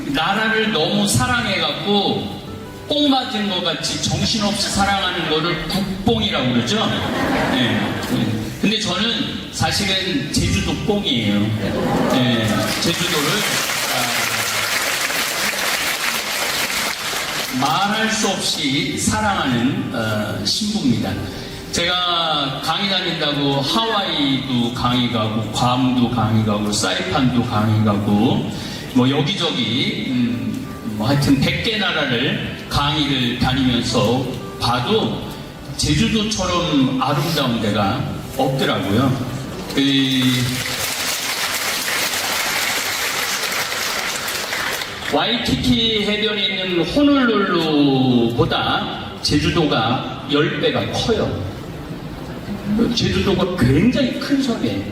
나라를 너무 사랑해갖고 뽕 맞은 것 같이 정신없이 사랑하는 거를 국뽕이라고 그러죠. 네. 근데 저는 사실은 제주도 뽕이에요. 네. 제주도를 말할 수 없이 사랑하는 신부입니다. 제가 강의 다닌다고 하와이도 강의 가고, 괌도 강의 가고, 사이판도 강의 가고, 뭐 여기저기 뭐 하여튼 100개 나라를 강의를 다니면서 봐도 제주도처럼 아름다운 데가 없더라고요. 와이키키 해변에 있는 호놀룰루보다 제주도가 10배가 커요. 제주도가 굉장히 큰 섬이에요.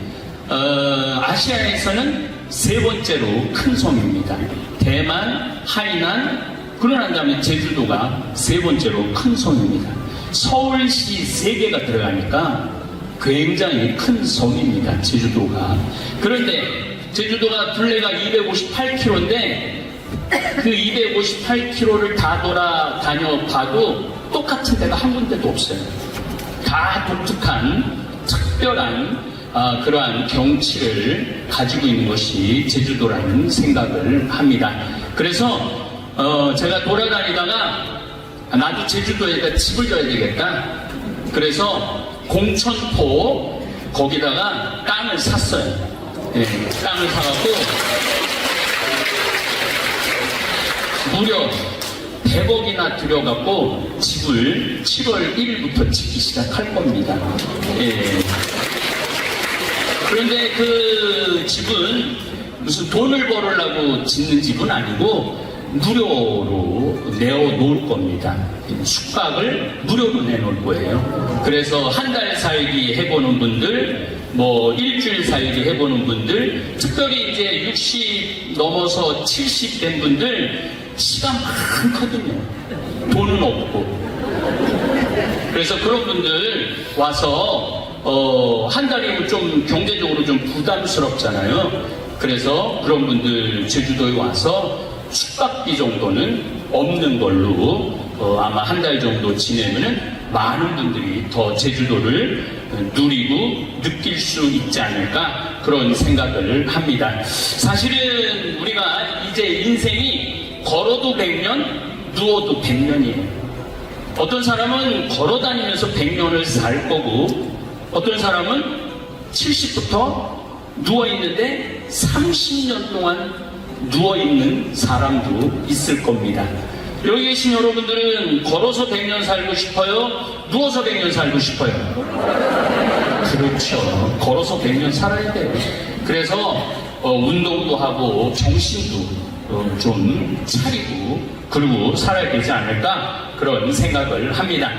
아시아에서는 세 번째로 큰 섬입니다. 대만, 하이난, 그러고 난 다음에 제주도가 세 번째로 큰 섬입니다. 서울시 3개가 들어가니까 굉장히 큰 섬입니다. 제주도가. 그런데 제주도가 둘레가 258km인데 그 258km를 다 돌아다녀 봐도 똑같은 데가 한 군데도 없어요. 다 독특한 특별한 그러한 경치를 가지고 있는 것이 제주도라는 생각을 합니다. 그래서 제가 돌아다니다가 나도 제주도에다 집을 져야 되겠다. 그래서 공천포 거기다가 땅을 샀어요. 네, 땅을 사갖고 무려 100억이나 들여갖고 집을 7월 1일부터 짓기 시작할 겁니다. 예. 그런데 그 집은 무슨 돈을 벌으려고 짓는 집은 아니고 무료로 내어놓을 겁니다. 숙박을 무료로 내놓을 거예요. 그래서 한 달 살기 해보는 분들, 뭐 일주일 살기 해보는 분들, 특별히 이제 60 넘어서 70 된 분들 시간 많거든요. 돈은 없고. 그래서 그런 분들 와서 한 달이면 좀 경제적으로 좀 부담스럽잖아요. 그래서 그런 분들 제주도에 와서 숙박비 정도는 없는 걸로 아마 한 달 정도 지내면은 많은 분들이 더 제주도를 누리고 느낄 수 있지 않을까 그런 생각을 합니다. 사실은 우리가 이제 인생이 걸어도 100년, 누워도 100년이에요. 어떤 사람은 걸어 다니면서 100년을 살 거고 어떤 사람은 70부터 누워있는데 30년 동안 누워있는 사람도 있을 겁니다. 여기 계신 여러분들은 걸어서 100년 살고 싶어요? 누워서 100년 살고 싶어요? 그렇죠. 걸어서 100년 살아야 돼요. 그래서 운동도 하고 정신도 좀 차리고 그리고 살아야 되지 않을까 그런 생각을 합니다.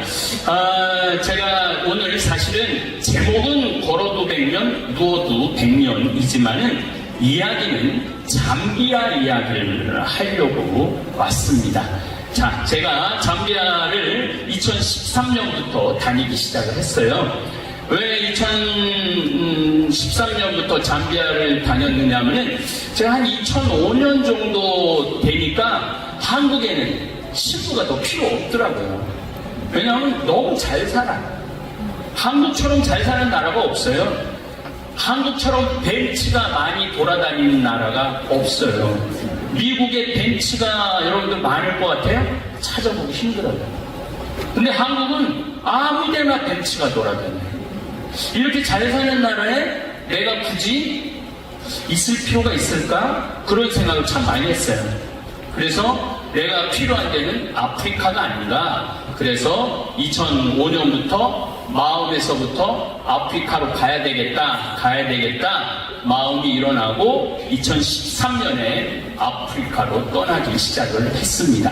제가 오늘 사실은 제목은 걸어도 100년, 누워도 100년이지만은 이야기는 잠비아 이야기를 하려고 왔습니다. 자, 제가 잠비아를 2013년부터 다니기 시작을 했어요. 왜 2013년부터 잠비아를 다녔느냐면은 제가 한 2005년 정도 되니까 한국에는 신부가 더 필요 없더라고요. 왜냐하면 너무 잘 살아. 한국처럼 잘 사는 나라가 없어요. 한국처럼 벤츠가 많이 돌아다니는 나라가 없어요. 미국에 벤츠가 여러분들 많을 것 같아요? 찾아보기 힘들어요. 근데 한국은 아무데나 벤츠가 돌아다녀요. 이렇게 잘 사는 나라에 내가 굳이 있을 필요가 있을까? 그런 생각을 참 많이 했어요. 그래서 내가 필요한 데는 아프리카가 아닌가. 그래서 2005년부터 마음에서부터 아프리카로 가야 되겠다 마음이 일어나고 2013년에 아프리카로 떠나기 시작을 했습니다.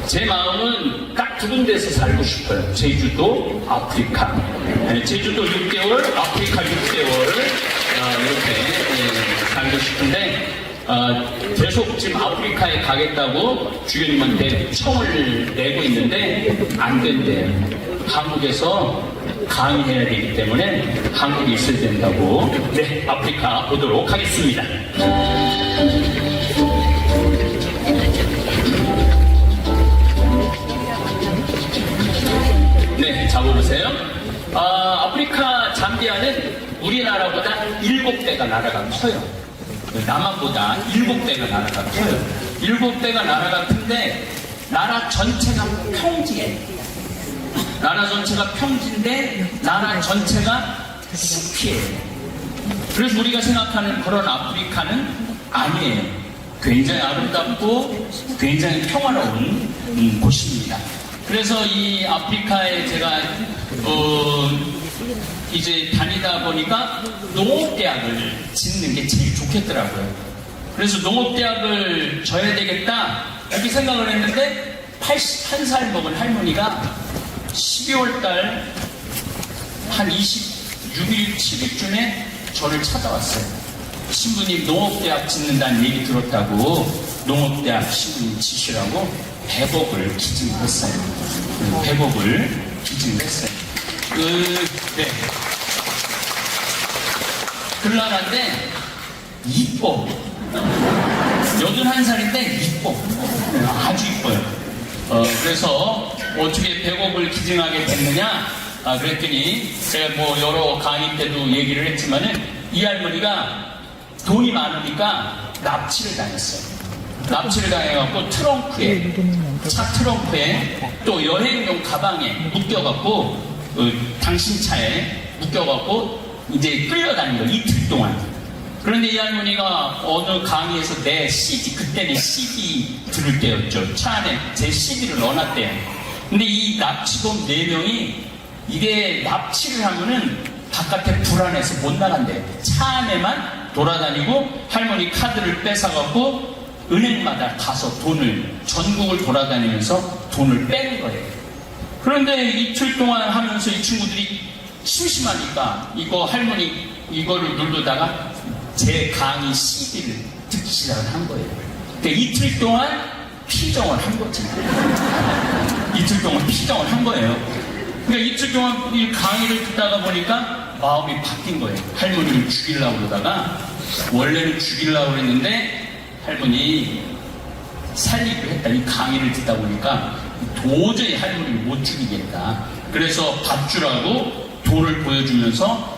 제 마음은 딱 두 군데에서 살고 싶어요. 제주도, 아프리카. 제주도 6개월, 아프리카 6개월 이렇게 살고 싶은데 계속 지금 아프리카에 가겠다고 주교님한테 청을 내고 있는데 안 된대요. 한국에서 강의해야 되기 때문에 한국에 있어야 된다고. 네, 아프리카 보도록 하겠습니다. 아프리카 잠비아는 우리나라보다 7배가 나라가 커요. 남한보다 7배가 나라가 커요. 7배가 나라가 큰데 나라 전체가 평지에, 나라 전체가 평지인데 나라 전체가 숲이에요. 그래서 우리가 생각하는 그런 아프리카는 아니에요. 굉장히 아름답고 굉장히 평화로운 곳입니다. 그래서 이 아프리카에 제가 이제 다니다 보니까 농업대학을 짓는 게 제일 좋겠더라고요. 그래서 농업대학을 져야 되겠다 이렇게 생각을 했는데 81살 먹은 할머니가 12월달 한 26일, 7일쯤에 저를 찾아왔어요. 신부님 농업대학 짓는다는 얘기 들었다고 농업대학 신부님 지시라고 100억을 기증했어요. 100억을 기증했어요. 네. 글라가인데 이뻐. 81살인데 이뻐. 아주 이뻐요. 그래서 어떻게 100억을 기증하게 됐느냐? 그랬더니 제가 뭐 여러 강의 때도 얘기를 했지만은 이 할머니가 돈이 많으니까 납치를 당했어요. 납치를 당해갖고 트렁크에, 차 트렁크에 또 여행용 가방에 묶여갖고 당신 차에 묶여갖고 이제 끌려다닌 거예요. 이틀 동안. 그런데 이 할머니가 어느 강의에서 내 CD, 그때 내 CD 들을 때였죠. 차 안에 제 CD를 넣어놨대요. 근데 이 납치범 4명이 이게 납치를 하면은 바깥에 불안해서 못 나간대요. 차 안에만 돌아다니고 할머니 카드를 뺏어갖고 은행마다 가서 돈을, 전국을 돌아다니면서 돈을 빼는 거예요. 그런데 이틀 동안 하면서 이 친구들이 심심하니까 이거 할머니 이거를 누르다가 제 강의 CD를 듣기 시작을 한 거예요. 그러니까 이틀 동안 피정을 한 거지. 이틀 동안 피정을 한 거예요. 그러니까 이틀 동안 이 강의를 듣다가 보니까 마음이 바뀐 거예요. 할머니를 죽이려고 그러다가 원래는 죽이려고 그랬는데 할머니 살리기로 했다. 이 강의를 듣다 보니까 도저히 할머니를 못 죽이겠다. 그래서 밥 주라고 돈을 보여주면서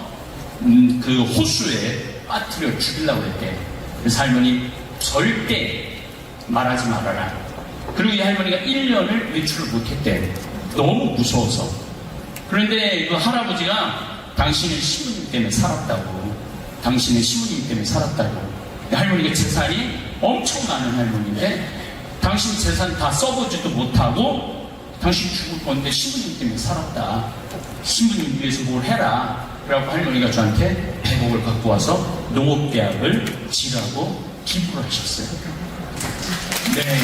그 호수에 빠뜨려 죽이려고 했대. 그래서 할머니 절대 말하지 말아라. 그리고 이 할머니가 1년을 외출을 못했대. 너무 무서워서. 그런데 그 할아버지가 당신은 시부님 때문에 살았다고. 당신은 시부님 때문에 살았다고. 할머니가 재산이 엄청 많은 할머니인데 당신 재산 다 써보지도 못하고 당신 죽을 건데 신부님 때문에 살았다. 신부님 위해서 뭘 해라. 그래갖고 할머니가 저한테 100억을 갖고 와서 농업대학을 지라고 기부를 하셨어요. 네.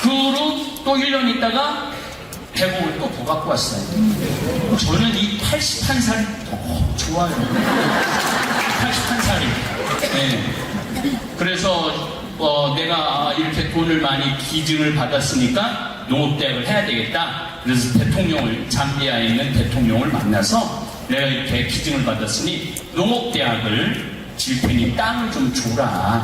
그 후로 또 1년 있다가 100억을 또 더 갖고 왔어요. 저는 이 81살이 너무 좋아요. 81살이. 네. 그래서 내가 이렇게 돈을 많이 기증을 받았으니까 농업대학을 해야 되겠다. 그래서 잠비아에 있는 대통령을 만나서 내가 이렇게 기증을 받았으니 농업대학을 질 테니 땅을 좀 줘라.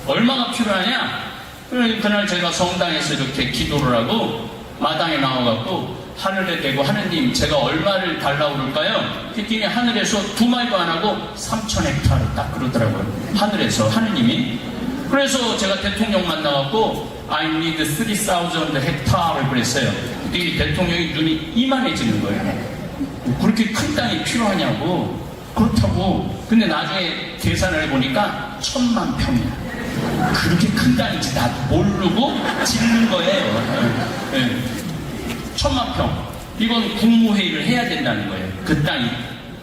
얼마가 필요하냐? 그날 제가 성당에서 이렇게 기도를 하고 마당에 나와갖고 하늘에 대고 하느님 제가 얼마를 달라고 그럴까요? 그랬더니 하늘에서 2마디도 안 하고 3,000헥타르 딱 그러더라고요. 하늘에서 하느님이. 그래서 제가 대통령 만나갖고 I need 3,000 헥타르를 그랬어요. 그때 대통령이 눈이 이만해지는 거예요. 그렇게 큰 땅이 필요하냐고. 그렇다고. 근데 나중에 계산을 해보니까 1,000만 평이야. 그렇게 큰 땅인지 나도 모르고 짓는 거예요. 네. 1,000만 평. 이건 국무회의를 해야 된다는 거예요. 그 땅이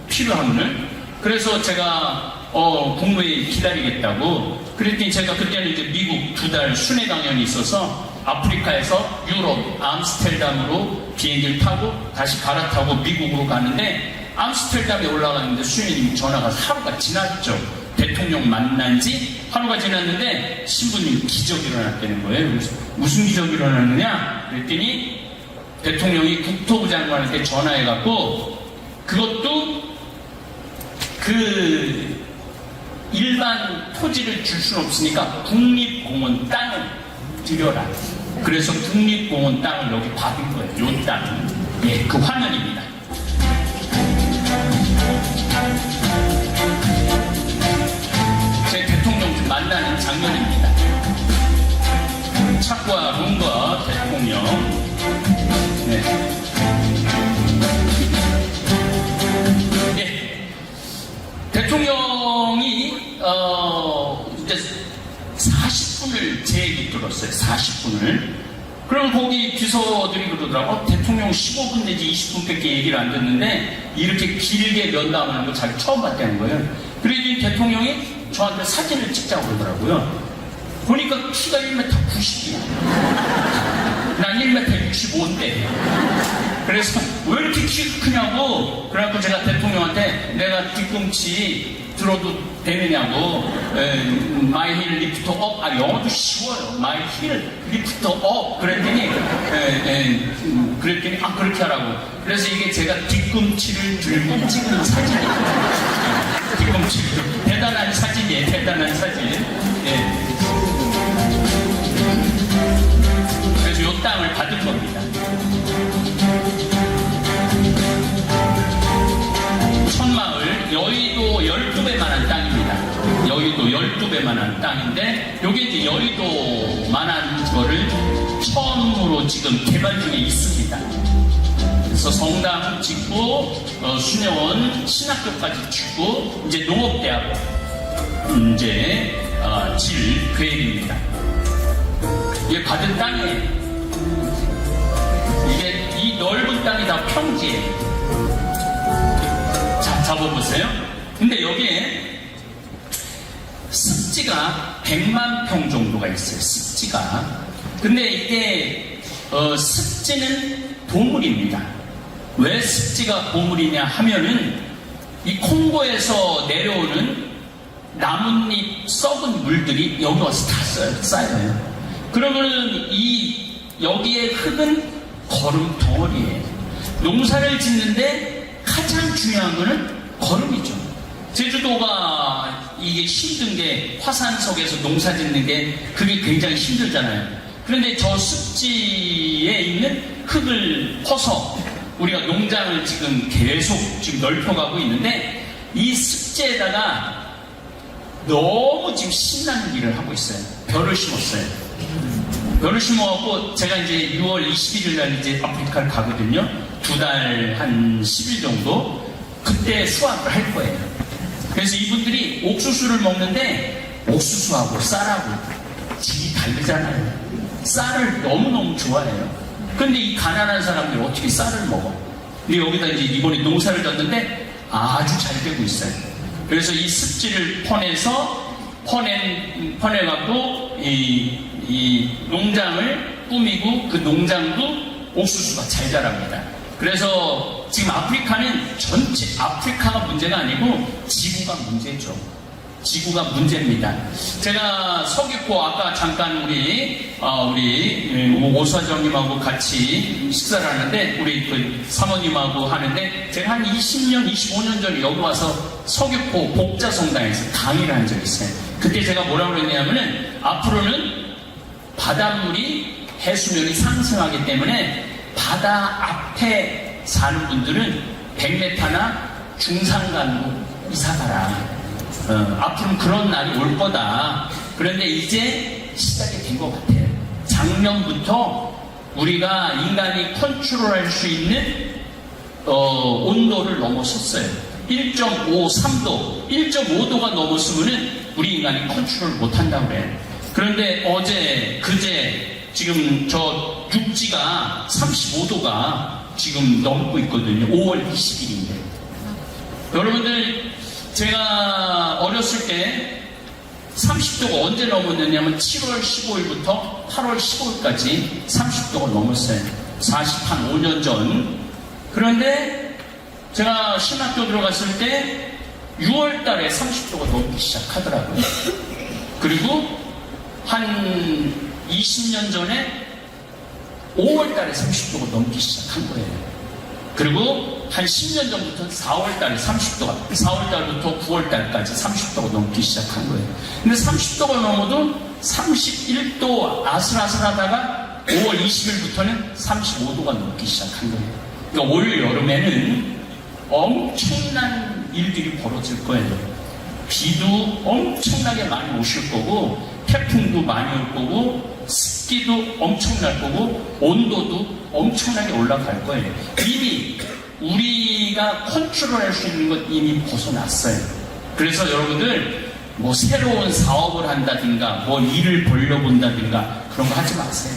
필요하면은. 그래서 제가 국무회의 기다리겠다고. 그랬더니 제가 그때는 이제 미국 2달 순회 강연이 있어서 아프리카에서 유럽 암스테르담으로 비행기를 타고 다시 갈아타고 미국으로 가는데 암스테르담에 올라갔는데 수행님이 전화가 하루가 지났죠. 대통령 만난 지 하루가 지났는데 신부님 기적이 일어났다는 거예요. 그래서 무슨 기적이 일어났느냐? 그랬더니 대통령이 국토부 장관한테 전화해갖고 그것도 그 일반 토지를 줄 수는 없으니까 국립공원 땅을 드려라. 그래서 국립공원 땅을 여기 받은 거예요. 요 땅. 예, 그 화면입니다. 제 대통령 만나는 장면입니다. 착과 룸과 대통령. 네. 네. 대통령이 이제 40분을 제 얘기 들었어요. 40분을. 그럼 거기 비서들이 그러더라고. 대통령 15분 내지 20분밖에 얘기를 안 듣는데 이렇게 길게 면담하는 거 자기 처음 봤다는 거예요. 그래도 대통령이 저한테 사진을 찍자고 그러더라고요. 보니까 키가 1m 90이야. 난 1m 65인데. 그래서 왜 이렇게 키가 크냐고. 그래갖고 제가 대통령한테 내가 뒤꿈치 들어도 되느냐고. My heel lift up. 영어도 쉬워요. My heel lift up. 그랬더니 그렇게 하라고. 그래서 이게 제가 뒤꿈치를 들고 찍은 사진이에요. 뒤꿈치. 대단한 사진이에요. 대단한 사진. 예. 그래서 이 땅을 받은 겁니다. 천마을, 여의도 12배만한 땅입니다. 여의도 12배만한 땅인데, 요게 이제 여의도만한 거를 처음으로 지금 개발 중에 있습니다. 그래서 성당 짓고, 수녀원, 신학교까지 짓고, 이제 농업대학, 이제, 질 계획입니다. 이게 받은 땅이에요. 이게 이 넓은 땅이 다 평지예요. 자, 잡아보세요. 근데 여기에 습지가 100만 평 정도가 있어요. 습지가. 근데 이게 습지는 보물입니다. 왜 습지가 보물이냐 하면은 이 콩고에서 내려오는 나뭇잎 썩은 물들이 여기 와서 다 쌓여요. 그러면은 여기에 흙은 거름 덩어리예요. 농사를 짓는데 가장 중요한 거는 거름이죠. 제주도가 이게 힘든 게 화산석에서 농사 짓는 게 그게 굉장히 힘들잖아요. 그런데 저 습지에 있는 흙을 퍼서 우리가 농장을 지금 계속 지금 넓혀가고 있는데 이 습지에다가 너무 지금 신나는 일을 하고 있어요. 벼를 심었어요. 벼를 심어갖고 제가 이제 6월 21일 날 이제 아프리카를 가거든요. 2달 한 10일 정도. 그때 수확을 할 거예요. 그래서 이분들이 옥수수를 먹는데 옥수수하고 쌀하고 질이 다르잖아요. 쌀을 너무너무 좋아해요. 근데 이 가난한 사람들이 어떻게 쌀을 먹어? 근데 여기다 이제 이번에 농사를 졌는데 아주 잘 되고 있어요. 그래서 이 습지를 퍼내갖고 이 농장을 꾸미고 그 농장도 옥수수가 잘 자랍니다. 그래서 지금 아프리카는 전체 아프리카가 문제가 아니고 지구가 문제죠. 지구가 문제입니다. 제가 서귀포 아까 잠깐 우리 오사장님하고 같이 식사를 하는데 우리 그 사모님하고 하는데 제가 한 20년, 25년 전에 여기 와서 서귀포 복자성당에서 강의를 한 적이 있어요. 그때 제가 뭐라고 그랬냐면은 앞으로는 바닷물이 해수면이 상승하기 때문에 바다 앞에 사는 분들은 100m나 중산간으로 이사가라. 앞으로는 그런 날이 올 거다. 그런데 이제 시작이 된 것 같아요. 작년부터 우리가 인간이 컨트롤할 수 있는 온도를 넘어섰어요. 1.5, 3도, 1.5도가 넘었으면은 우리 인간이 컨트롤 못한다고 그래요. 그런데 어제, 그제 지금 저 육지가 35도가 지금 넘고 있거든요. 5월 20일인데. 여러분들 제가 어렸을 때 30도가 언제 넘었느냐면 7월 15일부터 8월 15일까지 30도가 넘었어요. 45년 전. 그런데 제가 신학교 들어갔을 때 6월 달에 30도가 넘기 시작하더라고요. 그리고 한 20년 전에 5월 달에 30도가 넘기 시작한 거예요. 그리고 한 10년 전부터 4월 달에 30도가, 4월 달부터 9월 달까지 30도가 넘기 시작한 거예요. 근데 30도가 넘어도 31도 아슬아슬하다가 5월 20일부터는 35도가 넘기 시작한 거예요. 그러니까 올 여름에는 엄청난 일들이 벌어질 거예요. 비도 엄청나게 많이 오실 거고, 태풍도 많이 올 거고, 습기도 엄청날 거고, 온도도 엄청나게 올라갈 거예요. 이미 우리가 컨트롤할 수 있는 것 이미 벗어났어요. 그래서 여러분들 뭐 새로운 사업을 한다든가 뭐 일을 벌려본다든가 그런 거 하지 마세요.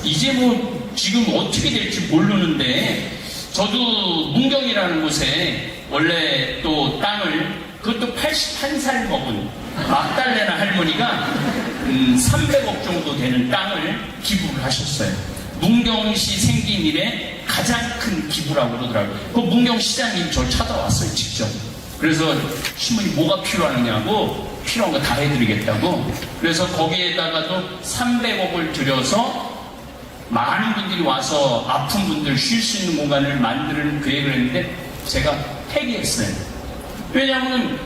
이제 뭐 지금 어떻게 될지 모르는데, 저도 문경이라는 곳에 원래 또 땅을, 그것도 81살 먹은 막달레나 할머니가 300억 정도 되는 땅을 기부를 하셨어요. 문경시 생긴 이래 가장 큰 기부라고 그러더라고요. 그 문경시장님 저를 찾아왔어요, 직접. 그래서 신부님 뭐가 필요하느냐고, 필요한 거 다 해드리겠다고. 그래서 거기에다가도 300억을 들여서 많은 분들이 와서 아픈 분들 쉴 수 있는 공간을 만드는 계획을 했는데 제가 폐기했어요. 왜냐하면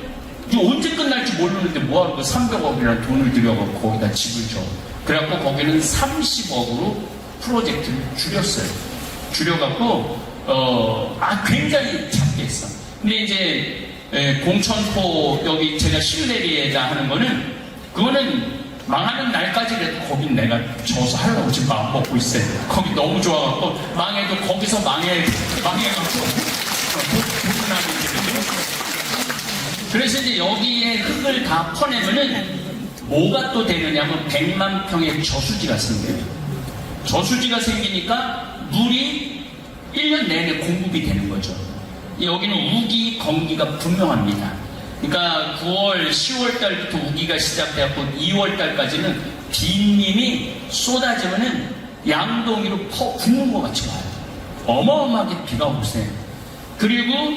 언제 끝날지 모르는데 뭐하러 그 300억이라는 돈을 들여갖고 거기다 집을 줘. 그래갖고 거기는 30억으로 프로젝트를 줄였어요. 줄여갖고 굉장히 작게 했어. 근데 이제 공천포 여기 제가 실내리에다 하는 거는, 그거는 망하는 날까지라도 거긴 내가 져서 하려고 지금 마음 먹고 있어요. 거기 너무 좋아갖고 망해도 거기서 망해갖고 그래서 이제 여기에 흙을 다 퍼내면은 뭐가 또 되느냐면 100만 평의 저수지가 생겨요. 저수지가 생기니까 물이 1년 내내 공급이 되는 거죠. 여기는 우기, 건기가 분명합니다. 그러니까 9월, 10월 달부터 우기가 시작되었고 2월 달까지는 빈님이 쏟아지면은 양동이로 붓는 것 같이 와요. 어마어마하게 비가 오세요. 그리고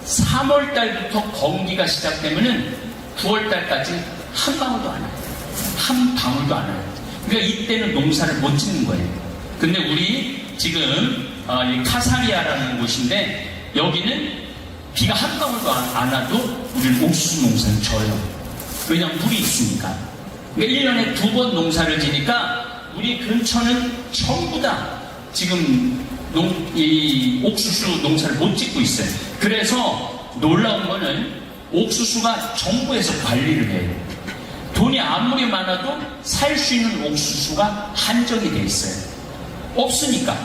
3월 달부터 건기가 시작되면은 9월 달까지 한 방울도 안 와요. 한 방울도 안 와요. 그러니까 이때는 농사를 못 짓는 거예요. 근데 우리 지금 이 카사리아라는 곳인데, 여기는 비가 한 방울도 안 와도 우리는 옥수수 농사를 져요. 왜냐하면 물이 있으니까. 그러니까 1년에 2번 농사를 지니까 우리 근처는 전부 다 지금 이 옥수수 농사를 못 짓고 있어요. 그래서 놀라운 거는 옥수수가 정부에서 관리를 해요. 돈이 아무리 많아도 살 수 있는 옥수수가 한정이 돼 있어요. 없으니까.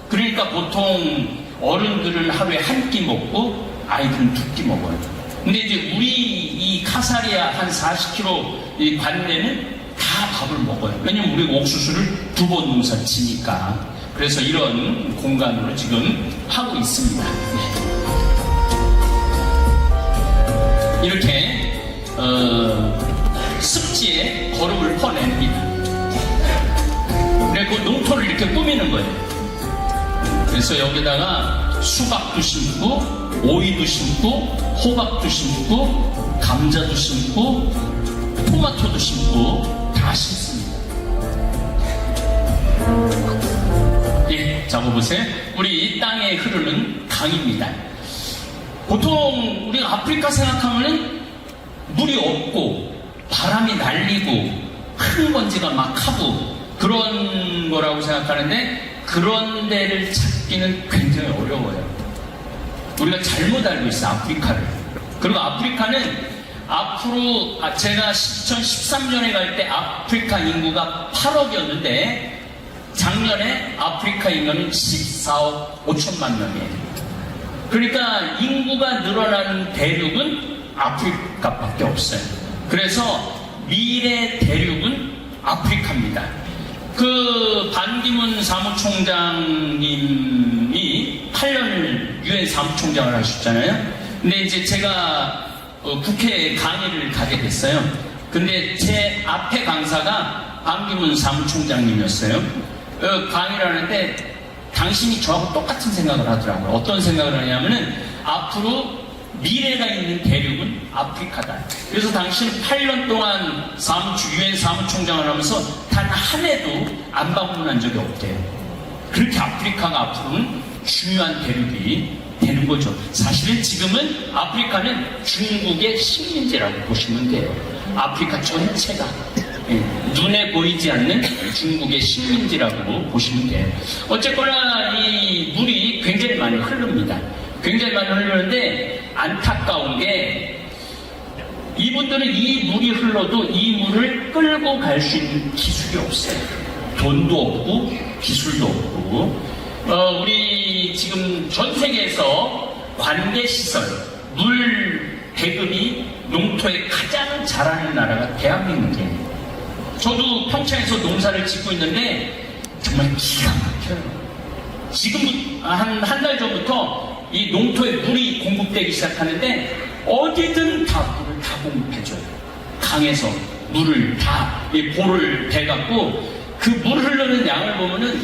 그러니까 보통 어른들은 하루에 한 끼 먹고 아이들은 2끼 먹어요. 근데 이제 우리 이 카사리아 한 40km 이 관내는 다 밥을 먹어요. 왜냐면 우리 옥수수를 2번 농사 지니까. 그래서 이런 공간으로 지금 하고 있습니다. 네. 이렇게 습지에 거름을 퍼냅니다. 그리고 농토를 이렇게 꾸미는 거예요. 그래서 여기다가 수박도 심고, 오이도 심고, 호박도 심고, 감자도 심고, 토마토도 심고, 다 심습니다. 예, 잡아보세요. 우리 땅에 흐르는 강입니다. 보통 우리가 아프리카 생각하면은 물이 없고, 바람이 날리고, 큰 먼지가 막 하고, 그런 거라고 생각하는데, 그런 데를 찾기는 굉장히 어려워요. 우리가 잘못 알고 있어요, 아프리카를. 그리고 아프리카는 앞으로, 제가 2013년에 갈 때 아프리카 인구가 8억이었는데 작년에 아프리카 인구는 14억 5천만 명이에요. 그러니까 인구가 늘어나는 대륙은 아프리카밖에 없어요. 그래서 미래 대륙은 아프리카입니다. 그 반기문 사무총장님이 8년을 유엔 사무총장을 하셨잖아요. 근데 이제 제가 국회에 강의를 가게 됐어요. 근데 제 앞에 강사가 반기문 사무총장님이었어요. 강의를 하는데 당신이 저하고 똑같은 생각을 하더라고요. 어떤 생각을 하냐면은 앞으로 미래가 있는 대륙은 아프리카다. 그래서 당신은 8년 동안 유엔 사무총장을 하면서 단 한 해도 안 방문한 적이 없대요. 그렇게 아프리카가 앞으로는 중요한 대륙이 되는 거죠. 사실은 지금은 아프리카는 중국의 식민지라고 보시면 돼요. 아프리카 전체가. 눈에 보이지 않는 중국의 식민지라고 보시면 돼요. 어쨌거나 이 물이 굉장히 많이 흐릅니다. 굉장히 많이 흐르는데 안타까운 게 이분들은 이 물이 흘러도 이 물을 끌고 갈 수 있는 기술이 없어요. 돈도 없고 기술도 없고 우리 지금 전 세계에서 관계시설, 물 배급이 농토에 가장 잘하는 나라가 대한민국이에요. 저도 평창에서 농사를 짓고 있는데 정말 기가 막혀요. 지금 한 달 전부터 이 농토에 물이 공급되기 시작하는데 어디든 다 물을 다 공급해줘요. 강에서 물을 다 보를 대갖고 그 물 흐르는 양을 보면은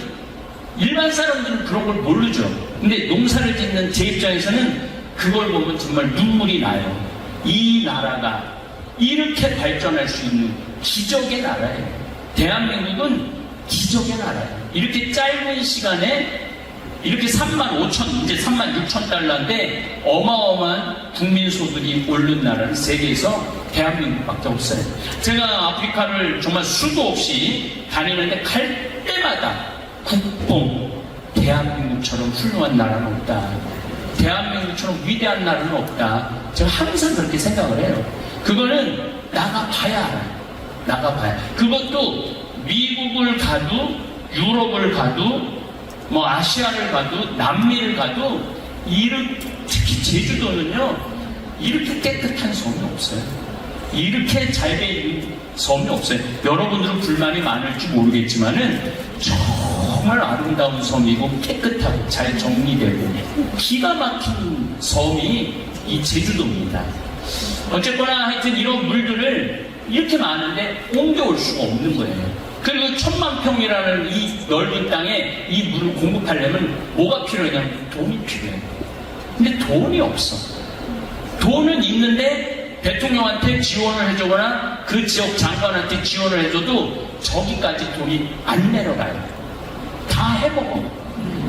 일반 사람들은 그런 걸 모르죠. 근데 농사를 짓는 제 입장에서는 그걸 보면 정말 눈물이 나요. 이 나라가 이렇게 발전할 수 있는 기적의 나라예요. 대한민국은 기적의 나라예요. 이렇게 짧은 시간에 이렇게 35,000, 이제 36,000달러인데 어마어마한 국민소득이 오른 나라는 세계에서 대한민국밖에 없어요. 제가 아프리카를 정말 수도 없이 다니는데 갈 때마다 국뽕, 대한민국처럼 훌륭한 나라는 없다. 대한민국처럼 위대한 나라는 없다. 제가 항상 그렇게 생각을 해요. 그거는 나가봐야 알아요. 나가봐야. 그것도 미국을 가도 유럽을 가도 뭐 아시아를 가도 남미를 가도 특히 제주도는요 이렇게 깨끗한 섬이 없어요. 이렇게 잘 돼 있는 섬이 없어요. 여러분들은 불만이 많을지 모르겠지만은 정말 아름다운 섬이고 깨끗하고 잘 정리되고 기가 막힌 섬이 이 제주도입니다. 어쨌거나 하여튼 이런 물들을 이렇게 많은데 옮겨올 수가 없는 거예요. 그리고 1000만 평이라는 이 넓은 땅에 이 물을 공급하려면 뭐가 필요하냐면 돈이 필요해요. 근데 돈이 없어. 돈은 있는데 대통령한테 지원을 해주거나 그 지역 장관한테 지원을 해줘도 저기까지 돈이 안 내려가요. 다 해먹어.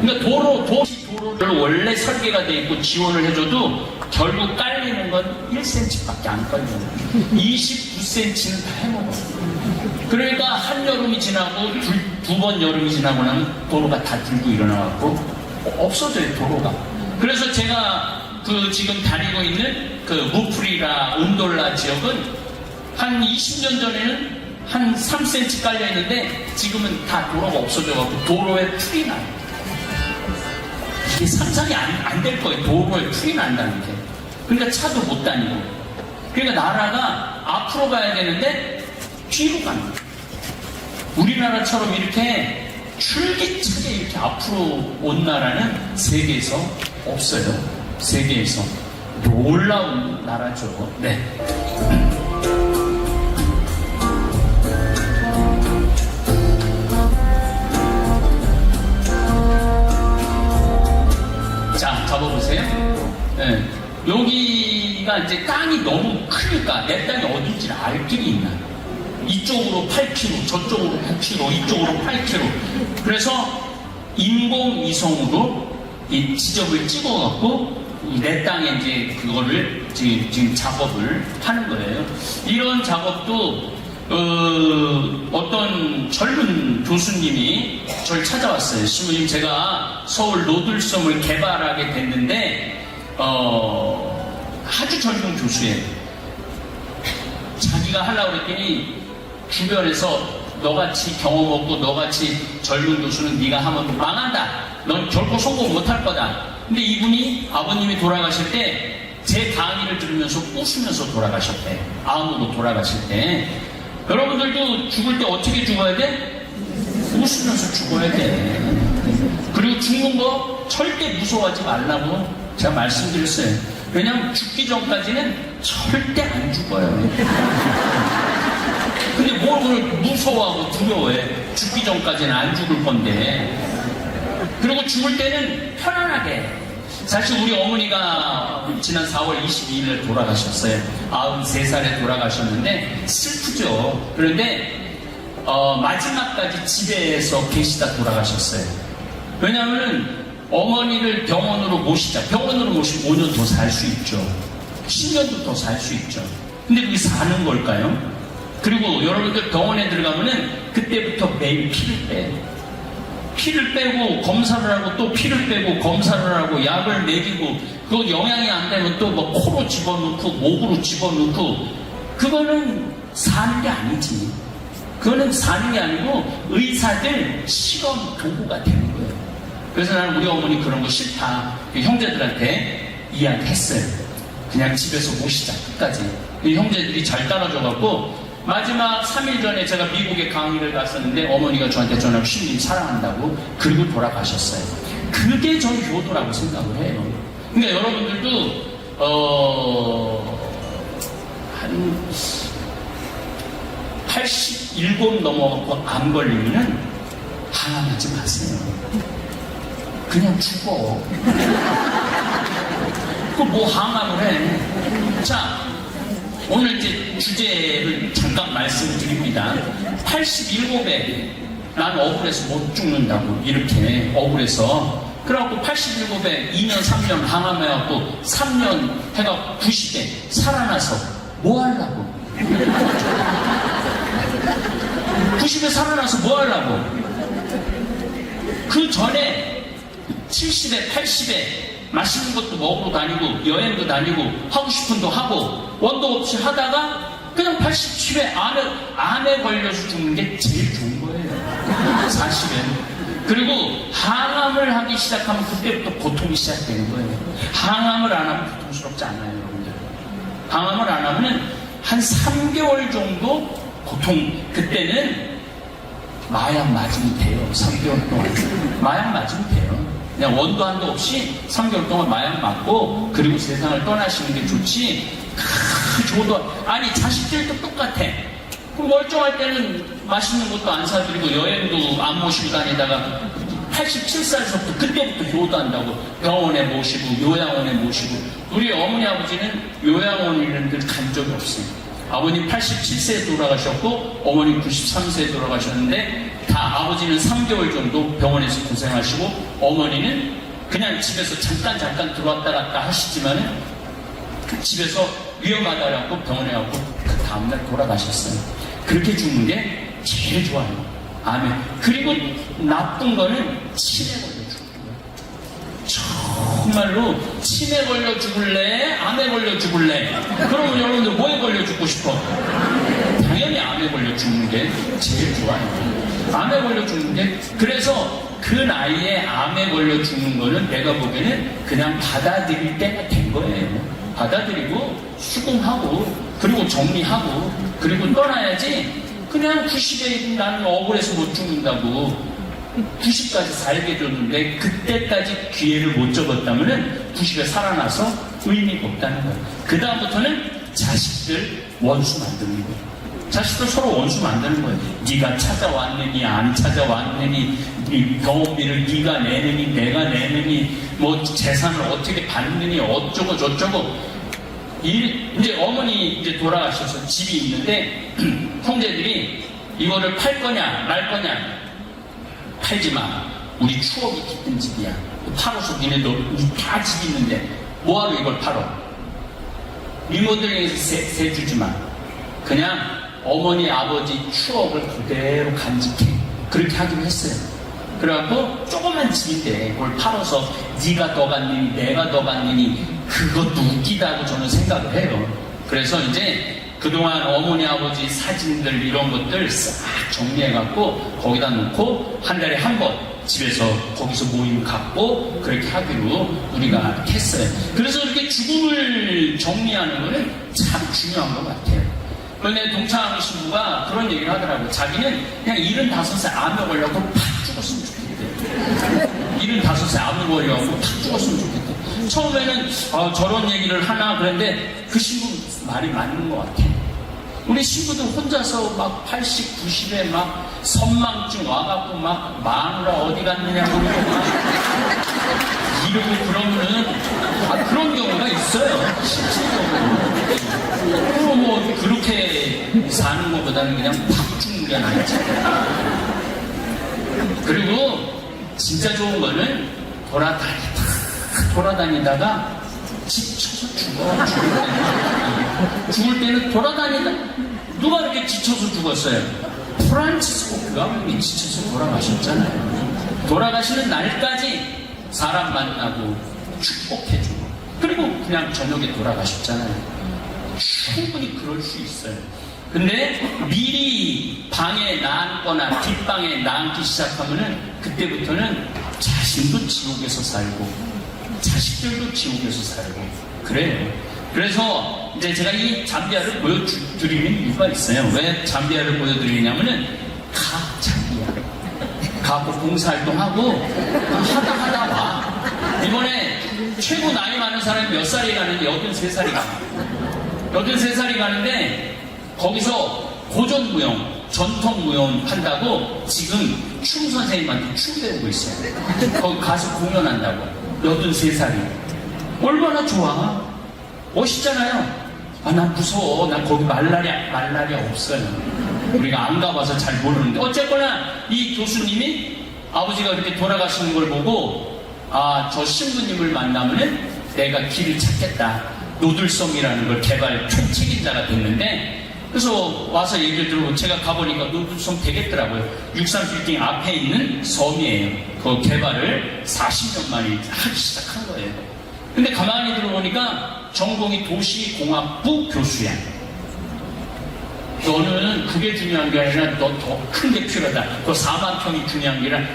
그러니까 도로를 원래 설계가 돼 있고 지원을 해줘도 결국 깔리는 건 1cm밖에 안 깔려요. 29cm는 다 해먹어. 그러니까 한여름이 지나고 두 번 여름이 지나고 나면 도로가 다 들고 일어나갖고 없어져요, 도로가. 그래서 제가 지금 다니고 있는 무프리라 운돌라 지역은 한 20년 전에는 한 3cm 깔려있는데 지금은 다 도로가 없어져갖고 도로에 풀이 나요. 이게 상상이 안 될 거예요. 도로에 풀이 난다는 게. 그러니까 차도 못 다니고. 그러니까 나라가 앞으로 가야 되는데 뒤로 가는 거예요. 우리나라처럼 이렇게 줄기차게 이렇게 앞으로 온 나라는 세계에서 없어요. 세계에서 놀라운 나라죠. 네. 자, 잡아보세요. 네. 여기가 이제 땅이 너무 크니까 내 땅이 어딘지 알 길이 있나. 이쪽으로 8km, 저쪽으로 9km, 이쪽으로 8km. 그래서 인공위성으로 이 지적을 찍어갖고 내 땅에 이제 그거를 지금 작업을 하는 거예요. 이런 작업도 어떤 젊은 교수님이 저를 찾아왔어요. 신부님, 제가 서울 노들섬을 개발하게 됐는데 아주 젊은 교수예요. 자기가 하려고 그랬더니 주변에서 너같이 경험 없고 너같이 젊은 교수는 네가 하면 망한다. 넌 결코 성공 못할 거다. 근데 이분이 아버님이 돌아가실 때 제 강의를 들으면서 웃으면서 돌아가셨대. 암으로 돌아가실 때. 여러분들도 죽을 때 어떻게 죽어야 돼? 웃으면서 죽어야 돼. 그리고 죽는 거 절대 무서워하지 말라고 제가 말씀드렸어요. 왜냐면 죽기 전까지는 절대 안 죽어요. 근데 뭘 그걸 무서워하고 두려워해. 죽기 전까지는 안 죽을 건데. 그리고 죽을 때는 편안하게. 사실 우리 어머니가 지난 4월 22일에 돌아가셨어요. 93살에 돌아가셨는데 슬프죠. 그런데 마지막까지 집에서 계시다 돌아가셨어요. 왜냐하면 어머니를 병원으로 모시자. 병원으로 모시면 5년 더 살 수 있죠. 10년도 더 살 수 있죠. 근데 그게 사는 걸까요? 그리고 여러분들 병원에 들어가면은 그때부터 매일 피를 빼요. 피를 빼고 검사를 하고 또 피를 빼고 검사를 하고 약을 먹이고 그거 영향이 안 되면 또 뭐 코로 집어넣고 목으로 집어넣고 그거는 사는 게 아니지. 그거는 사는 게 아니고 의사들 실험 도구가 되는 거예요. 그래서 나는 우리 어머니 그런 거 싫다. 형제들한테 이야기했어요. 그냥 집에서 모시자 끝까지. 형제들이 잘 따라줘갖고 마지막 3일 전에 제가 미국에 강의를 갔었는데 어머니가 저한테 전화를 신님 사랑한다고 그리고 돌아가셨어요. 그게 전 효도라고 생각을 해요. 그러니까 여러분들도 한 87 넘어가고 안 걸리면은 항암하지 마세요. 그냥 죽어. 그 뭐 항암을 해. 자, 오늘 이제 주제를 잠깐 말씀드립니다. 87에 난 억울해서 못 죽는다고 이렇게 억울해서 그래갖고 87에 2년 3년 항암해갖고 3년 해갖고 90에 살아나서 뭐 하려고? 90에 살아나서 뭐 하려고? 그 전에 70에 80에 맛있는 것도 먹으러 다니고 여행도 다니고 하고 싶은 도 하고 원도 없이 하다가 그냥 87에 암에 걸려서 죽는 게 제일 좋은 거예요. 사실은. 그리고 항암을 하기 시작하면 그때부터 고통이 시작되는 거예요. 항암을 안 하면 고통스럽지 않아요, 여러분들. 항암을 안 하면 한 3개월 정도 고통, 그때는 마약 맞으면 돼요. 3개월 동안. 마약 맞으면 돼요. 그냥 원도 한도 없이 3개월 동안 마약 맞고 그리고 세상을 떠나시는 게 좋지. 좋도 아니 자식들도 똑같아. 그럼 멀쩡할 때는 맛있는 것도 안 사드리고 여행도 안 모시고 다니다가 87살서부터 그때부터 효도한다고 병원에 모시고 요양원에 모시고 우리 어머니 아버지는 요양원 이런 데 간 적이 없어요. 아버님 87세에 돌아가셨고 어머니 93세에 돌아가셨는데 다 아버지는 3개월 정도 병원에서 고생하시고 어머니는 그냥 집에서 잠깐 들어왔다 갔다 하시지만은 집에서 위험하다고 병원에 가고 그 다음날 돌아가셨어요. 그렇게 죽는 게 제일 좋아요. 아멘. 그리고 나쁜 거는 치매 걸려 죽는 거예요. 정말로 치매 걸려 죽을래? 암에 걸려 죽을래? 그러면 여러분들 뭐에 걸려 죽고 싶어? 당연히 암에 걸려 죽는 게 제일 좋아요. 암에 걸려 죽는 게 그래서 그 나이에 암에 걸려 죽는 거는 내가 보기에는 그냥 받아들일 때가 된 거예요. 받아들이고 수긍하고 그리고 정리하고 그리고 떠나야지 그냥 90에 나는 억울해서 못 죽는다고 90까지 살게 줬는데 그때까지 기회를 못 접었다면 90에 살아나서 의미가 없다는 거예요. 그 다음부터는 자식들 원수 만드는 거예요. 자식들 서로 원수 만드는 거예요. 네가 찾아왔느니 안 찾아왔느니 병원비를 네가 내느니 내가 내느니 뭐 재산을 어떻게 받느니 어쩌고 저쩌고 이제 어머니 이제 돌아가셔서 집이 있는데 형제들이 이거를 팔 거냐 말 거냐 팔지 마. 우리 추억이 깃든 집이야. 팔아서 니네도 다 집 있는데 뭐하러 이걸 팔어? 리모델링에서 세 주지 마. 그냥 어머니 아버지 추억을 그대로 간직해. 그렇게 하기로 했어요. 그래갖고 조그만 집인데 그걸 팔아서 네가 더 갔느니 내가 더 갔느니 그것도 웃기다고 저는 생각을 해요. 그래서 이제 그동안 어머니 아버지 사진들 이런 것들 싹 정리해갖고 거기다 놓고 한 달에 한 번 집에서 거기서 모임 갖고 그렇게 하기로 우리가 했어요. 그래서 이렇게 죽음을 정리하는 거는 참 중요한 것 같아요. 그런데 동창 신부가 그런 얘기를 하더라고요. 자기는 그냥 75세 암에 걸려서 팍 죽었으면 좋겠대요. 75세 암에 걸려서 팍 죽었으면 좋겠대요. 처음에는 저런 얘기를 하나 그랬는데 그 신부 말이 맞는 것 같아요. 우리 신부도 혼자서 막 80, 90에 막 선망증 와갖고 막 마누라 어디 갔느냐고 그러고 막 이러고 그러면은 그런 경우가 있어요. 실질적으로. 그럼 뭐 그렇게 사는 것보다는 그냥 팍 죽는 게 낫지. 그리고 진짜 좋은 거는 돌아다니다가 지쳐서 죽을 때는 돌아다니다 누가 이렇게 지쳐서 죽었어요? 프란치스코 교황님이 지쳐서 돌아가셨잖아요. 돌아가시는 날까지 사람 만나고 축복해주고 그리고 그냥 저녁에 돌아가셨잖아요. 충분히 그럴 수 있어요. 근데 미리 방에 나앉거나 뒷방에 나앉기 시작하면은 그때부터는 자신도 지옥에서 살고 자식들도 지옥에서 살고 그래요. 그래서 이제 제가 이 잠비아를 보여드리는 이유가 있어요. 왜 잠비아를 보여드리냐면은 잠비아 가고 봉사활동하고 하다 와. 이번에 최고 나이 많은 사람이 몇 살이 가는데 83살이 가. 83살이 가는데 거기서 고전무용, 전통무용 한다고 지금 춤 선생님한테 춤 배우고 있어요. 거기 가서 공연한다고. 83살이. 얼마나 좋아. 멋있잖아요. 아, 난 무서워. 난 거기 말라리아 없어요. 우리가 안 가봐서 잘 모르는데. 어쨌거나 이 교수님이 아버지가 그렇게 돌아가시는 걸 보고 아, 저 신부님을 만나면은 내가 길을 찾겠다. 노들섬이라는 걸 개발 총책임자가 됐는데 그래서 와서 얘기를 들어보고 제가 가보니까 노들섬 되겠더라고요. 63빌딩 앞에 있는 섬이에요. 그 개발을 40년 만에 하기 시작한 거예요. 근데 가만히 들어보니까 전공이 도시공학부 교수야. 너는 그게 중요한 게 아니라 너 더 큰 게 필요하다. 그 4만 평이 중요한 게 아니라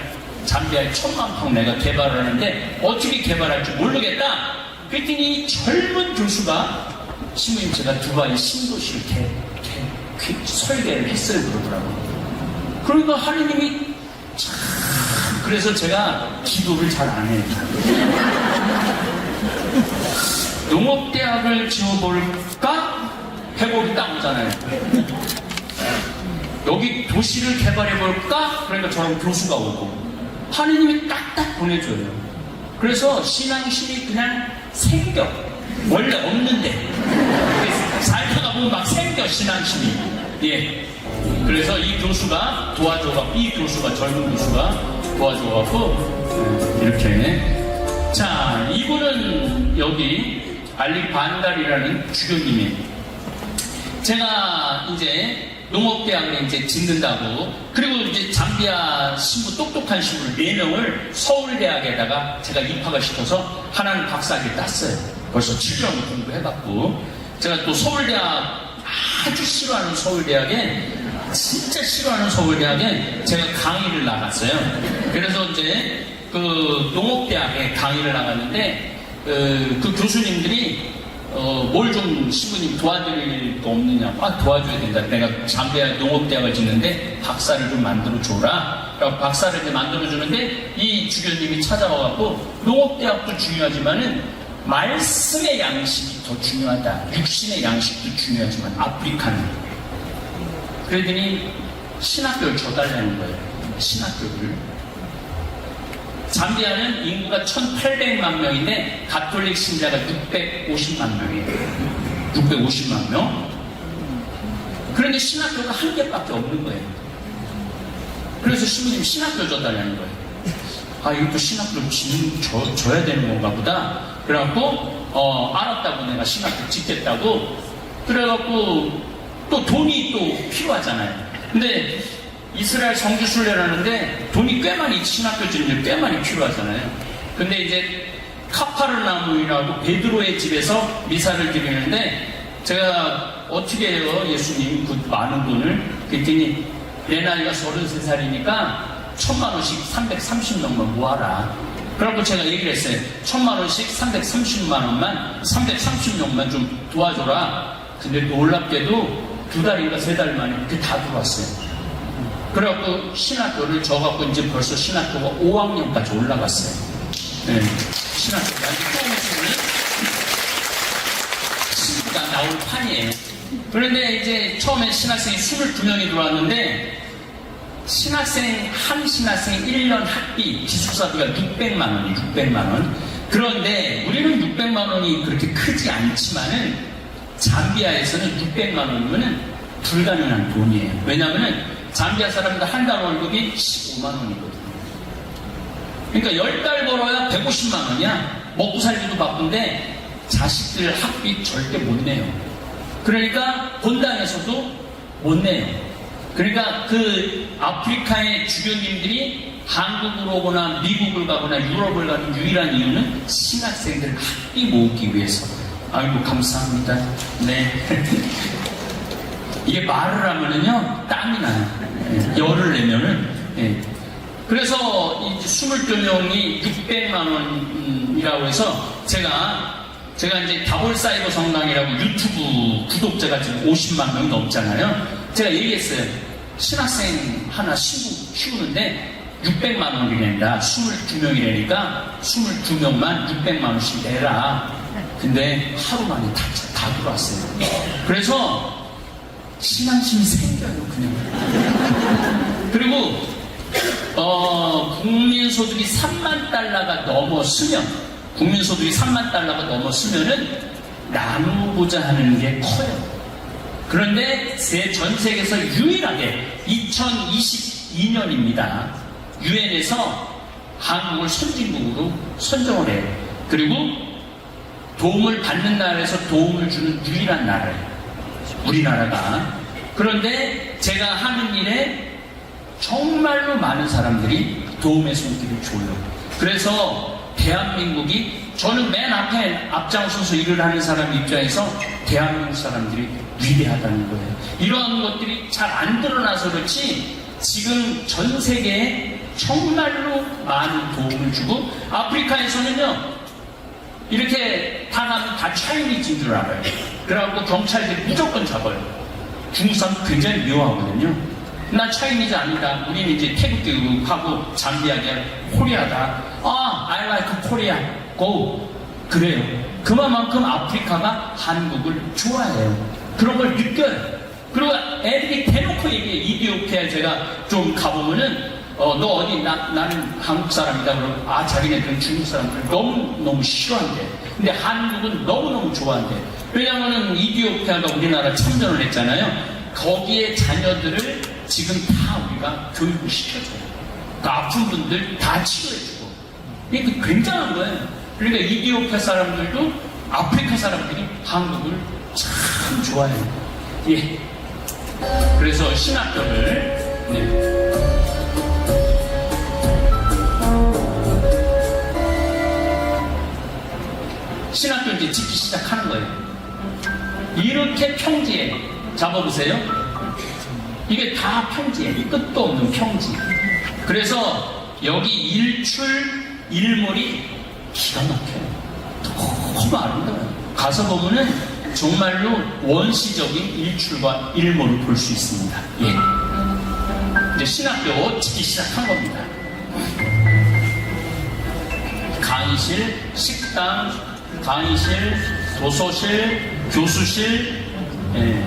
잠비아에 1000만 평 내가 개발하는데 어떻게 개발할지 모르겠다. 그랬더니 젊은 교수가 신부님 제가 두바이 신도시를 설계를 했어요 그러더라고요. 그러니까 하느님이 참 그래서 제가 기도를 잘 안 해요. 농업대학을 지어볼까? 해보기 딱 오잖아요. 여기 도시를 개발해볼까? 그러니까 저런 교수가 오고 하느님이 딱딱 보내줘요. 그래서 신앙심이 그냥 생겨. 원래 없는데 살다가 보면 막 생겨 신앙심이. 예. 그래서 이 교수가 도와줘갖고 이 교수가 젊은 교수가 도와줘갖고 이렇게. 자, 이분은 여기 알리 반달이라는 주교님이 제가 이제 농업대학을 이제 짓는다고 그리고 이제 잠비아 신부 똑똑한 신부를 4명을 서울대학에다가 제가 입학을 시켜서 하나는 박사학위 땄어요. 벌써 7년 공부해갖고 제가 또 서울대학 아주 싫어하는 서울대학에 진짜 싫어하는 서울대학에 제가 강의를 나갔어요. 그래서 이제 그 농업대학에 강의를 나갔는데 그 교수님들이 뭘 좀 신부님 도와드릴 거 없느냐? 아, 도와줘야 된다. 내가 잠비아 농업대학을 짓는데 박사를 좀 만들어줘라. 그래서 박사를 이제 만들어주는데 이 주교님이 찾아와갖고 농업대학도 중요하지만은 말씀의 양식이 더 중요하다. 육신의 양식도 중요하지만 아프리카는. 그러더니 신학교를 줘달라는 거예요. 신학교를. 잠비아는 인구가 1800만 명인데 가톨릭 신자가 650만 명이에요. 650만 명. 그런데 신학교가 한 개밖에 없는 거예요. 그래서 신부님 신학교 줘달라는 거예요. 아, 이것도 신학교를 줘야 되는 건가 보다. 그래갖고 알았다고 내가 신학교 짓겠다고. 그래갖고 또 돈이 또 필요하잖아요. 근데 이스라엘 성지순례라는데 돈이 꽤 많이 신학교 짓는 꽤 많이 필요하잖아요. 근데 이제 카파르나움이라고 베드로의 집에서 미사를 드리는데 제가 어떻게 해요 예수님 그 많은 돈을? 그랬더니 내 나이가 33살이니까 1000만원씩 330명만 모아라. 그래갖고 제가 얘기를 했어요. 1000만원씩 330만원만 330명만 좀 도와줘라. 근데 놀랍게도 2달인가 3달 만에 그게 다 들어왔어요. 그래갖고 신학교를 져갖고 이제 벌써 신학교가 5학년까지 올라갔어요. 네. 신학교가 조금씩은 신부가 나올 판이에요. 그런데 이제 처음에 신학생이 22명이 들어왔는데 한 신학생 1년 학비, 기숙사비가 600만원이 600만원. 그런데 우리는 600만원이 그렇게 크지 않지만은 잠비아에서는 600만원이면은 불가능한 돈이에요. 왜냐면은 잠비아 사람들 한 달 월급이 15만원이거든요. 그러니까 10달 벌어야 150만원이야. 먹고 살기도 바쁜데 자식들 학비 절대 못 내요. 그러니까 본당에서도 못 내요. 그러니까 그 아프리카의 주교님들이 한국으로 오거나 미국을 가거나 유럽을 가는 유일한 이유는 신학생들 학비 모으기 위해서. 아이고 감사합니다. 네. 이게 말을 하면은요 땀이 나요. 열을 내면은. 예. 그래서 이 22명이 600만 원이라고 해서 제가 이제 다볼사이버 성당이라고 유튜브 구독자가 지금 50만 명이 넘잖아요. 제가 얘기했어요. 신학생 하나 키우는데 600만 원이 낸다. 22명이라니까 22명만 600만 원씩 내라. 근데 하루 만에 다 들어왔어요. 그래서 신앙심이 생겨요, 그냥. 그리고 국민소득이 3만 달러가 넘었으면 나누고자 하는 게 커요. 그런데 전 세계에서 유일하게 2022년입니다. 유엔에서 한국을 선진국으로 선정을 해요. 그리고 도움을 받는 나라에서 도움을 주는 유일한 나라예요. 우리나라가. 그런데 제가 하는 일에 정말로 많은 사람들이 도움의 손길을 줘요. 그래서 대한민국이, 저는 맨 앞에 앞장서서 일을 하는 사람 입장에서 대한민국 사람들이 위대하다는 거예요. 이러한 것들이 잘 안 드러나서 그렇지 지금 전 세계에 정말로 많은 도움을 주고, 아프리카에서는요 이렇게 다 가면 다 차이니즈인 줄 알아요. 그래갖고 경찰들이 무조건 잡아요. 중국 사람 굉장히 미워하거든요. 나 차이니즈 아니다. 우리는 이제 태국하고 잠비아가 코리아다. I like Korea. Go. 그래요. 그만큼 아프리카가 한국을 좋아해요. 그런 걸 느껴요. 그리고 애들이 대놓고 얘기해. 이디오피아에 제가 좀 가보면은 너 어디? 나는 한국 사람이다. 그러면 자기네들은 중국 사람들 너무 싫어한대. 근데 한국은 너무너무 좋아한대. 왜냐면은 이디오피아가 우리나라 참전을 했잖아요. 거기에 자녀들을 지금 다 우리가 교육을 시켜줘요. 그 아픈 분들 다 치료해주고. 이게 굉장한 거예요. 그러니까 이디오피아 사람들도 아프리카 사람들이 한국을 참 좋아해요. 예. 그래서 신학교를, 네. 신학교 이제 짓기 시작하는 거예요. 이렇게 평지에 잡아보세요. 이게 다 평지에 끝도 없는 평지. 그래서 여기 일몰이 기가 막혀요. 너무 아름다워요. 가서 보면은 정말로 원시적인 일출과 일몰을 볼 수 있습니다. 예. 이제 신학교 짓기 시작한 겁니다. 강의실, 식당, 강의실, 도서실, 교수실, 예.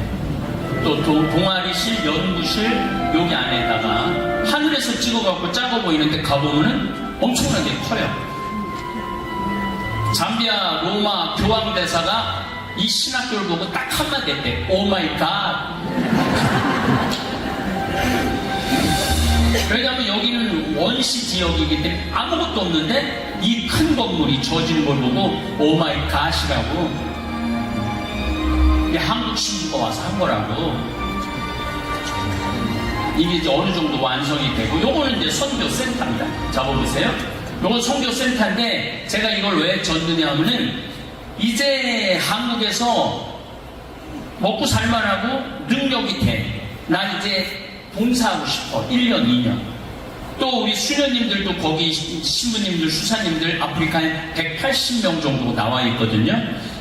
또 동아리실, 연구실, 여기 안에다가 하늘에서 찍어갖고 작아 보이는데 가보면은 엄청나게 커요. 잠비아 로마 교황대사가 이 신학교를 보고 딱 한마디 했대. 오 마이 갓. 왜냐하면 여기는 원시 지역이기 때문에 아무것도 없는데 이 큰 건물이 젖은 걸 보고 오 마이 갓이라고, 한국 신부가 와서 한 거라고. 이게 이제 어느 정도 완성이 되고, 요거는 이제 선교센터입니다. 잡아보세요. 요건 선교센터인데 제가 이걸 왜 줬느냐 하면은 이제 한국에서 먹고 살만하고 능력이 돼. 난 이제 봉사하고 싶어. 1년, 2년. 또 우리 수녀님들도 거기 신부님들, 수사님들 아프리카에 180명 정도 나와 있거든요.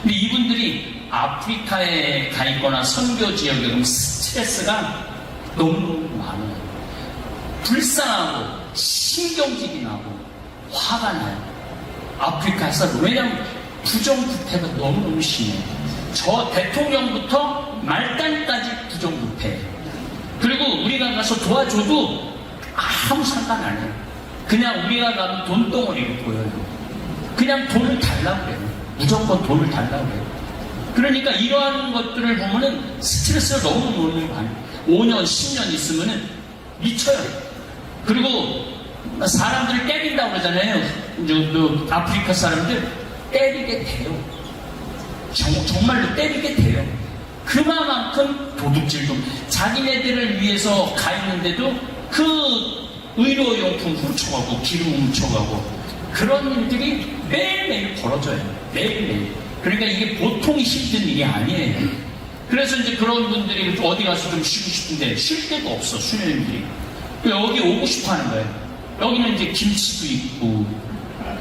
근데 이분들이 아프리카에 가 있거나 선교 지역에 가면 스트레스가 너무 많아요. 불쌍하고 신경질이 나고 화가 나요. 아프리카에서. 왜냐면 부정부패가 너무너무 심해요. 저 대통령부터 말단까지 부정부패. 그리고 우리가 가서 도와줘도 아무 상관 안 해요. 그냥 우리가 가면 돈덩어리로 보여요. 그냥 돈을 달라고 그래요. 무조건 돈을 달라고 그래요. 그러니까 이러한 것들을 보면은 스트레스가 너무 많아요. 5년, 10년 있으면은 미쳐요. 그리고 사람들을 때린다고 그러잖아요. 아프리카 사람들 때리게 돼요. 정말로 때리게 돼요. 그만 그만큼 도둑질도 자기네들을 위해서 가 있는데도 그 의료용품 훔쳐가고 기름 훔쳐가고 그런 일들이 매일매일 벌어져요. 매일매일. 그러니까 이게 보통 힘든 일이 아니에요. 그래서 이제 그런 분들이 어디 가서 좀 쉬고 싶은데 쉴 데가 없어, 수녀님들이. 여기 오고 싶어 하는 거예요. 여기는 이제 김치도 있고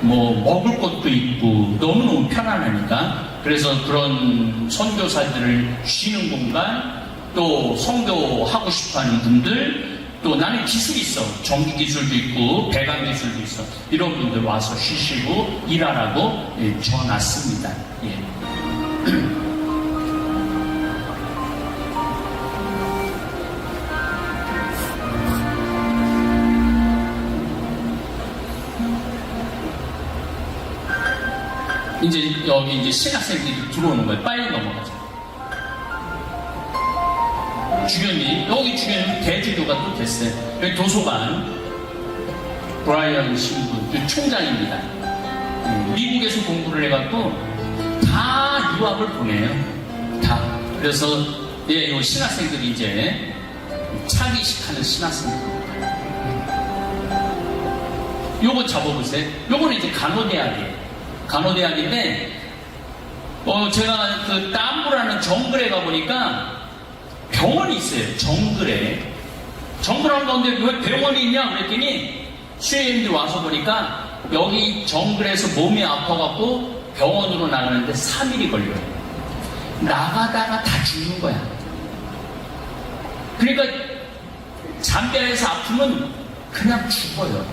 뭐 먹을 것도 있고 너무너무 편안하니까. 그래서 그런 선교사들을 쉬는 공간, 또 성교하고 싶어하는 분들, 또 나는 기술이 있어, 전기 기술도 있고 배관 기술도 있어, 이런 분들 와서 쉬시고 일하라고 줘놨습니다. 예. 이제 여기 이제 신학생들이 들어오는 거예요. 빨리 넘어가자. 주교님, 여기 주교님 대주교가 또 됐어요. 여기 도서관 브라이언 신부 총장입니다. 미국에서 공부를 해갖고 다 유학을 보내요. 다. 그래서 예, 요 신학생들이 이제 차기식하는 신학생들. 요거 잡아보세요. 요거는 이제 간호대학이에요. 간호대학인데, 제가 그 땀부라는 정글에 가보니까 병원이 있어요. 정글에. 정글한 가운데 왜 병원이 있냐? 그랬더니 수혜님들이 와서 보니까 여기 정글에서 몸이 아파갖고 병원으로 나가는데 3일이 걸려요. 나가다가 다 죽는 거야. 그러니까 잠자리에서 아프면 그냥 죽어요.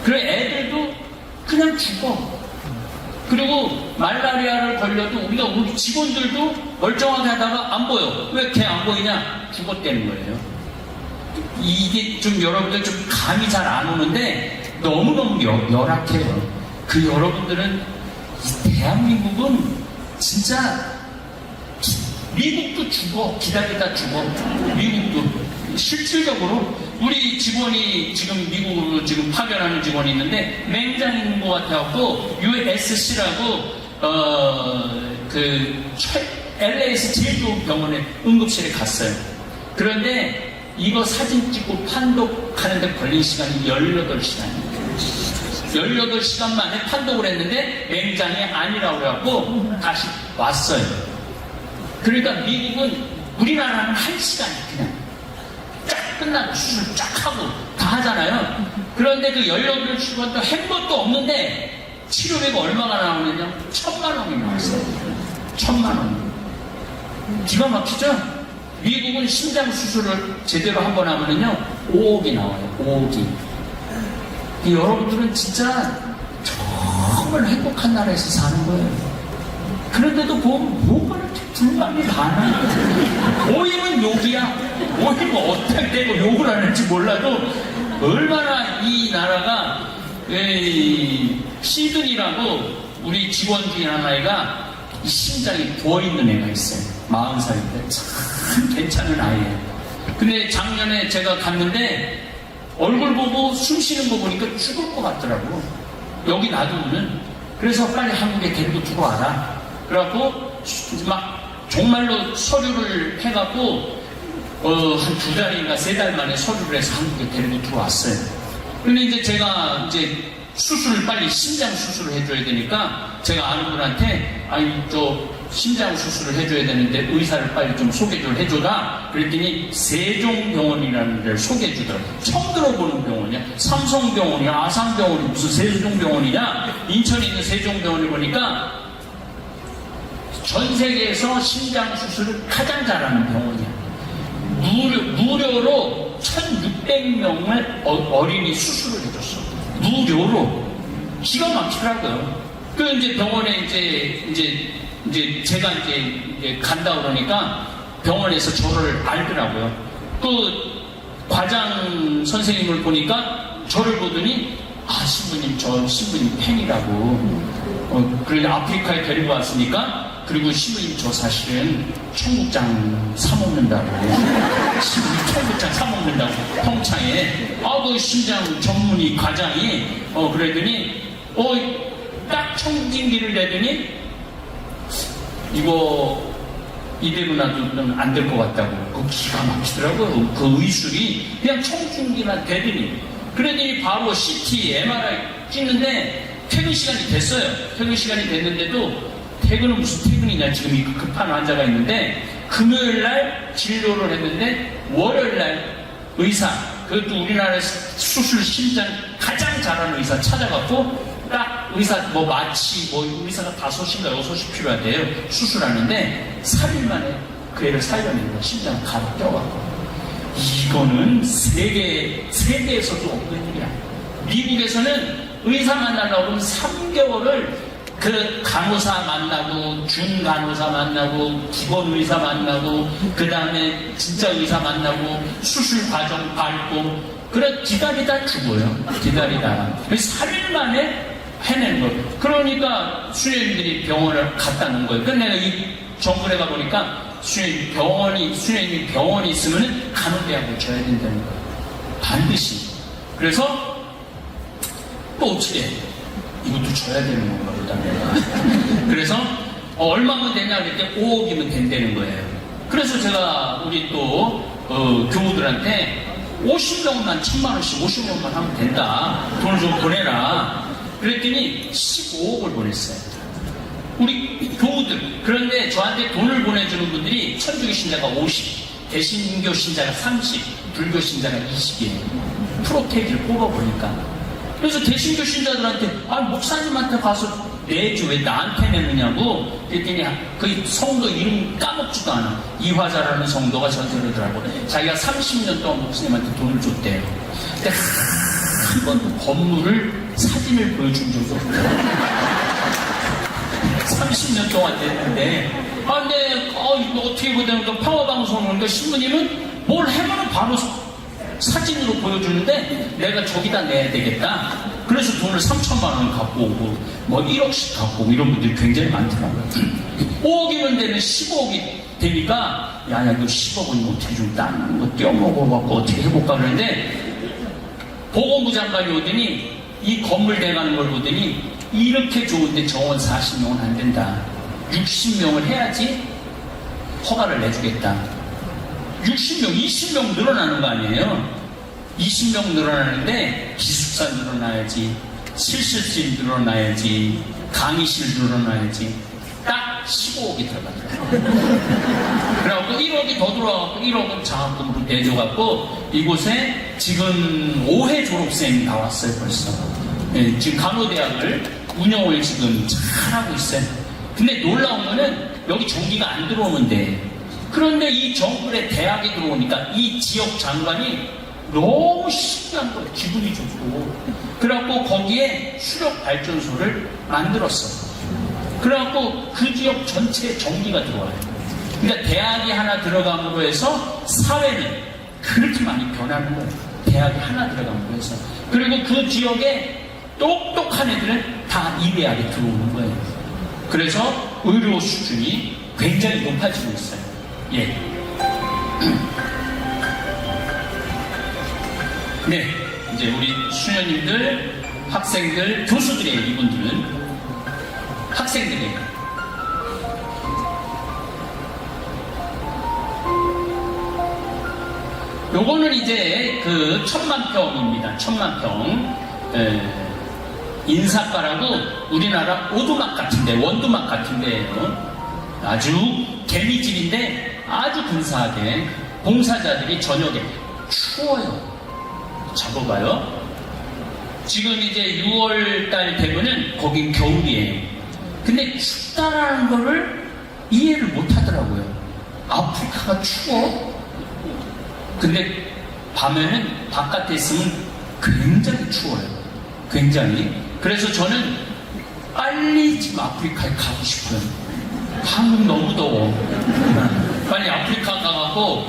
그리고 애들도 그냥 죽어. 그리고 말라리아를 걸려도 우리 직원들도 멀쩡하게 하다가 안 보여. 왜 걔 안 보이냐? 죽었다는 거예요. 이게 좀 여러분들 좀 감이 잘 안 오는데 너무너무 열악해요. 그 여러분들은 대한민국은 진짜 미국도 죽어. 기다리다 죽어. 미국도. 실질적으로 우리 직원이 지금 미국으로 지금 파견하는 직원이 있는데 맹장이 있는 것 같아갖고 USC라고 그 LA에서 제일 좋은 병원에 응급실에 갔어요. 그런데 이거 사진 찍고 판독하는데 걸린 시간이 18시간이에요. 18시간 만에 판독을 했는데 맹장이 아니라고 해갖고 다시 왔어요. 그러니까 미국은 우리나라는 1시간이 그냥 쫙 끝나고 수술 쫙 하고 다 하잖아요. 그런데 그 18시간도 한 것도 없는데 치료비가 얼마가 나오느냐? 1,000만 원이 나왔어요. 1,000만 원. 기가 막히죠? 미국은 심장 수술을 제대로 한 번 하면은요 5억이 나와요. 5억이. 여러분들은 진짜 정말 행복한 나라에서 사는 거예요. 그런데도 보면 뭐가 이렇게 불만이 많아. 오임은 욕이야. 오임은 어떻게 되고 욕을 하는지 몰라도 얼마나 이 나라가 시드니라고 우리 직원 중에 하나가 이 심장이 부어있는 애가 있어요. 40살인데 참 괜찮은 아이예요. 근데 작년에 제가 갔는데 얼굴 보고 숨 쉬는 거 보니까 죽을 것 같더라고. 여기 놔두면. 그래서 빨리 한국에 데리고 들어와라. 그래갖고 막 정말로 서류를 해갖고 한 2달인가 3달 만에 서류를 해서 한국에 데리고 들어왔어요. 근데 이제 제가 이제 수술을 빨리 심장 수술을 해줘야 되니까 제가 아는 분한테 아니 저 심장 수술을 해줘야 되는데 의사를 빨리 좀 소개 좀 해줘라. 그랬더니 세종병원이라는 데를 소개해주더라고. 처음 들어보는 병원이야. 삼성병원이야, 아산병원이 무슨 세종병원이냐. 인천에 있는 세종병원을 보니까 전 세계에서 심장 수술을 가장 잘하는 병원이야. 무료로 1,600명을 어린이 수술을 해줬어. 무료로. 기가 막히더라고요. 그 이제 병원에 이제 제가 이제 간다 그러니까 병원에서 저를 알더라고요. 그 과장 선생님을 보니까 저를 보더니 신부님 저 신부님 팬이라고. 그래서 아프리카에 데리고 왔으니까 그리고 신부님 저 사실은 청국장 사먹는다고. 신부님 청국장 사먹는다고 평창에. 그 심장 전문의 과장이 그러더니 딱 청진기를 내더니 이거 이대로 놔두면 안 될 것 같다고. 그 기가 막히더라고요. 그 의술이 그냥 청중기만 되더니. 그러더니 바로 CT, MRI 찍는데 퇴근 시간이 됐어요. 퇴근 시간이 됐는데도 퇴근은 무슨 퇴근이냐. 지금 이 급한 환자가 있는데 금요일 날 진료를 했는데 월요일 날 의사, 그것도 우리나라에서 수술 심장 가장 잘하는 의사 찾아갖고 딱 의사 뭐 마취 뭐 의사가 5인가 6이 필요하대요. 수술하는데 3일 만에 그 애를 살려낸 거야. 심장 가로 껴갖고. 이거는 세계에서도 없는 일이야. 미국에서는 의사 만나려고 하면 3개월을 그 간호사 만나고 준간호사 만나고 기본 의사 만나고 그 다음에 진짜 의사 만나고 수술 과정 밟고 그래 기다리다 죽어요. 기다리다. 그래서 3일 만에 해낸 거예요. 그러니까 수녀님들이 병원을 갖다 놓은 거예요. 그래서 내가 이 정글에 가보니까 수녀님이 병원이 있으면 간호대학을 줘야 된다는 거예요. 반드시. 그래서 또 어떻게 해? 이것도 줘야 되는 건가 보다. 그래서 얼마면 되냐 그랬더니 5억이면 된다는 거예요. 그래서 제가 우리 또 교우들한테 50명만 1000만원씩 50명만 하면 된다. 돈을 좀 보내라. 그랬더니 15억을 보냈어요. 우리 교우들. 그런데 저한테 돈을 보내주는 분들이 천주교 신자가 50, 대신교 신자가 30, 불교 신자가 20이에요. 프로테이지를 뽑아보니까. 그래서 대신교 신자들한테 목사님한테 가서 내줘 왜 나한테 내느냐고 그랬더니 그 성도 이름 까먹지도 않아. 이화자라는 성도가 전설하더라고. 자기가 30년 동안 목사님한테 돈을 줬대요. 근데 한 번도 건물을 사진을 보여준 적이 없어요. 30년 동안 됐는데 근데 이거 어떻게 보자면 평화방송 오니까 신부님은 뭘 해면 바로 사진으로 보여주는데 내가 저기다 내야 되겠다. 그래서 돈을 3천만 원 갖고 오고 뭐 1억씩 갖고 오고 이런 분들이 굉장히 많더라고요. 5억이면 되는 15억이 되니까 야 이거 10억은 어떻게 좀 딴 거 떼어먹어갖고 어떻게 해볼까 그랬는데 보건부 장관이 오더니 이 건물 돼가는 걸 보더니 이렇게 좋은데 정원 40명은 안 된다. 60명을 해야지 허가를 내주겠다. 60명, 20명 늘어나는 거 아니에요? 20명 늘어나는데 기숙사 늘어나야지, 실습실 늘어나야지, 강의실 늘어나야지 딱 15억이 들어가더라고요. 그래갖고 1억이 더 들어와갖고 1억은 장학금으로 내줘갖고 이곳에 지금 5회 졸업생이 나왔어요 벌써. 네, 지금 간호대학을 운영을 지금 잘하고 있어요. 근데 놀라운 거는 여기 전기가 안 들어오는데 그런데 이 정글에 대학이 들어오니까 이 지역 장관이 너무 신기한 거예요. 기분이 좋고. 그래갖고 거기에 수력 발전소를 만들었어. 그래갖고 그 지역 전체에 전기가 들어와요. 그러니까 대학이 하나 들어감으로 해서 사회는 그렇게 많이 변하는 거예요. 대학이 하나 들어감으로 해서. 그리고 그 지역에 똑똑한 애들은 다 이 대학에 들어오는 거예요. 그래서 의료 수준이 굉장히 높아지고 있어요. 예. 네, 이제 우리 수녀님들, 학생들, 교수들이에요. 이분들은 학생들이에요. 요거는 이제 그 10,000평입니다. 10,000평. 인사과라고 우리나라 오두막 같은데, 원두막 같은데요. 아주 개미집인데 아주 근사하게 봉사자들이 저녁에 추워요. 잡아봐요. 지금 이제 6월달 되면은 거긴 겨울이에요. 근데 춥다라는 거를 이해를 못 하더라고요. 아프리카가 추워? 근데 밤에는 바깥에 있으면 굉장히 추워요. 굉장히. 그래서 저는 빨리 지금 아프리카에 가고 싶어요. 밤은 너무 더워. 빨리 아프리카 가갖고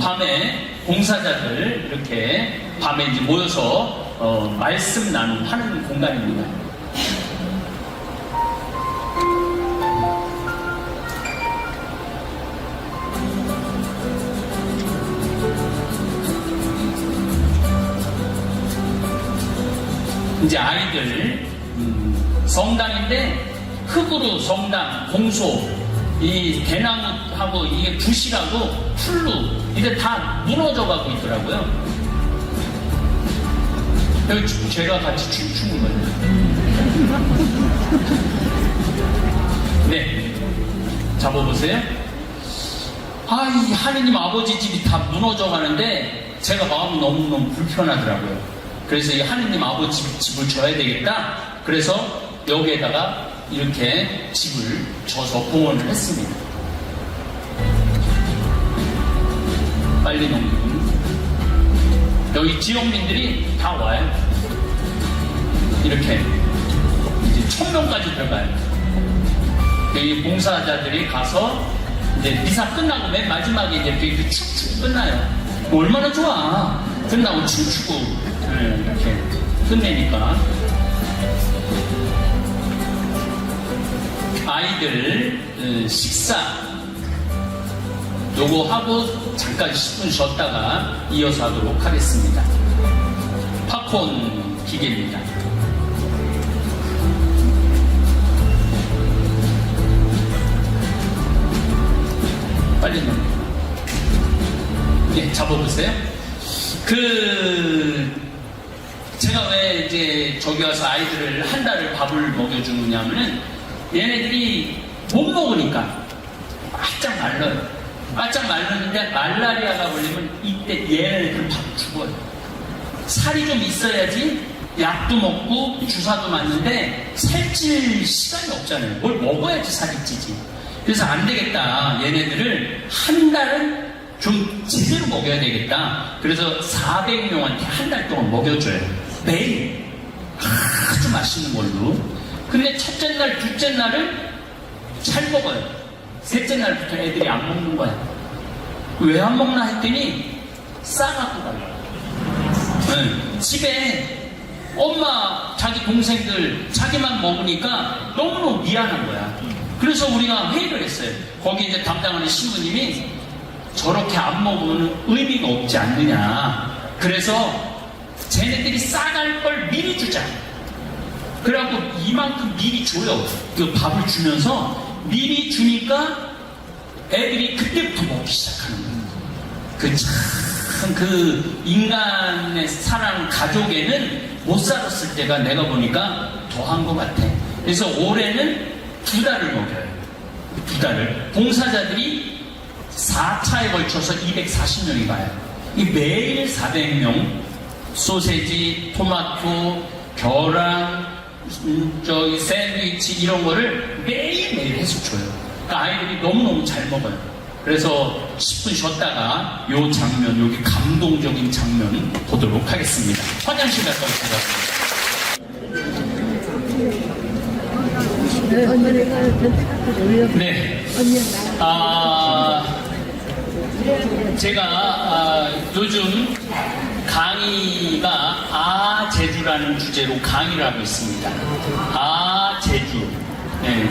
밤에 봉사자들 이렇게 밤에 이제 모여서 말씀 나눔하는 공간입니다. 이제 아이들 성당인데 흙으로 성당, 공소, 이 대나무하고 하고 이게 붓이라고 풀로 이게 다 무너져 가고 있더라고요. 여기 제가 같이 춤춘 거예요. 네, 잡아보세요. 이 하느님 아버지 집이 다 무너져 가는데 제가 마음이 너무너무 불편하더라고요. 그래서 이 하느님 아버지 집을 져야 되겠다. 그래서 여기에다가 이렇게 집을 져서 봉헌을 했습니다. 빨리 넘기고 여기 지역민들이 다 와요. 이렇게 이제 1000명까지 들어가요. 여기 봉사자들이 가서 이제 미사 끝나고 맨 마지막에 이제 이렇게 축축 끝나요. 얼마나 좋아. 끝나고 춤추고 이렇게 끝내니까. 아이들 식사 요거 하고 잠깐 10분 쉬었다가 이어서 하도록 하겠습니다. 팝콘 기계입니다. 빨리 넘겨. 네, 잡아보세요. 제가 왜 이제 저기 와서 아이들을 한 달을 밥을 먹여주느냐면은 얘네들이 못 먹으니까 바짝 말라요. 바짝 말랐는데 말라리아가 걸리면 이때 얘네들 밥 죽어요. 살이 좀 있어야지 약도 먹고 주사도 맞는데 살찔 시간이 없잖아요. 뭘 먹어야지 살이 찌지. 그래서 안 되겠다. 얘네들을 한 달은 좀 제대로 먹여야 되겠다. 그래서 400명한테 한 달 동안 먹여줘요. 매일 아주 맛있는 걸로. 근데 첫째 날, 둘째 날은 잘 먹어요. 셋째 날부터 애들이 안 먹는 거야. 왜 안 먹나 했더니 싸갖고 가요. 네. 집에 엄마, 자기 동생들 자기만 먹으니까 너무너무 미안한 거야. 그래서 우리가 회의를 했어요. 거기 이제 담당하는 신부님이 저렇게 안 먹으면 의미가 없지 않느냐. 그래서 쟤네들이 싸갈 걸 미리 주자. 그래갖고 이만큼 미리 줘요. 그 밥을 주면서 미리 주니까 애들이 그때부터 먹기 시작하는 거예요. 그 인간의 사랑 가족에는 못 살았을 때가 내가 보니까 더한 것 같아. 그래서 올해는 2달을 먹여요. 2달을. 봉사자들이 4차에 걸쳐서 240명이 가요. 매일 400명, 소세지, 토마토, 계란, 저기 샌드위치 이런 거를 매일매일 해서 줘요. 그러니까 아이들이 너무너무 잘 먹어요. 그래서 10분 쉬었다가 요 장면, 여기 감동적인 장면 보도록 하겠습니다. 화장실 갔다 오시죠. 네. 제가 요즘 강의가 아제주라는 주제로 강의를 하고 있습니다. 아제주. 네.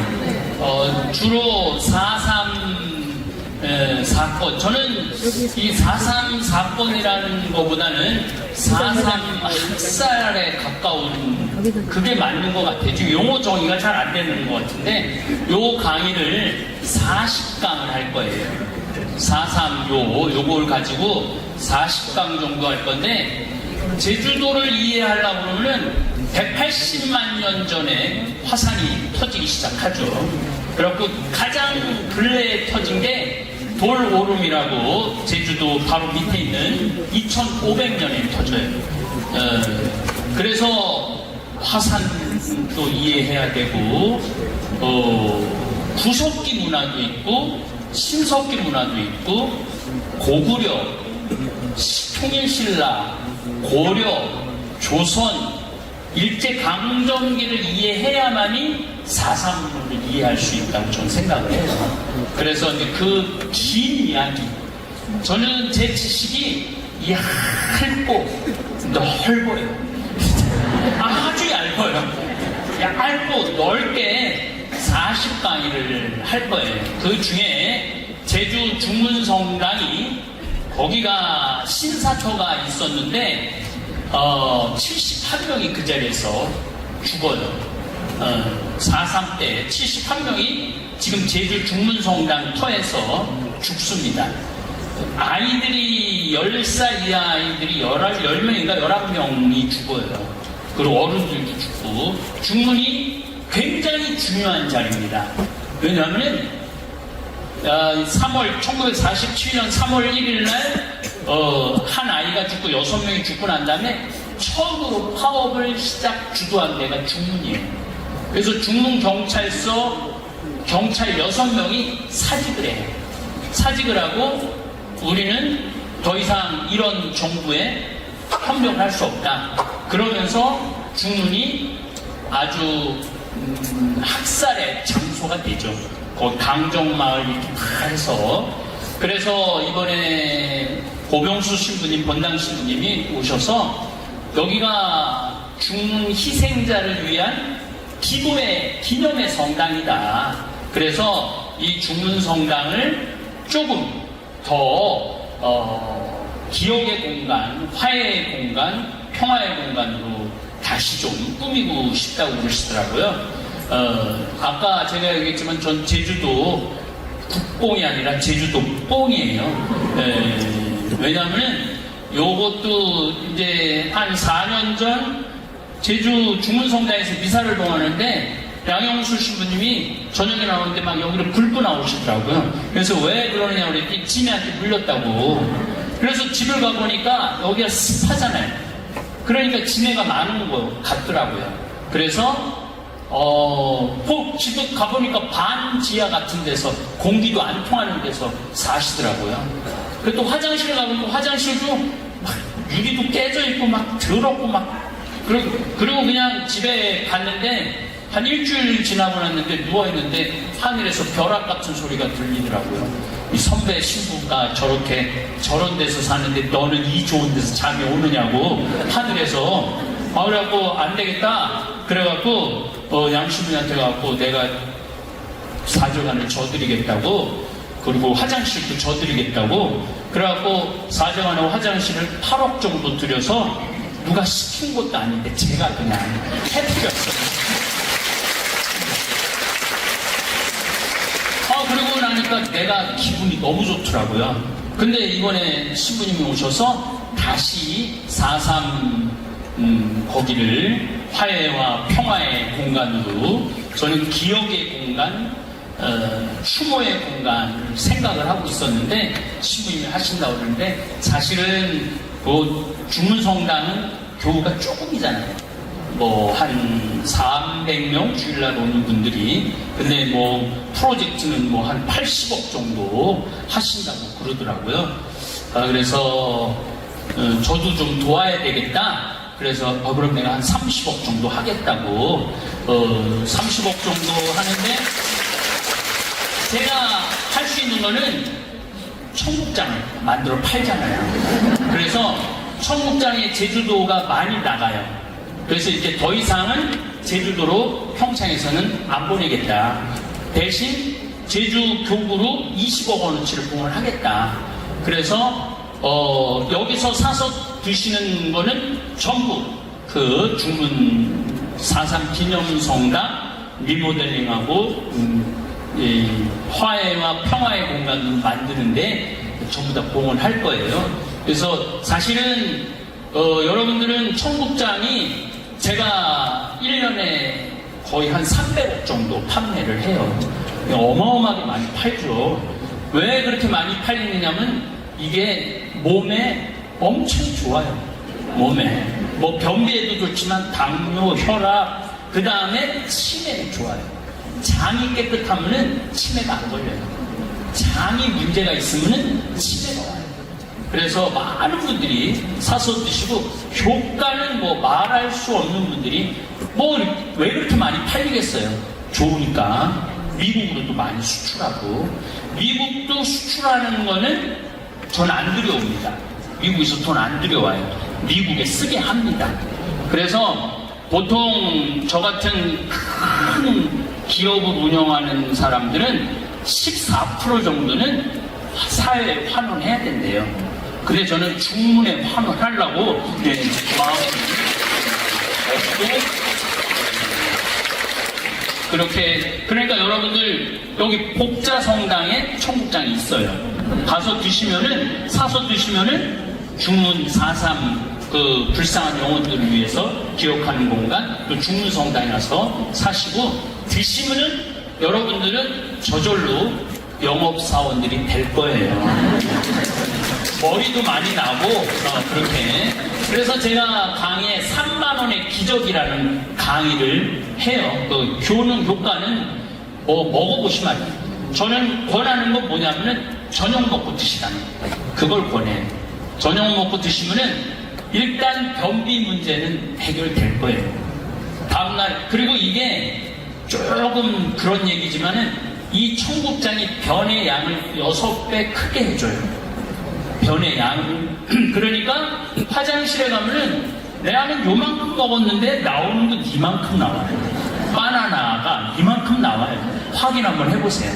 주로 4.3 사건. 저는 이 4.3 사건이라는 것보다는 4.3 학살에 가까운 그게 맞는 것 같아요. 지금 용어 정의가 잘 안 되는 것 같은데 요 강의를 40강을 할 거예요. 4.3 요걸 가지고 40강 정도 할 건데 제주도를 이해하려고 그러면 180만 년 전에 화산이 터지기 시작하죠. 그래갖고 가장 근래에 터진 게 돌오름이라고 제주도 바로 밑에 있는 2500년에 터져요. 그래서 화산도 이해해야 되고 구석기 문화도 있고 신석기 문화도 있고 고구려, 통일신라, 고려, 조선, 일제강점기를 이해해야만이 4.3를 이해할 수 있다고 저는 생각을 해요. 그래서 이제 그 긴 이야기, 저는 제 지식이 얇고 넓어요. 아주 얇아요. 얇고 넓게 40강의를 할 거예요. 그 중에 제주 중문성당이 거기가 신사처가 있었는데 78명이 그 자리에서 죽어요. 4.3 때 71명이 지금 제주 중문성당 터에서 죽습니다. 아이들이 10살 이하 아이들이 10명인가 11명이 죽어요. 그리고 어른들도 죽고 중문이 굉장히 중요한 자리입니다. 왜냐하면 1947년 3월 1일 날 한 아이가 죽고 6명이 죽고 난 다음에 처음으로 파업을 주도한 데가 중문이에요. 그래서 중문 경찰서 경찰 6명이 사직을 해요. 사직을 하고 우리는 더 이상 이런 정부에 헌병을 할 수 없다. 그러면서 중문이 아주 학살의 장소가 되죠. 거기 강정마을 이렇게 다 해서. 그래서 이번에 고병수 신부님, 본당 신부님이 오셔서 여기가 중문 희생자를 위한 기념의 성당이다. 그래서 이 중문 성당을 조금 더 기억의 공간, 화해의 공간, 평화의 공간으로 다시 좀 꾸미고 싶다고 그러시더라고요. 아까 제가 얘기했지만 전 제주도 국뽕이 아니라 제주도 뽕이에요. 왜냐하면 요것도 이제 한 4년 전 제주 중문성당에서 미사를 봉하는데 양영수 신부님이 저녁에 나오는데 막 여기를 굴고 나오시더라고요. 그래서 왜 그러느냐 그랬더니 찜이한테 물렸다고. 그래서 집을 가보니까 여기가 습하잖아요. 그러니까 지네가 많은 것 같더라고요. 그래서 집에 가보니까 반지하 같은 데서 공기도 안 통하는 데서 사시더라고요. 그리고 또 화장실 가보니까 화장실도 막 유리도 깨져 있고 막 더럽고 막 그리고 그냥 집에 갔는데 한 일주일 지나고 났는데 누워있는데 하늘에서 벼락 같은 소리가 들리더라고요. 이 선배 신부가 저런 데서 사는데 너는 이 좋은 데서 잠이 오느냐고 하늘에서. 그래갖고 안 되겠다. 그래갖고 양신부한테 가갖고 내가 사정안을 져드리겠다고, 그리고 화장실도 져드리겠다고. 그래갖고 사정안하고 화장실을 8억 정도 들여서 누가 시킨 것도 아닌데 제가 그냥 해드렸어요. 그러고 나니까 내가 기분이 너무 좋더라고요. 근데 이번에 신부님이 오셔서 다시 4.3 거기를 화해와 평화의 공간으로, 저는 기억의 공간, 추모의 공간을 생각을 하고 있었는데 신부님이 하신다고 그러는데, 사실은 그 중문성당은 교우가 조금이잖아요. 한 300명 주일날 오는 분들이. 근데 프로젝트는 한 80억 정도 하신다고 그러더라고요. 그래서 저도 좀 도와야 되겠다. 그래서 그럼 내가 한 30억 정도 하겠다고. 30억 정도 하는데 제가 할 수 있는 거는 청국장을 만들어 팔잖아요. 그래서 청국장에 제주도가 많이 나가요. 그래서 이제 더 이상은 제주도로 평창에서는 안 보내겠다. 대신 제주 교구로 20억 원어치를 봉헌하겠다. 그래서 여기서 사서 드시는 거는 전부 그 중문 4.3 기념성당 리모델링하고 화해와 평화의 공간을 만드는데 전부 다 봉헌할 거예요. 그래서 사실은 여러분들은 청국장이 제가 1년에 거의 한 300억 정도 판매를 해요. 어마어마하게 많이 팔죠. 왜 그렇게 많이 팔리느냐면 이게 몸에 엄청 좋아요. 몸에 변비에도 좋지만 당뇨, 혈압, 그 다음에 치매에 좋아요. 장이 깨끗하면은 치매가 안 걸려요. 장이 문제가 있으면은 치매가 와요. 그래서 많은 분들이 사서 드시고, 효과는 말할 수 없는 분들이 왜 그렇게 많이 팔리겠어요? 좋으니까. 미국으로도 많이 수출하고, 미국도 수출하는 거는 전 안 들여옵니다. 미국에서 돈 안 들여와요. 미국에 쓰게 합니다. 그래서 보통 저 같은 큰 기업을 운영하는 사람들은 14% 정도는 사회에 환원해야 된대요. 그래 저는 중문에 환원하려고 마음에 먹고, 그렇게, 그러니까 여러분들, 여기 복자성당에 청국장이 있어요. 가서 드시면은, 사서 드시면은, 중문 4.3 그 불쌍한 영혼들을 위해서 기억하는 공간, 또 중문성당에 가서 사시고, 드시면은 여러분들은 저절로 영업사원들이 될 거예요. 머리도 많이 나고, 그렇게. 그래서 제가 강의에 3만원의 기적이라는 강의를 해요. 그 효과는 뭐 먹어보시면 안 돼요. 저는 권하는 건 뭐냐면은 저녁 먹고 드시라는 거예요. 그걸 권해요. 저녁 먹고 드시면은 일단 변비 문제는 해결될 거예요. 다음날, 그리고 이게 조금 그런 얘기지만은 이 청국장이 변의 양을 6배 크게 해줘요. 변의 양. 그러니까 화장실에 가면은 내가는 요만큼 먹었는데 나오는 건 이만큼 나와요. 바나나가 이만큼 나와요. 확인 한번 해보세요.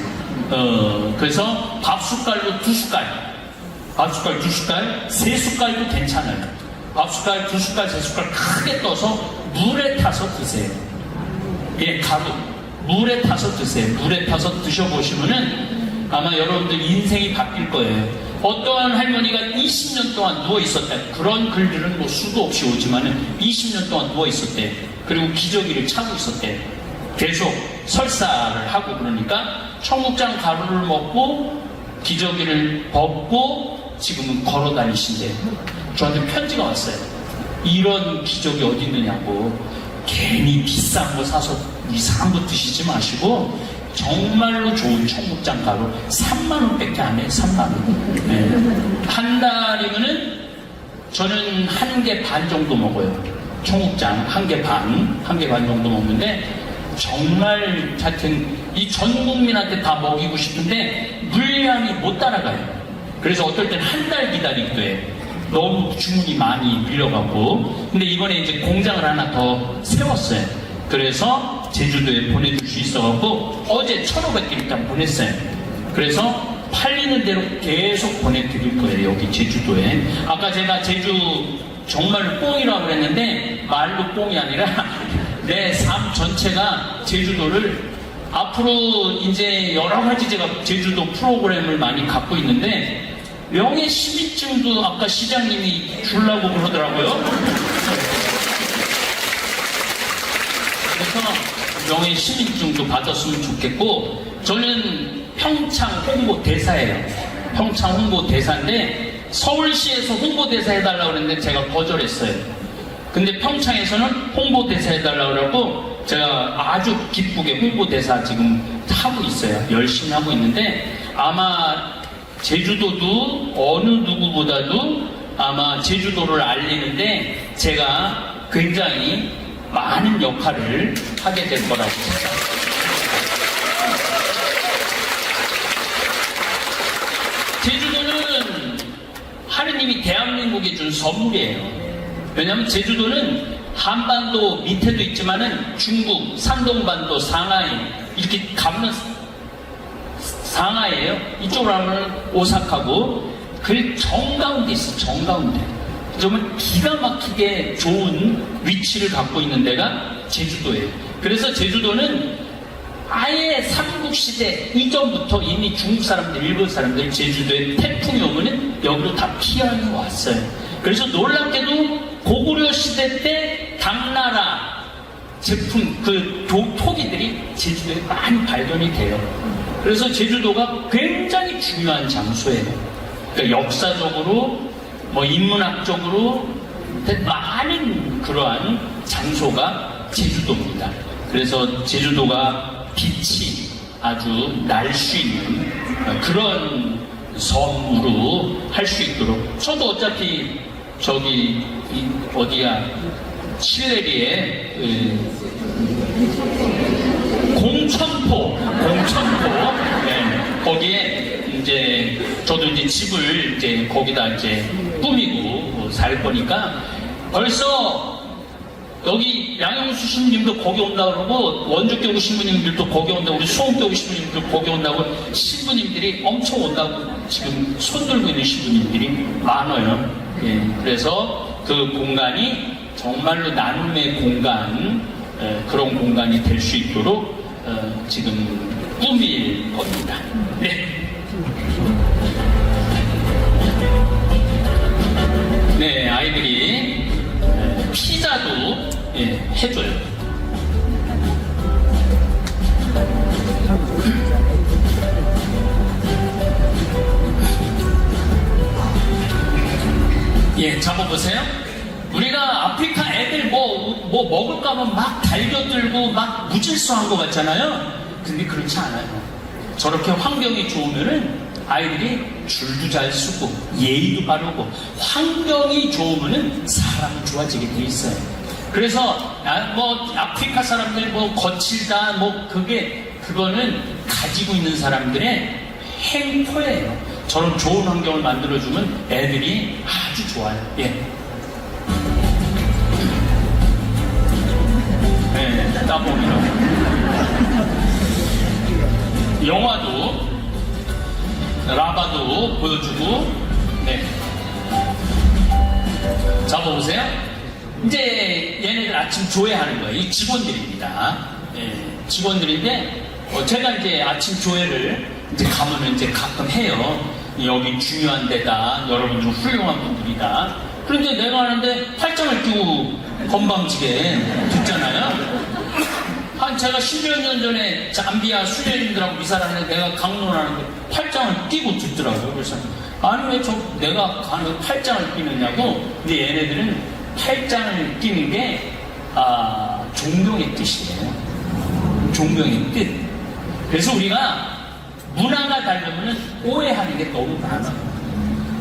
그래서 밥 숟갈로 2숟갈, 밥 숟갈 2숟갈, 3숟갈도 괜찮아요. 밥 숟갈 2숟갈, 3숟갈 크게 떠서 물에 타서 드세요. 예, 가루. 물에 타서 드세요. 물에 타서 드셔보시면은 아마 여러분들 인생이 바뀔 거예요. 어떠한 할머니가 20년 동안 누워있었다. 그런 글들은 뭐 수도 없이 오지만은 20년 동안 누워있었대. 그리고 기저귀를 차고 있었대. 계속 설사를 하고 그러니까 청국장 가루를 먹고 기저귀를 벗고 지금은 걸어 다니신대. 저한테 편지가 왔어요. 이런 기적이 어디 있느냐고. 괜히 비싼 거 사서 이상한 거 드시지 마시고 정말로 좋은 청국장 가루 3만원밖에 안 해요. 3만원. 네. 한 달이면은 저는 1개 반 정도 먹어요. 청국장 1개 반 정도 먹는데 정말 하여튼 이 전 국민한테 다 먹이고 싶은데 물량이 못 따라가요. 그래서 어떨 땐 한 달 기다리기도 해요. 너무 주문이 많이 밀려갖고. 근데 이번에 이제 공장을 하나 더 세웠어요. 그래서 제주도에 보내줄 수 있어갖고 어제 1,500개 일단 보냈어요. 그래서 팔리는 대로 계속 보내드릴 거예요. 여기 제주도에. 아까 제가 제주 정말 뽕이라고 그랬는데 말로 뽕이 아니라 내 삶 전체가 제주도를 앞으로 이제 여러 가지 제가 제주도 프로그램을 많이 갖고 있는데 명예 시민증도 아까 시장님이 주려고 그러더라고요. 그래서 명예 시민증도 받았으면 좋겠고 저는 평창 홍보대사예요. 평창 홍보대사인데 서울시에서 홍보대사 해달라고 그랬는데 제가 거절했어요. 근데 평창에서는 홍보대사 해달라고 그러고 제가 아주 기쁘게 홍보대사 지금 하고 있어요. 열심히 하고 있는데 아마 제주도도 어느 누구보다도 아마 제주도를 알리는데 제가 굉장히 많은 역할을 하게 될 거라고 생각합니다. 제주도는 하느님이 대한민국에 준 선물이에요. 왜냐하면 제주도는 한반도 밑에도 있지만은 중국, 산동반도, 상하이 이렇게 가면 상하이에요. 이쪽으로 하면 오사카고 그 정가운데 있어. 정가운데. 정말 기가 막히게 좋은 위치를 갖고 있는 데가 제주도예요. 그래서 제주도는 아예 삼국시대 이전부터 이미 중국 사람들, 일본 사람들 제주도에 태풍이 오면은 여기로 다 피하러 왔어요. 그래서 놀랍게도 고구려 시대 때 당나라 제품, 그 토기들이 제주도에 많이 발견이 돼요. 그래서 제주도가 굉장히 중요한 장소예요. 그러니까 역사적으로, 뭐 인문학적으로 많은 그러한 장소가 제주도입니다. 그래서 제주도가 빛이 아주 날 수 있는 그런 섬으로 할 수 있도록 저도 어차피 저기 어디야 실내리에 공천포 네, 거기에 이제 저도 이제 집을 이제 거기다 이제 꾸미고 살 거니까 벌써 여기 양영수 신부님도 거기 온다고 그러고 원주교구 신부님들도 거기 온다고 우리 수원교구 신부님들도 거기 온다고 신부님들이 엄청 온다고 지금 손들고 있는 신부님들이 많아요. 예, 그래서 그 공간이 정말로 나눔의 공간 그런 공간이 될 수 있도록 지금 꾸밀 겁니다. 네. 네, 아이들이 피자도 해줘요. 예, 잡아보세요. 우리가 아프리카 애들 뭐 먹을까 하면 막 달겨들고 막 무질서한 것 같잖아요. 근데 그렇지 않아요. 저렇게 환경이 좋으면은 아이들이 줄도 잘 쓰고 예의도 바르고 환경이 좋으면은 사람은 좋아지게 돼 있어요. 그래서 뭐 아프리카 사람들 뭐 거칠다 뭐 그거는 가지고 있는 사람들의 행포예요. 저런 좋은 환경을 만들어주면 애들이 아주 좋아요. 예. 네, 따봉이라고. 영화도, 라바도 보여주고, 네. 잡아보세요. 이제 얘네들 아침 조회하는 거예요. 이 직원들입니다. 예, 직원들인데, 제가 이제 아침 조회를 이제 가면은 이제 가끔 해요. 여기 중요한 데다. 여러분들 훌륭한 분들이다. 그런데 내가 하는데 팔짱을 끼고 건방지게 듣잖아요. 제가 10여 년 전에 잠비아 수녀님들하고 미사를 하는데 내가 강론하는데 팔짱을 끼고 듣더라고요. 그래서 아니 왜 내가 가는 팔짱을 끼느냐고. 근데 얘네들은 팔짱을 끼는 게 존경의 뜻이에요. 존경의 뜻. 그래서 우리가 문화가 다르면 오해하는 게 너무 많아.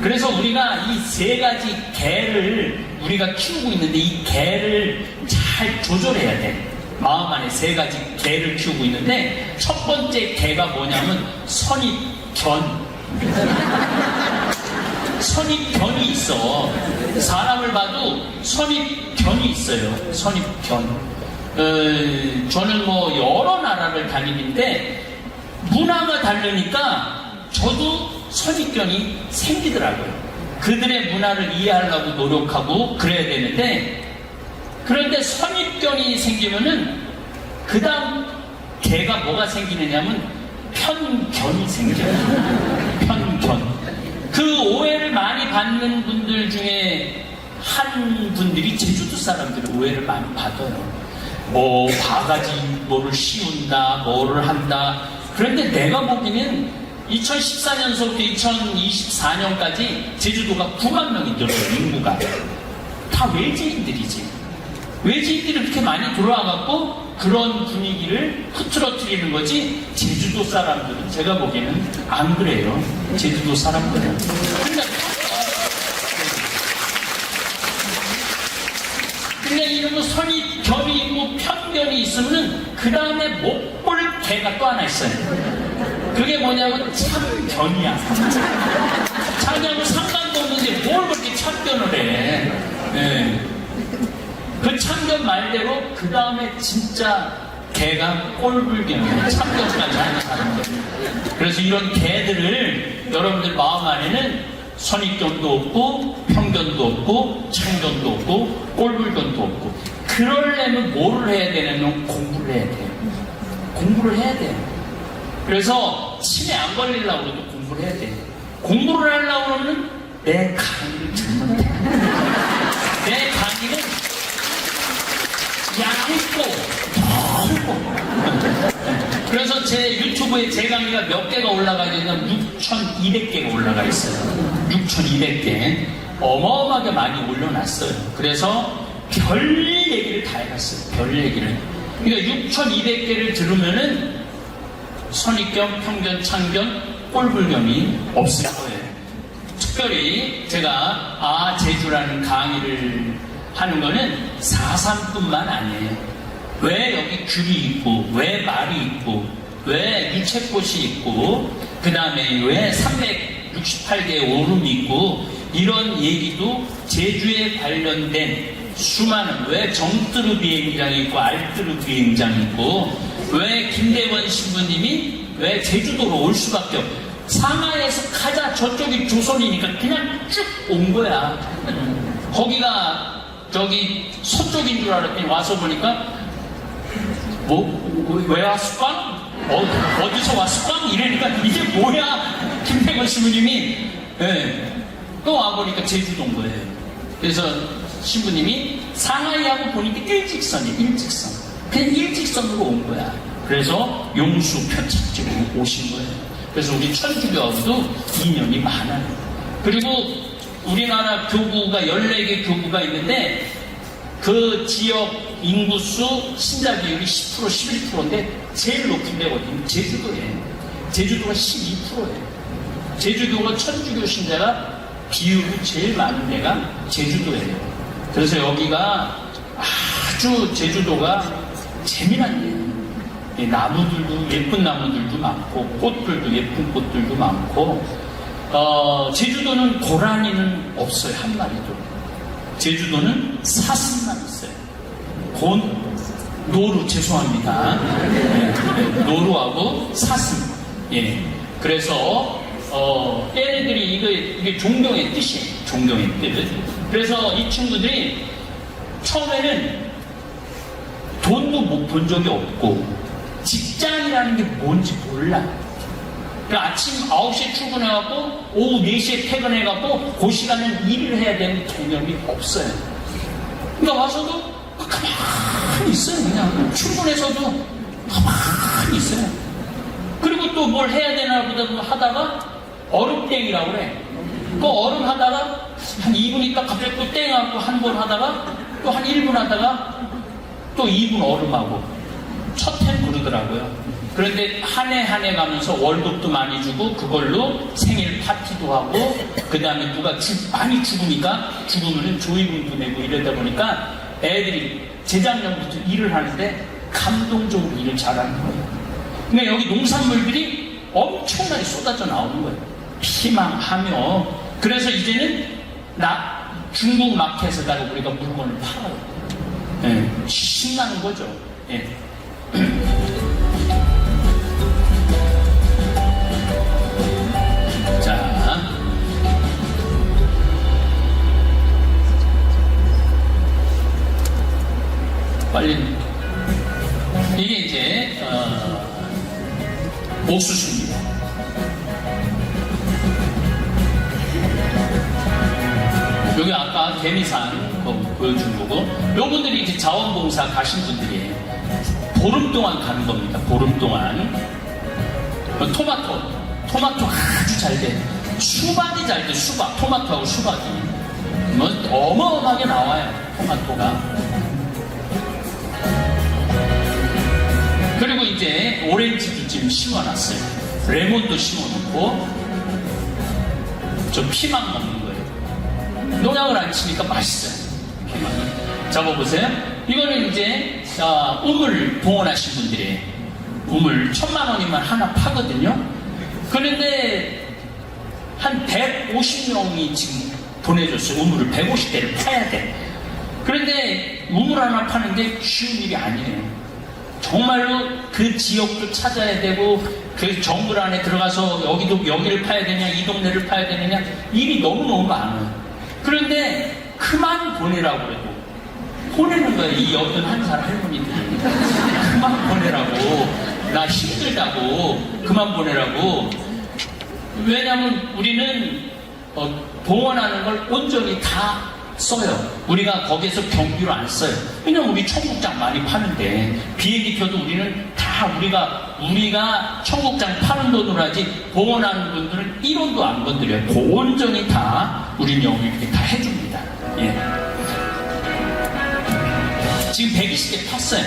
그래서 우리가 이 세 가지 개를 우리가 키우고 있는데 이 개를 잘 조절해야 돼. 마음 안에 세 가지 개를 키우고 있는데 첫 번째 개가 뭐냐면 선입견. 선입견이 있어. 사람을 봐도 선입견이 있어요. 선입견. 저는 뭐 여러 나라를 다니는데 문화가 다르니까 저도 선입견이 생기더라고요. 그들의 문화를 이해하려고 노력하고 그래야 되는데, 그런데 선입견이 생기면은 그 다음 개가 뭐가 생기느냐면 편견이 생겨요. 편견. 그 오해를 많이 받는 분들 중에 한 분들이 제주도 사람들이 오해를 많이 받아요. 뭐 바가지 뭐를 씌운다, 뭐를 한다. 그런데 내가 보기에는 2014년서부터 2024년까지 제주도가 9만 명이 늘어요. 인구가. 다 외지인들이지. 외지인들이 그렇게 많이 들어와갖고 그런 분위기를 흐트러뜨리는 거지, 제주도 사람들은 제가 보기에는 안 그래요. 제주도 사람들은. 근데 이러면 선입견이 있고 편견이 있으면 그 다음에 못 볼 개가 또 하나 있어요. 그게 뭐냐면 참견이야. 참견은 상관도 없는데 뭘 그렇게 참견을 해. 네. 그 참견 말대로 그 다음에 진짜 개가 꼴불견이야. 참견까지 하는 사람들. 그래서 이런 개들을 여러분들 마음 안에는 선입견도 없고 편견도 없고 참견도 없고 꼴불견도 없고, 그러려면 뭐를 해야 되냐면 공부를 해야 돼요. 공부를 해야 돼요. 그래서 치매 안 걸리려고 해도 공부를 해야 돼요. 공부를 하려고 하면 내 강의를 잘못해. 내 강의는 얇고 그래서 제 유튜브에 제 강의가 몇 개가 올라가 있냐면 6,200개가 올라가 있어요. 6,200개. 어마어마하게 많이 올려놨어요. 그래서 별 얘기를 다 해놨어요. 별 얘기를. 그러니까 6,200개를 들으면은 선입견, 편견, 참견, 꼴불견이 없을 거예요. 특별히 제가 제주라는 강의를 하는 거는 4.3뿐만 아니에요. 왜 여기 귤이 있고, 왜 말이 있고, 왜 유채꽃이 있고, 그 다음에 왜 368개의 오름이 있고, 이런 얘기도 제주에 관련된 수많은, 왜 정뜨르 비행장이 있고 알뜨르 비행장이 있고, 왜 김대원 신부님이 왜 제주도로 올 수밖에 없고, 상하이에서 가자, 저쪽이 조선이니까 그냥 쭉 온 거야. 거기가 저기 서쪽인 줄 알았더니 와서 보니까 왜 왔을까? 어디서 왔을까? 이러니까 이게 뭐야? 김태건 신부님이 또 와보니까 제주도인 거예요. 그래서 신부님이 상하이하고 보니까 일직선. 그냥 일직선으로 온 거야. 그래서 용수 표창집으로 오신 거예요. 그래서 우리 천주교하고도 인연이 많아요. 그리고 우리나라 교구가 14개 교구가 있는데 그 지역 인구수 신자 비율이 10% 11%인데 제일 높은 데거든요. 제주도예요. 제주도가 12%예요. 제주도가 천주교 신자가 비율이 제일 많은 데가 제주도예요. 그래서 여기가 아주 제주도가 재미난 데예요. 나무들도 예쁜 나무들도 많고 꽃들도 예쁜 꽃들도 많고 제주도는 고라니는 없어요. 한 마리도. 제주도는 사슴만 있어요. 노루, 죄송합니다. 노루하고 사슴. 그래서 얘네들이 이게 존경의 뜻이에요. 존경의 뜻. 그래서 이 친구들이 처음에는 돈도 못 본 적이 없고 직장이라는 게 뭔지 몰라. 그러니까 아침 9시에 출근해갖고 오후 4시에 퇴근해갖고 그 시간은 일을 해야 되는 개념이 없어요. 그러니까 와서도 가만히 있어요. 그냥 출근해서도 가만히 있어요. 그리고 또 뭘 해야 되나 보다 하다가 얼음땡이라고 그래. 그 얼음 하다가 한 2분 있다 갑자기 또 땡하고 한 번 하다가 또 한 1분 하다가 또 2분 얼음하고 첫 해는 그러더라고요. 그런데 한 해 가면서 월급도 많이 주고 그걸로 생일 파티도 하고 그 다음에 누가 많이 죽으니까 죽으면 조의금도 내고 이러다 보니까 애들이 재작년부터 일을 하는데 감동적으로 일을 잘하는 거예요. 그러니까 여기 농산물들이 엄청나게 쏟아져 나오는 거예요. 피망하며. 그래서 이제는 중국 마켓에다가 우리가 물건을 팔아요. 신나는 거죠. 자, 빨리 이게 이제 옥수수입니다. 여기 아까 개미산 보여준 거고, 요분들이 이제 자원봉사 가신 분들이에요. 보름 동안 가는 겁니다. 보름 동안. 토마토 아주 잘 돼. 수박이 잘 돼. 토마토하고 수박이. 뭐 어마어마하게 나와요. 토마토가. 그리고 이제 오렌지도 지금 심어놨어요. 레몬도 심어놓고. 저 피망 먹는 거예요. 농약을 안 치니까 맛있어요. 피망이. 잡아보세요. 이거는 이제 우물 봉헌하신 분들이에요. 우물 1000만 원이면 하나 파거든요. 그런데 한 150명이 지금 보내줬어요. 우물을 150대를 파야 돼. 그런데 우물 하나 파는데 쉬운 일이 아니에요. 정말로 그 지역도 찾아야 되고 그 정글 안에 들어가서 여기를 파야 되냐 이 동네를 파야 되느냐 일이 너무너무 많아요. 그런데 그만 보내라고 그래도 보내는 거예요. 이 81살 할머니들이 그만 보내라고, 나 힘들다고 그만 보내라고. 왜냐면 우리는 봉헌하는 걸 온전히 다 써요. 우리가 거기에서 경비로 안 써요. 왜냐면 우리 청국장 많이 파는데 비행기표도 우리는 다 우리가 청국장 파는 돈으로 하지 봉헌하는 분들은 1원도 안 건드려요. 온전히 다 우리는 여기 이렇게 다 해줍니다. 지금 120개 팠어요.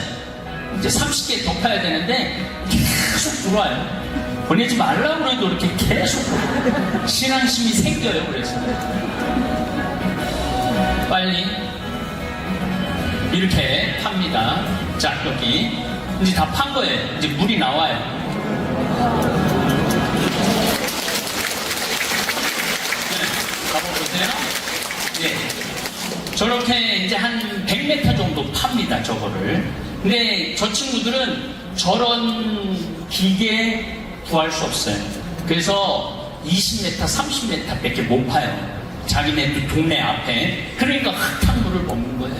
이제 30개 더 파야 되는데 계속 들어와요. 보내지 말라고 해도 이렇게 계속 신앙심이 생겨요. 그래서 빨리 이렇게 팝니다. 자, 여기 이제 다 판 거예요. 이제 물이 나와요. 잡아보세요. 저렇게 이제 한 100m 정도 팝니다. 저거를. 근데 저 친구들은 저런 기계에 구할 수 없어요. 그래서 20m, 30m 밖에 못 파요. 자기네 동네 앞에. 그러니까 흙탕물을 먹는 거예요.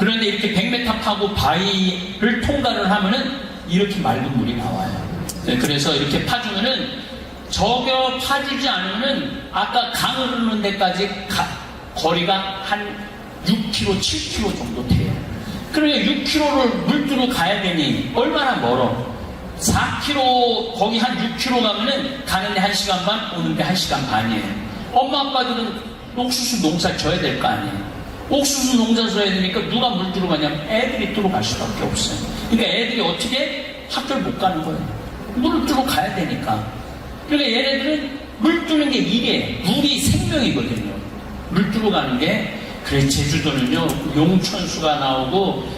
그런데 이렇게 100m 파고 바위를 통과를 하면은 이렇게 맑은 물이 나와요. 그래서 이렇게 파주면은 저겨 파주지 않으면은 아까 강 흐르는 데까지 거리가 한 6km, 7km 정도 돼요. 그러니까 6km를 물두러 가야 되니 얼마나 멀어? 4km, 거기 한 6km 가면은 가는데 1시간 반, 오는데 1시간 반이에요. 엄마 아빠들은 옥수수 농사 져야 될 거 아니에요. 옥수수 농사 져야 되니까 누가 물 뜨러 가냐면 애들이 뜨러 갈 수밖에 없어요. 그러니까 애들이 어떻게 학교를 못 가는 거예요. 물을 뜨러 가야 되니까. 그러니까 얘네들은 물 뜨는 게 일이에요. 물이 생명이거든요. 물 뜨러 가는 게. 그래, 제주도는요, 용천수가 나오고,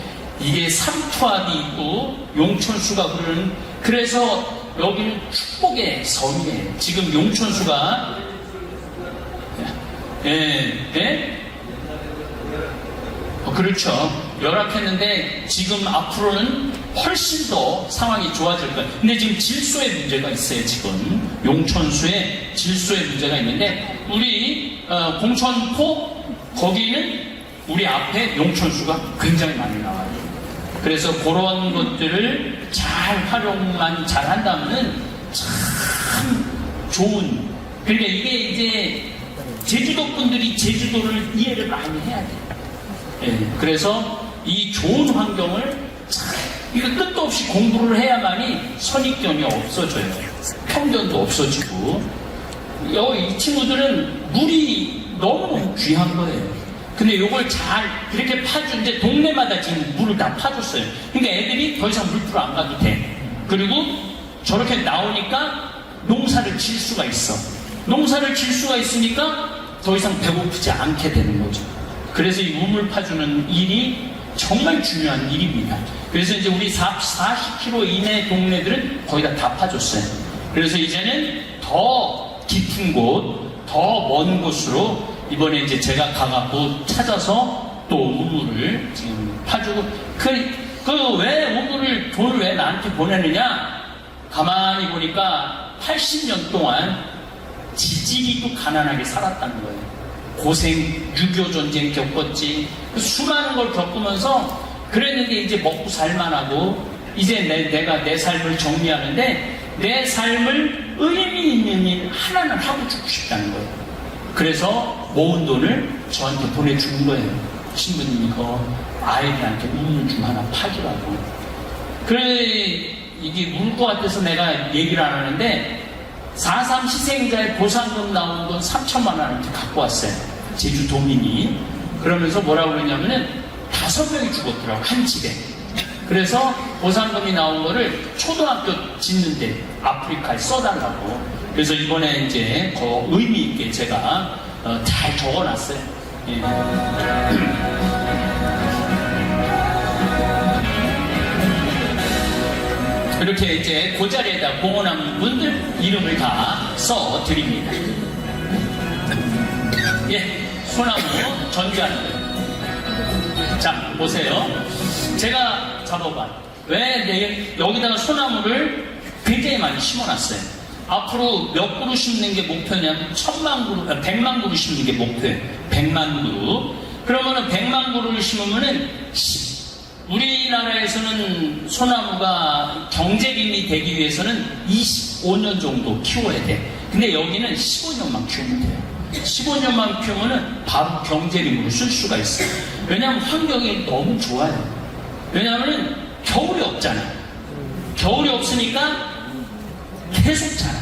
이게 삼투압이 있고, 용천수가 흐르는, 그래서 여기는 축복의 섬이에요. 지금 용천수가, 그렇죠. 열악했는데, 지금 앞으로는 훨씬 더 상황이 좋아질 거예요. 근데 지금 질소의 문제가 있어요, 지금. 용천수에 질소의 문제가 있는데, 우리, 공천포, 거기는 우리 앞에 용천수가 굉장히 많이 나와요. 그래서 그런 것들을 잘 활용만 잘 한다면 참 좋은. 그러니까 이게 이제 제주도 분들이 제주도를 이해를 많이 해야 돼요. 예, 그래서 이 좋은 환경을 이거 끝도 없이 공부를 해야만이 선입견이 없어져요. 편견도 없어지고. 이 친구들은 물이 너무 귀한 거예요. 근데 요걸 잘 이렇게 이제 동네마다 지금 물을 다 파줬어요. 그러니까 애들이 더 이상 물풀어 안 가도 돼. 그리고 저렇게 나오니까 농사를 질 수가 있어. 농사를 질 수가 있으니까 더 이상 배고프지 않게 되는 거죠. 그래서 이 우물 파주는 일이 정말 중요한 일입니다. 그래서 이제 우리 40km 이내 동네들은 거의 다 파줬어요. 그래서 이제는 더 깊은 곳, 더 먼 곳으로 이번에 이제 제가 가갖고 찾아서 또 우물을 지금 파주고, 왜 우물을, 돈을 왜 나한테 보내느냐? 가만히 보니까 80년 동안 지지리도 가난하게 살았다는 거예요. 고생, 6.25 전쟁 겪었지. 수많은 걸 겪으면서 그랬는데 이제 먹고 살만하고, 이제 내가 내 삶을 정리하는데 내 삶을 의미 있는 일 하나는 하고 죽고 싶다는 거예요. 그래서 모은 돈을 저한테 보내주는 거예요. 신부님 이거 아이들한테 우물 좀 하나 파주라고. 그래, 이게 울 것 같아서 내가 얘기를 안 하는데 4.3 희생자의 보상금 나온 돈 3천만 원한테 갖고 왔어요. 제주도민이. 그러면서 뭐라고 그러냐면은 5명이 죽었더라고, 한 집에. 그래서 보상금이 나온 거를 초등학교 짓는데 아프리카에 써달라고. 그래서 이번에 이제 더 의미 있게 제가 잘 적어놨어요. 예. 이렇게 이제 그 자리에다 공헌한 분들 이름을 다 써드립니다. 예, 소나무 전지하는. 자, 보세요. 제가 잡아봐. 왜 여기다가 소나무를 굉장히 많이 심어놨어요. 앞으로 몇 그루 심는 게 목표냐면 100만 그루 심는 게 목표예요. 100만 그루. 그러면은 100만 그루를 심으면은 우리나라에서는 소나무가 경제림이 되기 위해서는 25년 정도 키워야 돼. 근데 여기는 15년만 키우면 돼요. 15년만 키우면은 바로 경제림으로 쓸 수가 있어요. 왜냐하면 환경이 너무 좋아요. 왜냐하면 겨울이 없잖아. 겨울이 없으니까 계속 자라.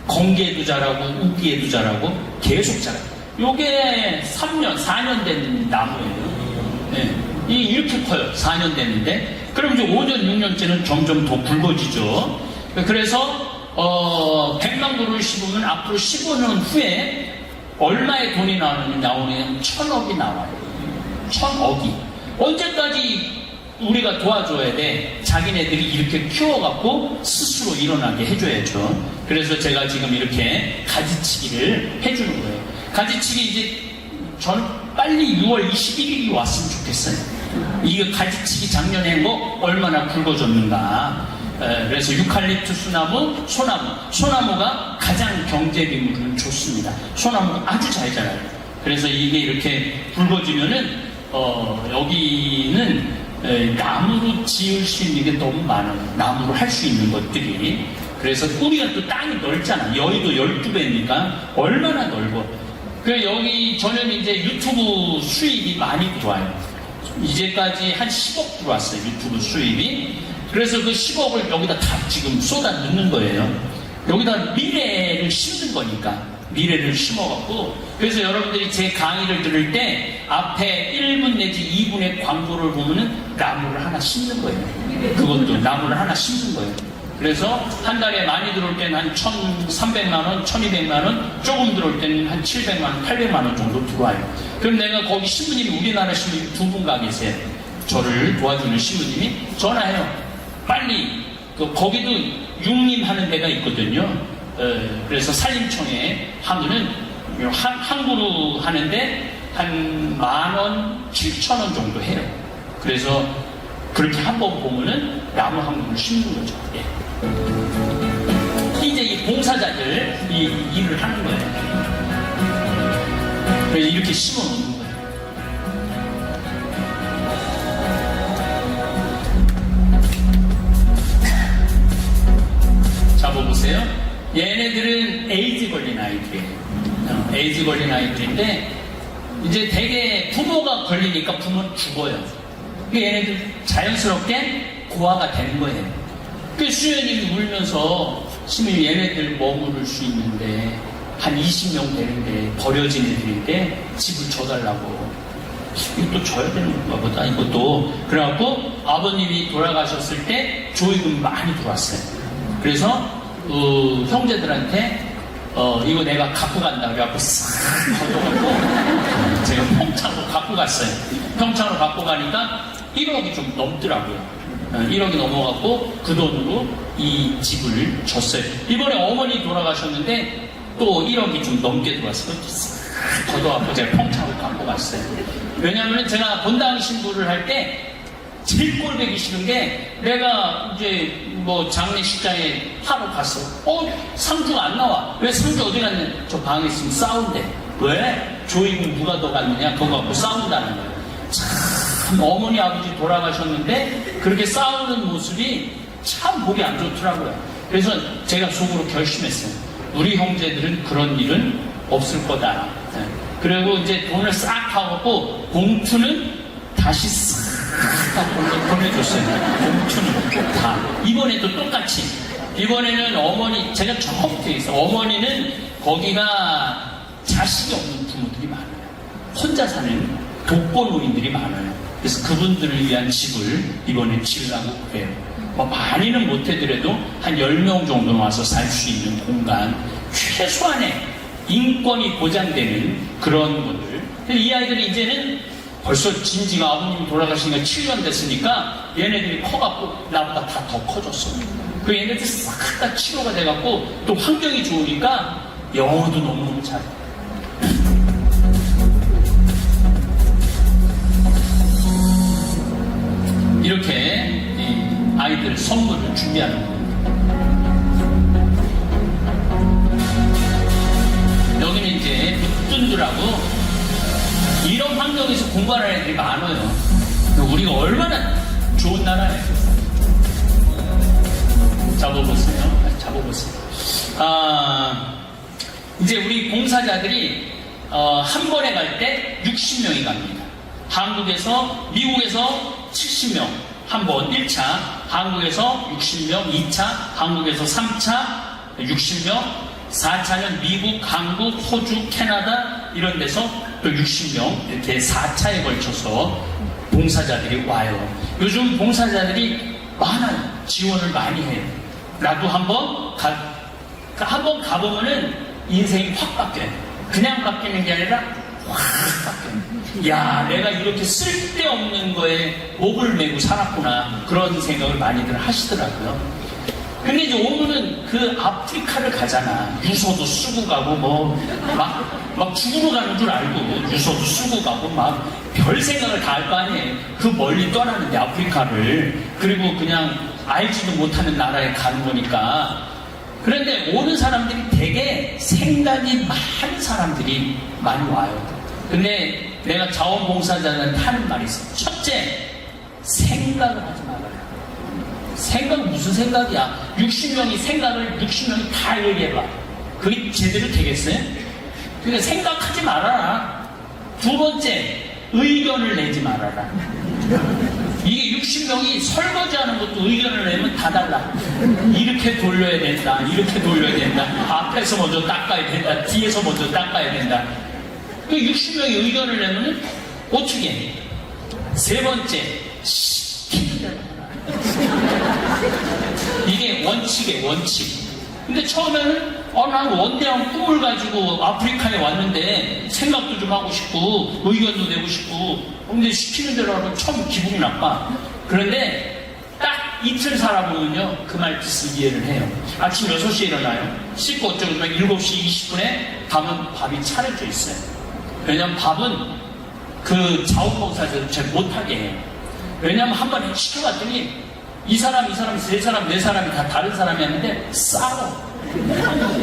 건기에도 자라고 우기에도 자라고 계속 자라. 요게 3년, 4년 된 나무예요. 네. 이렇게 커요. 4년 됐는데. 그럼 이제 5년, 6년째는 점점 더 굵어지죠. 그래서 100만 그루를 심으면 앞으로 15년 후에 얼마의 돈이 나오냐면 1,000억이 나와요. 1,000억이. 언제까지 우리가 도와줘야 돼? 자기네들이 이렇게 키워갖고 스스로 일어나게 해줘야죠. 그래서 제가 지금 이렇게 가지치기를 해주는 거예요. 가지치기 이제 빨리 6월 21일이 왔으면 좋겠어요. 이거 가지치기 작년에 한 거 얼마나 굵어졌는가. 그래서 유칼립투스 나무, 소나무가 가장 경제비물은 좋습니다. 소나무가 아주 잘 자라요. 그래서 이게 이렇게 굵어지면은 여기는 나무로 지을 수 있는 게 너무 많아요. 나무로 할 수 있는 것들이. 그래서 우리가 또 땅이 넓잖아. 여의도 12배니까 얼마나 넓어. 그래서 여기 저는 이제 유튜브 수입이 많이 들어와요. 이제까지 한 10억 들어왔어요. 유튜브 수입이. 그래서 그 10억을 여기다 다 지금 쏟아 넣는 거예요. 여기다 미래를 심는 거니까. 미래를 심어갖고. 그래서 여러분들이 제 강의를 들을 때 앞에 1분 내지 2분의 광고를 보면은 나무를 하나 심는 거예요. 그것도 나무를 하나 심는 거예요. 그래서 한 달에 많이 들어올 때는 한 1,300만원, 1,200만원, 조금 들어올 때는 한 700만원, 800만원 정도 들어와요. 그럼 내가 거기 신부님이, 우리나라 신부님 2분 가 계세요. 저를 도와주는 신부님이 전화해요. 빨리, 거기도 육림 하는 데가 있거든요. 그래서 산림청에 하면은 한 그루 하는데 한 10,000원, 7,000원 정도 해요. 그래서 그렇게 한번 보면은 나무 한 그루 심는 거죠. 예. 이제 이 봉사자들 이 일을 하는 거예요. 그래서 이렇게 심어 놓는 거예요. 잡아보세요. 얘네들은 에이즈 걸린 아이들이에요. 에이즈 걸린 아이들인데 이제 대개 부모가 걸리니까 부모는 죽어요. 얘네들 자연스럽게 고아가 되는 거예요. 그 수녀님이 울면서 스님 얘네들 머무를 수 있는데 한 20명 되는데 버려진 애들인데 집을 줘달라고. 이것도 줘야 되는 건가 보다 이것도. 그래갖고 아버님이 돌아가셨을 때 조의금 많이 들어왔어요. 그래서 형제들한테 이거 내가 갖고 간다 그래갖고 싹 걷어갖고 제가 평창으로 갖고 갔어요. 평창으로 갖고 가니까 1억이 좀 넘더라고요. 1억이 넘어갔고 그 돈으로 이 집을 줬어요. 이번에 어머니 돌아가셨는데 또 1억이 좀 넘게 들어왔어요. 싹 걷어갖고 제가 평창으로 갖고 갔어요. 왜냐하면 제가 본당 신부를 할 때 제일 꼴보기 싫은 게 내가 이제 뭐 장례식장에 하러 갔어. 상주가 안 나와. 왜 상주 어디 갔냐? 저 방에 있으면 싸운대. 왜? 조이금 누가 더 갔느냐? 그거 갖고 싸운다는 거예요. 참 어머니 아버지 돌아가셨는데 그렇게 싸우는 모습이 참 보기 안 좋더라고요. 그래서 제가 속으로 결심했어요. 우리 형제들은 그런 일은 없을 거다. 그리고 이제 돈을 싹 하고 봉투는 다시 싹 보내줬어요. 봉투는 다. 이번에도 똑같이. 이번에는 어머니, 제가 처음부터 있어요. 어머니는 거기가 자식이 없는 부모들이 많아요. 혼자 사는 독거노인들이 많아요. 그래서 그분들을 위한 집을 이번에 지으려고 그래요. 뭐 많이는 못해더라도 한 10명 정도 와서 살 수 있는 공간, 최소한의 인권이 보장되는 그런 분들. 이 아이들이 이제는 벌써 진지가 아버님 돌아가신 지 7년 됐으니까 얘네들이 커갖고 나보다 다 더 커졌어. 그 얘네들 싹 다 치료가 돼갖고 또 환경이 좋으니까 영어도 너무너무 잘해. 이렇게 아이들 선물을 준비하는 겁니다. 여기는 이제 묵둔들하고 이런 환경에서 공부하는 애들이 많아요. 우리가 얼마나 좋은 나라예요. 잡아보세요. 이제 우리 봉사자들이 한 번에 갈 때 60명이 갑니다. 미국에서 70명 한 번 1차, 한국에서 60명 2차, 한국에서 3차 60명, 4차는 미국, 한국, 호주, 캐나다 이런 데서 또 60명 이렇게 4차에 걸쳐서 봉사자들이 와요. 요즘 봉사자들이 많아요. 지원을 많이 해요. 나도 한번 가보면은 인생이 확 바뀌어요. 그냥 바뀌는 게 아니라 확 바뀌어요. 야, 내가 이렇게 쓸데없는 거에 목을 메고 살았구나. 그런 생각을 많이들 하시더라고요. 근데 이제 오면은 그 아프리카를 가잖아. 유서도 쓰고 가고 막 죽으러 가는 줄 알고 유서도 쓰고 가고 막 별 생각을 다 할 거 아니에요. 그 멀리 떠나는데 아프리카를. 그리고 그냥 알지도 못하는 나라에 가는 거니까. 그런데 오는 사람들이 되게 생각이 많은 사람들이 많이 와요. 근데 내가 자원봉사자는 하는 말이 있어. 첫째, 생각을 하지 말아요. 생각 무슨 생각이야? 60명이 생각을 60명이 다 얘기해봐. 그게 제대로 되겠어요? 그러니까 생각하지 말아라. 두 번째, 의견을 내지 말아라. 이게 60명이 설거지하는 것도 의견을 내면 다 달라. 이렇게 돌려야 된다. 이렇게 돌려야 된다. 앞에서 먼저 닦아야 된다. 뒤에서 먼저 닦아야 된다. 그 60명이 의견을 내면은 어떻게 해? 세 번째, 시키는 대로 하라. 이게 원칙이에요, 원칙. 근데 처음에는 난 원대한 꿈을 가지고 아프리카에 왔는데 생각도 좀 하고 싶고 의견도 내고 싶고 근데 시키는 대로 하면 처음 기분이 나빠. 그런데 딱 이틀 살아보면요 그 말 뜻을 이해를 해요. 아침 6시에 일어나요. 씻고 어쩌고 7시 20분에 가면 밥이 차려져 있어요. 왜냐면 밥은 그 자원봉사자들 잘 못하게 해요. 왜냐면 한번 시켜봤더니 이 사람, 세 사람, 네 사람이 다 다른 사람이 했는데 싸워.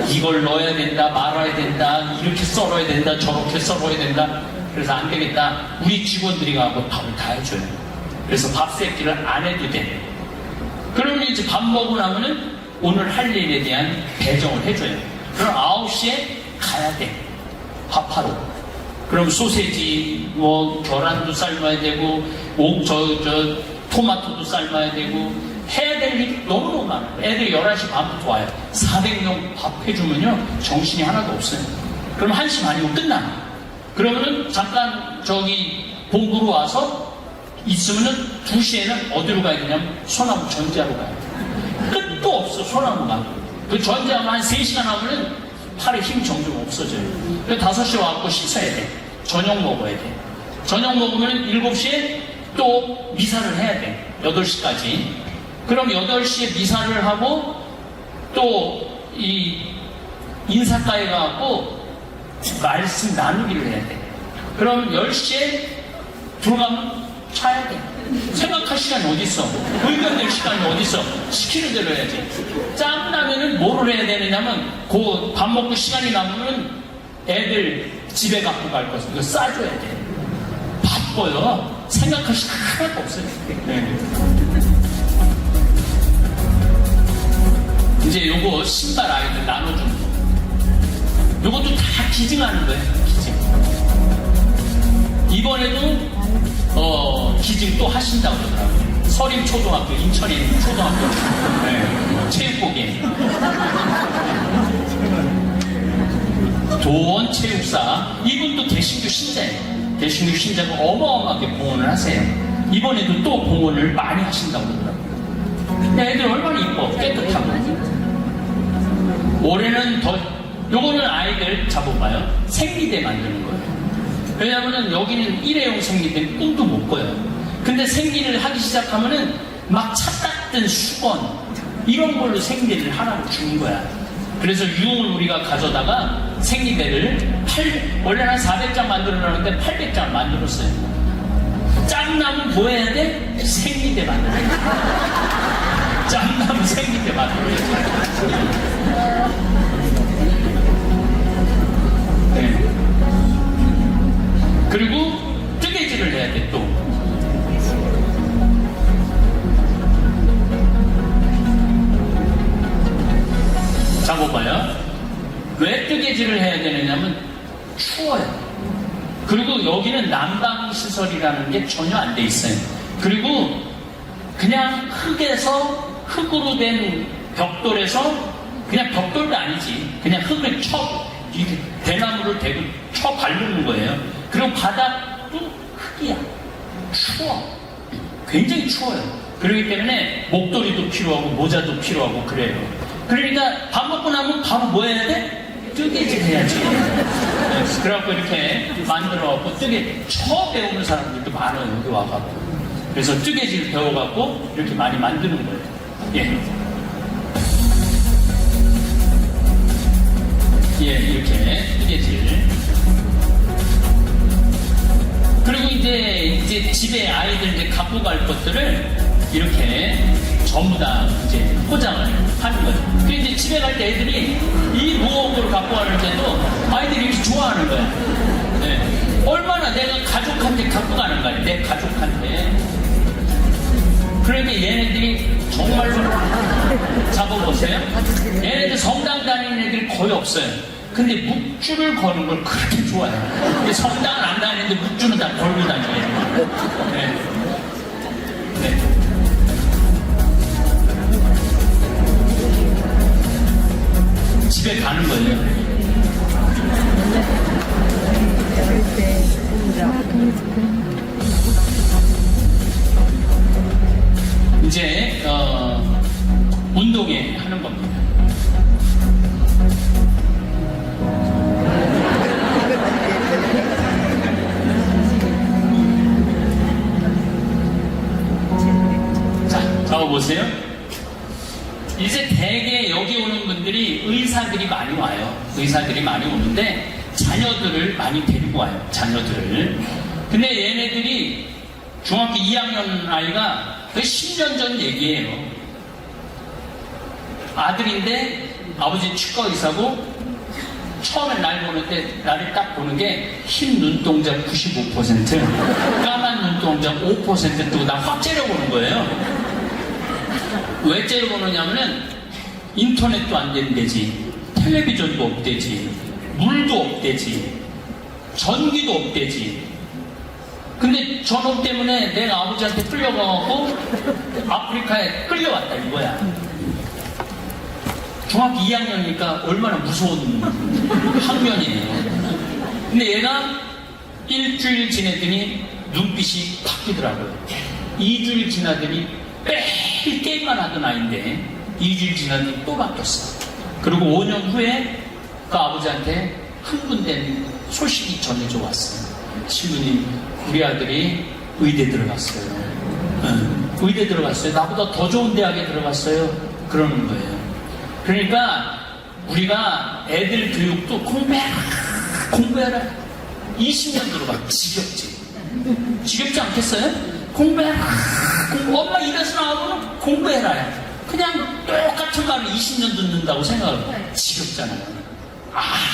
이걸 넣어야 된다, 말아야 된다, 이렇게 썰어야 된다, 저렇게 썰어야 된다. 그래서 안 되겠다. 우리 직원들이 가고 밥을 다 해줘요. 그래서 밥 세끼를 안 해도 돼. 그러면 이제 밥 먹고 나면은 오늘 할 일에 대한 배정을 해줘요. 그럼 9시에 가야 돼. 밥하러. 그럼 소세지, 계란도 삶아야 되고, 토마토도 삶아야 되고, 해야 될 일이 너무너무 많아요. 애들이 11시 반부터 와요. 400명 밥 해주면요, 정신이 하나도 없어요. 그럼 1시 반이면 끝나. 그러면은 잠깐 본부로 와서 있으면은 2시에는 어디로 가야 되냐면 소나무 전지하러 가요. 끝도 없어, 소나무가. 그 전지하면 한 3시간 하면은 팔에 힘 점점 없어져요. 그래서 5시에 와갖고 씻어야 돼. 저녁 먹어야 돼. 저녁 먹으면 7시에 또 미사를 해야 돼. 8시까지. 그럼 8시에 미사를 하고 또 이 인사과에 가갖고 말씀 나누기를 해야 돼. 그럼 10시에 들어가면 자야 돼. 생각할 시간이 어디 있어? 의견 낼 시간이 어디 있어? 시키는 대로 해야지. 짬나면은 뭐를 해야 되느냐면 그 밥 먹고 시간이 남으면 애들 집에 갖고 갈 것을 이거 싸줘야 돼. 바빠요. 생각할 시간 하나도 없어요. 네. 이제 요거 신발 아이들 나눠주는 거. 요것도 다 기증하는 거예요. 기증. 이번에도 기증 또 하신다고 그러더라고요. 서림초등학교, 인천에 있는 초등학교. 네. 체육복에. 도원체육사. 이분도 대신교 신자예요. 대신교 신자고 어마어마하게 봉헌을 하세요. 이번에도 또 봉헌을 많이 하신다고 그러더라고요. 애들 얼마나 이뻐. 깨끗하고. 올해는 요거는 아이들 잡아봐요. 생리대 만드는 거예요. 왜냐면은 여기는 일회용 생리대 꿈도 못 꿔요. 근데 생리를 하기 시작하면은 막 차 닦던 수건 이런 걸로 생리대를 하라고 주는 거야. 그래서 유흥을 우리가 가져다가 생리대를 원래는 한 400장 만들어놨는데 800장 만들었어요. 짬나면 뭐 해야 돼? 생리대 만들어야 돼. 짬나면 생리대 만들어야 돼. 네. 그리고 뜨개질을 해야 돼 또. 자 봐봐요. 왜 뜨개질을 해야 되느냐면 추워요. 그리고 여기는 난방시설이라는 게 전혀 안 돼 있어요. 그리고 그냥 흙으로 된 벽돌에서 그냥 벽돌도 아니지. 그냥 흙을 이렇게 대나무를 대고 바르는 거예요. 그리고 바닥도 흙이야. 추워. 굉장히 추워요. 그렇기 때문에 목도리도 필요하고 모자도 필요하고 그래요. 그러니까 밥 먹고 나면 바로 뭐 해야 돼? 뜨개질 해야지. 그래갖고 이렇게 만들어갖고 처음 배우는 사람들도 많아요. 여기 와갖고. 그래서 뜨개질 배워갖고 이렇게 많이 만드는 거예요. 예. 예, 이렇게 뜨개질. 그리고 이제 집에 아이들 이제 갖고 갈 것들을 이렇게 전부 다 이제 포장을 하는 거예요. 근데 이제 집에 갈 때 애들이 이 무거운 걸 갖고 가는데도 아이들이 이렇게 좋아하는 거야. 네. 보세요. 얘네들 성당 다니는 애들이 거의 없어요. 근데 묵주를 거는 걸 그렇게 좋아해요. 근데 성당은 안 다니는데 묵주는 다 걸고 다녀요. 네. 네. 집에 가는 거예요. 이제 운동회 하는 겁니다. 자, 잡아보세요. 이제 대개 여기 오는 분들이 의사들이 많이 와요. 의사들이 많이 오는데 자녀들을 많이 데리고 와요. 자녀들을. 근데 얘네들이 중학교 2학년 아이가 10년 전 얘기예요. 아들인데 아버지 치과 의사고 처음에 날 보는 때 나를 딱 보는 게 흰 눈동자 95% 까만 눈동자 5% 뜨고 나 확 째려보는 거예요. 왜 째려보느냐면은 인터넷도 안 된대지, 텔레비전도 없대지, 물도 없대지, 전기도 없대지. 근데 저놈 때문에 내가 아버지한테 끌려가고 아프리카에 끌려왔다 이거야. 중학교 2학년이니까 얼마나 무서운 학년이에요. 근데 얘가 일주일 지내더니 눈빛이 바뀌더라고요. 2주일 지나더니 매일 게임만 하던 아이인데 2주일 지나더니 또 바뀌었어. 그리고 5년 후에 그 아버지한테 흥분된 소식이 전해져 왔어요. 신부님, 우리 아들이 의대 들어갔어요. 의대 들어갔어요. 나보다 더 좋은 대학에 들어갔어요. 그러는 거예요. 그러니까 우리가 애들 교육도 공부해라. 20년 들어가. 지겹지? 지겹지 않겠어요? 공부해라. 엄마 입에서 나오면 공부해라. 그냥 똑같은 말을 20년 듣는다고 생각을 해요. 지겹잖아요.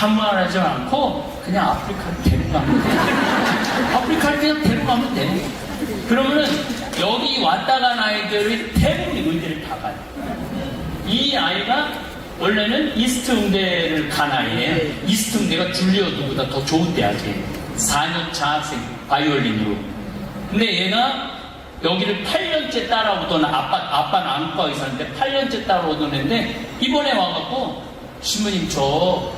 아무 말 하지 않고 그냥 아프리카를 데리고 가면 돼. 아프리카를 그냥 데리고 가면 돼. 그러면은 여기 왔다 간 아이들이 대부분 의대를 다 가요. 이 아이가 원래는 이스트 응대를 간 아이예요. 이스트 응대가 줄리어 누구보다 더 좋은 대학이에요. 4년 차학생 바이올린으로. 근데 얘가 여기를 8년째 따라오던 아빠는 안과 의사인데 8년째 따라오던 애인데 이번에 와갖고 신부님 저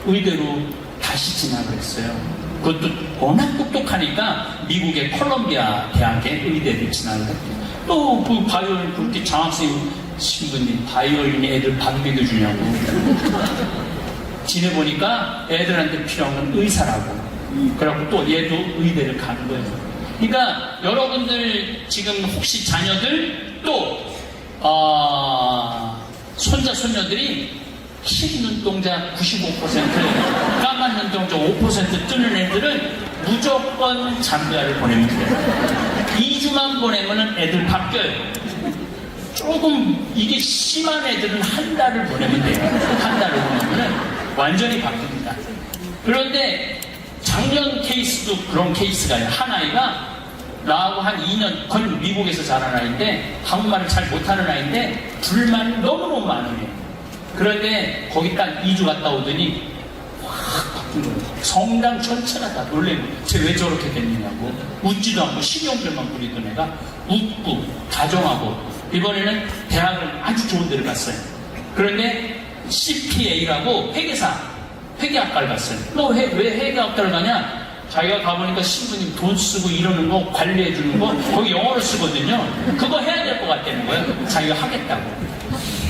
의대로 다시 진학을 했어요. 그것도 워낙 똑똑하니까 미국의 콜롬비아 대학의 의대를 진학을 했대요. 또 그 바이올린 그렇게 장학생 신부님 바이올린 애들 반비도 주냐고. 지내보니까 애들한테 필요한 건 의사라고. 그래갖고 또 얘도 의대를 가는 거예요. 그러니까 여러분들 지금 혹시 자녀들 또 손자 손녀들이 흰 눈동자 95% 까만 눈동자 5% 뜨는 애들은 무조건 잠비아를 보내면 돼요. 2주만 보내면 애들 바뀌어요. 조금 이게 심한 애들은 한 달을 보내면 돼요. 한 달을 보내면 완전히 바뀝니다. 그런데 작년 케이스도 그런 케이스가 한 아이가 나하고 한 2년 건 미국에서 자란 아이인데 한국말을 잘 못하는 아이인데 불만이 너무너무 많으네요. 그런데 거기 딱 2주 갔다 오더니 확 바뀐 거예요. 성당 전체가 다 놀래고 쟤 왜 저렇게 됐느냐고. 웃지도 않고 신경질만 부리던 애가 웃고 다정하고 이번에는 대학을 아주 좋은 데를 갔어요. 그런데 CPA라고 회계학과를 갔어요. 너 왜 회계학과를 가냐? 자기가 가보니까 신부님 돈 쓰고 이러는 거 관리해주는 거 거기 영어로 쓰거든요. 그거 해야 될 것 같다는 거예요. 자기가 하겠다고.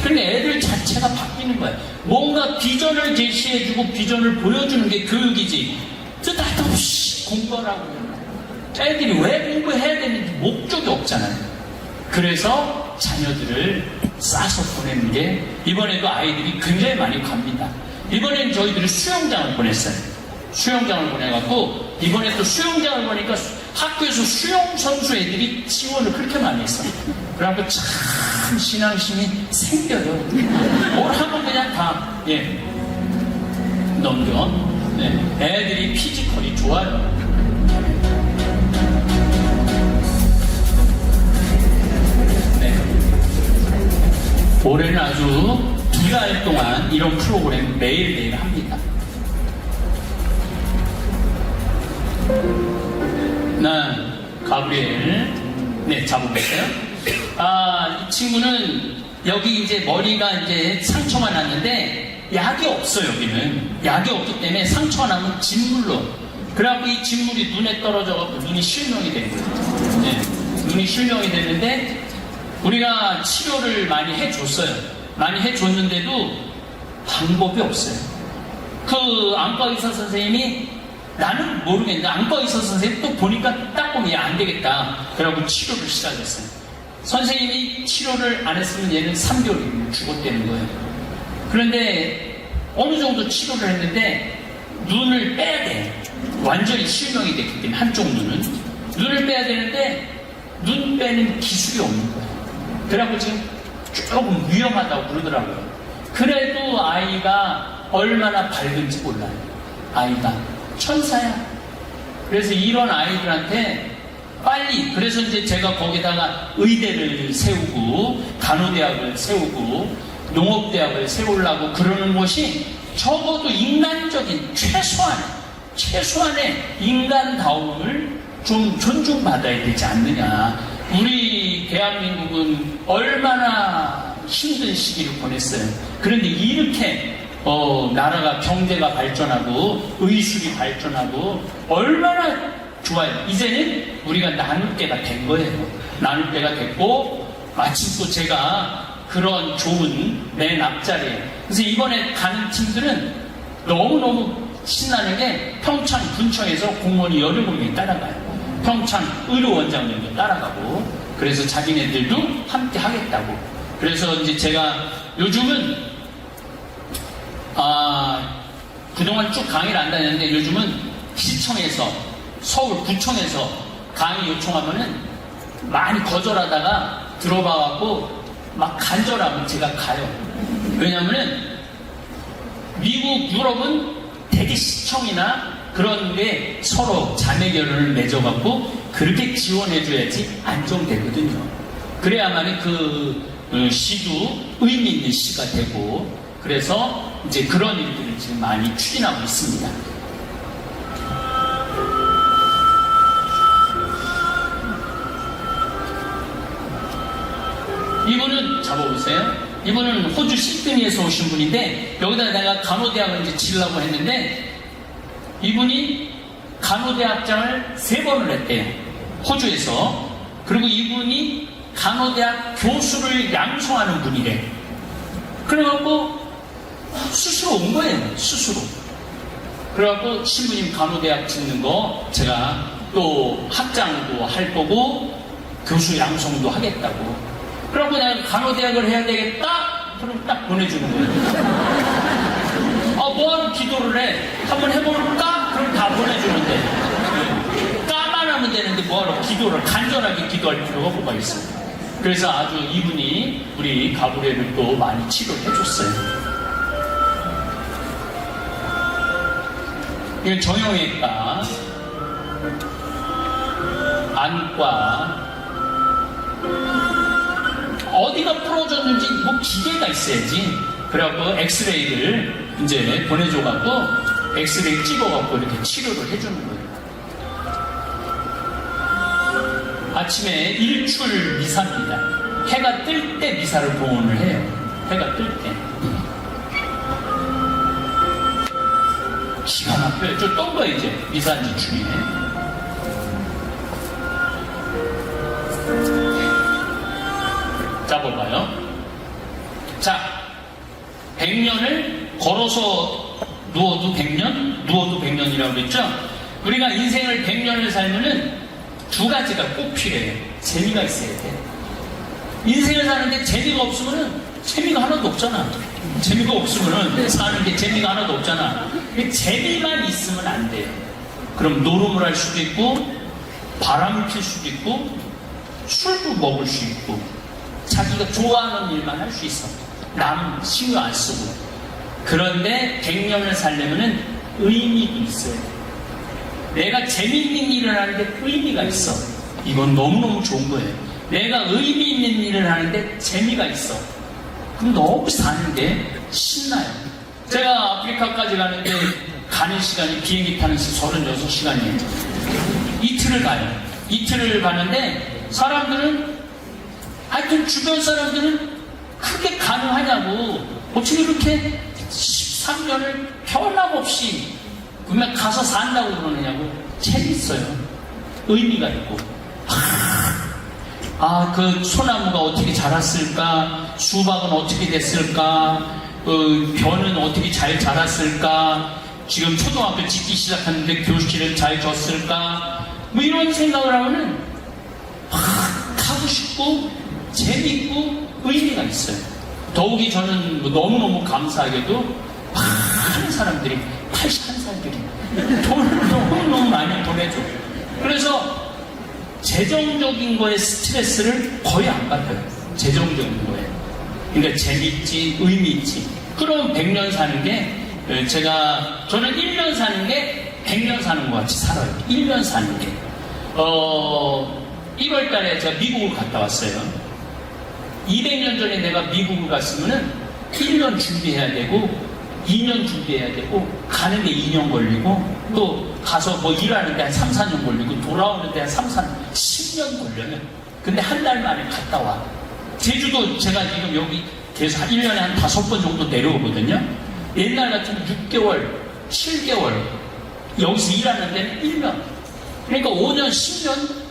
근데 애들 자체가 바뀌는 거예요. 뭔가 비전을 제시해주고 비전을 보여주는 게 교육이지. 쓰다없이 공부하라고. 애들이 왜 공부해야 되는지 목적이 없잖아요. 그래서 자녀들을 싸서 보내는 게 이번에도 아이들이 굉장히 많이 갑니다. 이번엔 저희들이 수영장을 보냈어요. 수영장을 보내갖고 이번에 또 수영장을 보니까 학교에서 수영 선수 애들이 지원을 그렇게 많이 했어요. 그래갖고 참 신앙심이 생겨요. 뭘 하면 그냥 다 넘겨. 애들이 피지컬이 좋아요. 올해는 아주 2달 동안 이런 프로그램 매일매일 합니다. 가브리엘, 네, 잡아보세요. 이 친구는 여기 이제 머리가 이제 상처가 났는데 약이 없어. 여기는 약이 없기 때문에 상처가 나면 진물로, 그래갖고 이 진물이 눈에 떨어져갖고 눈이 실명이 되는 거예요. 네, 눈이 실명이 되는데 우리가 치료를 많이 해줬어요. 많이 해줬는데도 방법이 없어요. 그 안과 의사 선생님이, 나는 모르겠는데 안과 의사 선생님 또 보니까 딱 보면 안 되겠다. 그래갖고 치료를 시작했어요. 선생님이 치료를 안 했으면 얘는 3개월 죽었다는 거예요. 그런데 어느 정도 치료를 했는데 눈을 빼야 돼. 완전히 실명이 됐기 때문에 한쪽 눈을 빼야 되는데 눈 빼는 기술이 없는 거예요. 그래갖고 지금 조금 위험하다고 그러더라고요. 그래도 아이가 얼마나 밝은지 몰라요. 아이가 천사야. 그래서 이런 아이들한테 빨리, 그래서 이제 제가 거기다가 의대를 세우고 간호대학을 세우고 농업대학을 세우려고 그러는 것이 적어도 인간적인 최소한의 인간다움을 좀 존중받아야 되지 않느냐. 우리 대한민국은 얼마나 힘든 시기를 보냈어요. 그런데 이렇게 나라가 경제가 발전하고 의술이 발전하고 얼마나 좋아요. 이제는 우리가 나눌 때가 된 거예요. 나눌 때가 됐고, 마침 또 제가 그런 좋은 맨 앞자리에, 그래서 이번에 가는 팀들은 너무너무 신나는 게 평창 군청에서 공무원이 17명이 따라가요. 평창 의료원장님도 따라가고, 그래서 자기네들도 함께 하겠다고. 그래서 이제 제가 요즘은 그동안 쭉 강의를 안 다녔는데 요즘은 시청에서, 서울 구청에서 강의 요청하면은 많이 거절하다가 들어봐갖고 막 간절하면 제가 가요. 왜냐면은 미국, 유럽은 대개 시청이나 그런 게 서로 자매 결연을 맺어갖고 그렇게 지원해줘야지 안정되거든요. 그래야만이 그 시도 의미 있는 시가 되고, 그래서 이제 그런 일들을 지금 많이 추진하고 있습니다. 이분은 잡아보세요. 이분은 호주 시드니에서 오신 분인데 여기다 내가 간호대학을 이제 지으려고 했는데 이분이 간호대학장을 3번을 했대요. 호주에서. 그리고 이분이 간호대학 교수를 양성하는 분이래. 그래갖고 스스로 온 거예요. 스스로. 그래갖고 신부님 간호대학 짓는 거 제가 또 합장도 할 거고 교수 양성도 하겠다고. 그러고 내가 간호대학을 해야 되겠다? 그럼 딱 보내주는 거예요. 뭐하러 기도를 해? 한번 해볼까? 그럼 다 보내주는데. 까만 하면 되는데 뭐하러 기도를, 간절하게 기도할 필요가 뭐가 있어요. 그래서 아주 이분이 우리 가브리엘을 또 많이 치료를 해줬어요. 이건 정형외과, 안과, 어디가 부러졌는지 뭐 기계가 있어야지. 그래갖고 엑스레이를 이제 보내줘갖고 엑스레이 찍어갖고 이렇게 치료를 해주는 거예요. 아침에 일출 미사입니다. 해가 뜰 때 미사를 봉헌을 해요. 해가 뜰 때. 기가 막혀요. 저 떤 거 이제 미사인지 중에. 자, 봐봐요. 자, 100년을 걸어서 누워도 100년, 누워도 100년이라고 그랬죠? 우리가 인생을 100년을 살면은 2가지가 꼭 필요해요. 재미가 있어야 돼. 인생을 사는데 재미가 없으면은 재미가 하나도 없잖아. 재미가 없으면은 사는 게 재미가 하나도 없잖아. 재미만 있으면 안 돼요. 그럼 노름을 할 수도 있고, 바람을 필 수도 있고, 술도 먹을 수 있고, 자기가 좋아하는 일만 할 수 있어. 남 신경 안 쓰고. 그런데 100년을 살려면은 의미도 있어야 돼. 내가 재미있는 일을 하는데 의미가 있어. 이건 너무너무 좋은 거예요. 내가 의미 있는 일을 하는데 재미가 있어. 그럼 너무 사는 게 신나요. 제가 아프리카까지 가는데 가는 시간이 비행기 타는 36시간이에요. 이틀을 가요. 이틀을 가는데 사람들은 하여튼 주변 사람들은 그게 가능하냐고 어떻게 이렇게 13년을 변함없이 그냥 가서 산다고 그러느냐고. 재밌어요. 의미가 있고. 그 소나무가 어떻게 자랐을까? 수박은 어떻게 됐을까? 벼는 어떻게 잘 자랐을까? 지금 초등학교 짓기 시작하는데 교실은 잘 졌을까? 뭐 이런 생각을 하면은 가고 싶고 재밌고 의미가 있어요. 더욱이 저는 너무너무 감사하게도 많은 사람들이 81살들이 돈을 너무너무 많이 보내줘. 그래서 재정적인 거에 스트레스를 거의 안 받아요. 재정적인 거에. 그러니까 재밌지, 의미 있지. 그럼 100년 사는 게, 저는 1년 사는 게 100년 사는 것 같이 살아요. 1년 사는 게. 1월 달에 제가 미국을 갔다 왔어요. 200년 전에 내가 미국을 갔으면은 1년 준비해야 되고, 2년 준비해야 되고, 가는데 2년 걸리고, 또 가서 뭐 일하는데 한 3, 4년 걸리고, 돌아오는데 한 3, 10년 걸려요. 근데 한 달 만에 갔다 와. 제주도 제가 지금 여기 계속 1년에 한 5번 정도 내려오거든요. 옛날 같으면 6개월, 7개월, 여기서 일하는 데는 1년. 그러니까 5년, 10년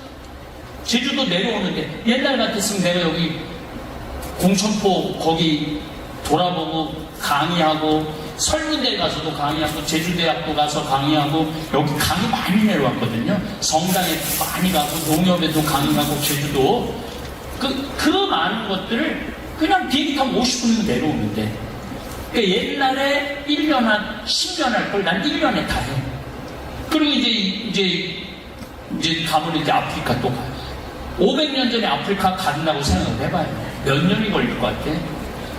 제주도 내려오는데, 옛날 같았으면 내가 여기 공천포 거기 돌아보고 강의하고, 설문대 가서도 강의하고, 제주대학도 가서 강의하고, 여기 강의 많이 내려왔거든요. 성당에 많이 가고, 농협에도 강의하고, 제주도. 그 많은 것들을 그냥 비행기 타고 50분이면 내려오는데, 그러니까 옛날에 1년 한 10년 할 걸 난 1년에 다 해. 그리고 이제 가면 이제 아프리카 또 가요. 500년 전에 아프리카 간다고 생각을 해봐요. 몇 년이 걸릴 것 같아?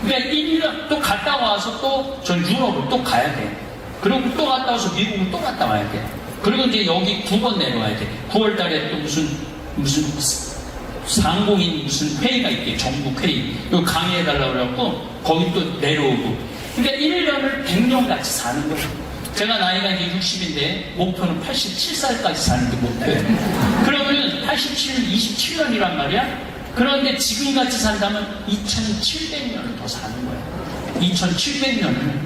그러니까 1년 또 갔다 와서 또 전 유럽을 또 가야 돼. 그리고 또 갔다 와서 미국을 또 갔다 와야 돼. 그리고 이제 여기 9번 내려와야 돼. 9월 달에 또 무슨 상공인 무슨 회의가 있대. 전국 회의. 이거 강의해달라고 그래갖고 거기 또 내려오고. 그러니까 1년을 100년 같이 사는 거예요. 제가 나이가 이제 60인데 목표는 87살까지 사는 게 목표예요. 그러면 87, 27년이란 말이야. 그런데 지금같이 산다면 2700년을 더 사는 거예요. 2700년을.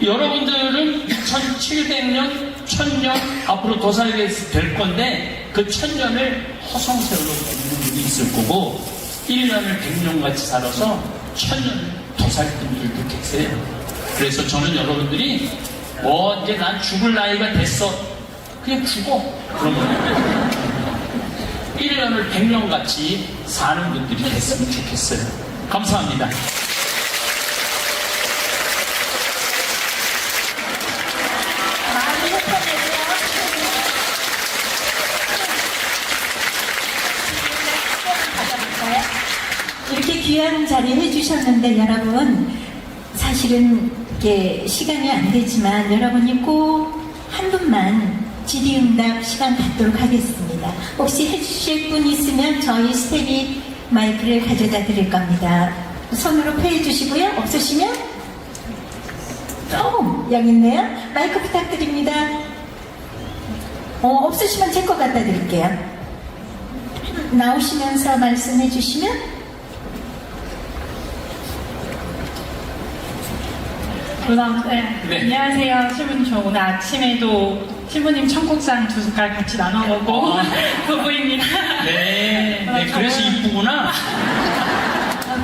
여러분들은 2700년, 1000년 앞으로 더 살게 될 건데 그 1000년을 허송세월로 보는 분이 있을 거고 1년을 100년 같이 살아서 1000년을 더 살 분들도 계세요. 그래서 저는 여러분들이 이제 난 죽을 나이가 됐어. 그냥 죽어. 그러면 1년을 100년 같이 사는 분들이 됐으면 좋겠어요. 감사합니다. 이렇게 귀한 자리 해주셨는데 여러분 사실은 이게 시간이 안 되지만 여러분이 꼭 한 분만 질의응답 시간 갖도록 하겠습니다. 혹시 해주실 분 있으면 저희 스텝이 마이크를 가져다 드릴 겁니다. 손으로 표해 주시고요. 없으시면 여기 있네요. 마이크 부탁드립니다. 없으시면 제 거 갖다 드릴게요. 나오시면서 말씀해 주시면 네. 안녕하세요. 신부님, 저 오늘 아침에도 신부님 청국장 2숟갈 같이 나눠 먹고 부부입니다. 네, 그래서 이쁘구나.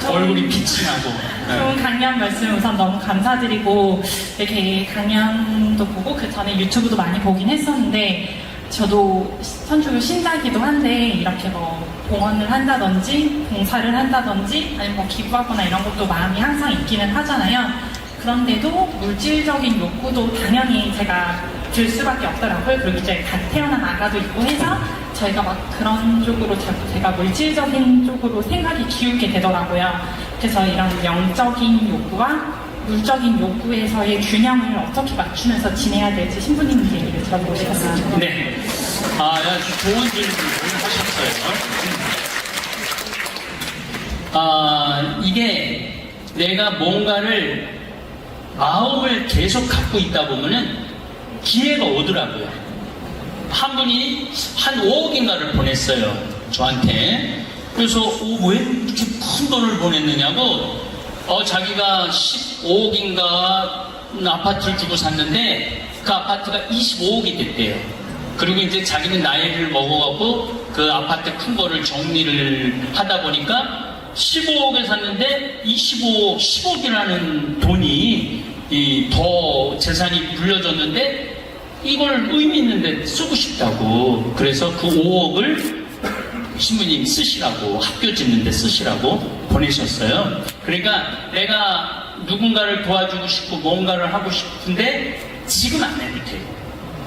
얼굴이 빛이 나고. 좋은 강연 말씀 우선 너무 감사드리고 이렇게 강연도 보고 그 전에 유튜브도 많이 보긴 했었는데 저도 선주교 신자기도 한데 이렇게 뭐 봉헌을 한다든지 봉사를 한다든지 아니면 뭐 기부하거나 이런 것도 마음이 항상 있기는 하잖아요. 그런데도 물질적인 욕구도 당연히 제가 들 수밖에 없더라고요. 그리고 이제 갓 태어난 아가도 있고 해서 저희가 막 그런 쪽으로 자꾸 제가 물질적인 쪽으로 생각이 기울게 되더라고요. 그래서 이런 영적인 욕구와 물적인 욕구에서의 균형을 어떻게 맞추면서 지내야 될지 신부님 얘기를 들어보고 싶었습니다. 네. 아주 좋은 질문 하셨어요. 이게 내가 뭔가를 마음을 계속 갖고 있다 보면은 기회가 오더라고요. 한 분이 한 5억인가를 보냈어요, 저한테. 그래서 왜 이렇게 큰 돈을 보냈느냐고, 자기가 15억인가 아파트를 주고 샀는데 그 아파트가 25억이 됐대요. 그리고 이제 자기는 나이를 먹어갖고 그 아파트 큰 거를 정리를 하다 보니까 15억에 샀는데 25억, 10억이라는 돈이 더 재산이 불려졌는데 이걸 의미 있는데 쓰고 싶다고. 그래서 그 5억을 신부님 쓰시라고, 학교 짓는데 쓰시라고 보내셨어요. 그러니까 내가 누군가를 도와주고 싶고 뭔가를 하고 싶은데 지금 안 해도 돼요.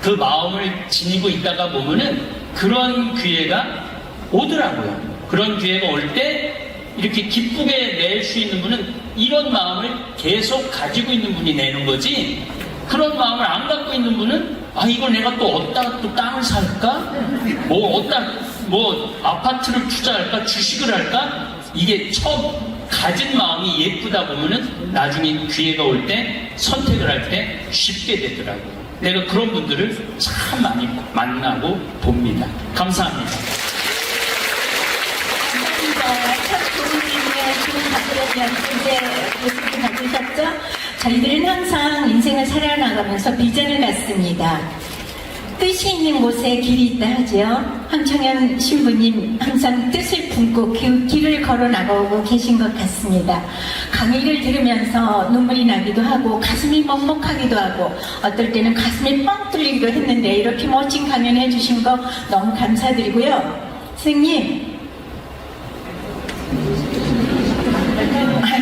그 마음을 지니고 있다가 보면은 그런 기회가 오더라고요. 그런 기회가 올 때 이렇게 기쁘게 낼 수 있는 분은 이런 마음을 계속 가지고 있는 분이 내는 거지, 그런 마음을 안 갖고 있는 분은 이거 내가 또 어디다가 또 땅을 살까? 아파트를 투자할까? 주식을 할까? 이게 처음 가진 마음이 예쁘다 보면은 나중에 기회가 올 때 선택을 할 때 쉽게 되더라고요. 내가 그런 분들을 참 많이 만나고 봅니다. 감사합니다. 감사합니다. 참 좋은 의미의 좋은 답변을 위한 모습을 가지셨죠? 저희들은 항상 인생을 살아나가면서 비전을 갖습니다. 뜻이 있는 곳에 길이 있다 하죠. 황청현 신부님 항상 뜻을 품고 그 길을 걸어 나가고 계신 것 같습니다. 강의를 들으면서 눈물이 나기도 하고 가슴이 먹먹하기도 하고 어떨 때는 가슴이 뻥 뚫리기도 했는데 이렇게 멋진 강연 해주신 거 너무 감사드리고요. 선생님,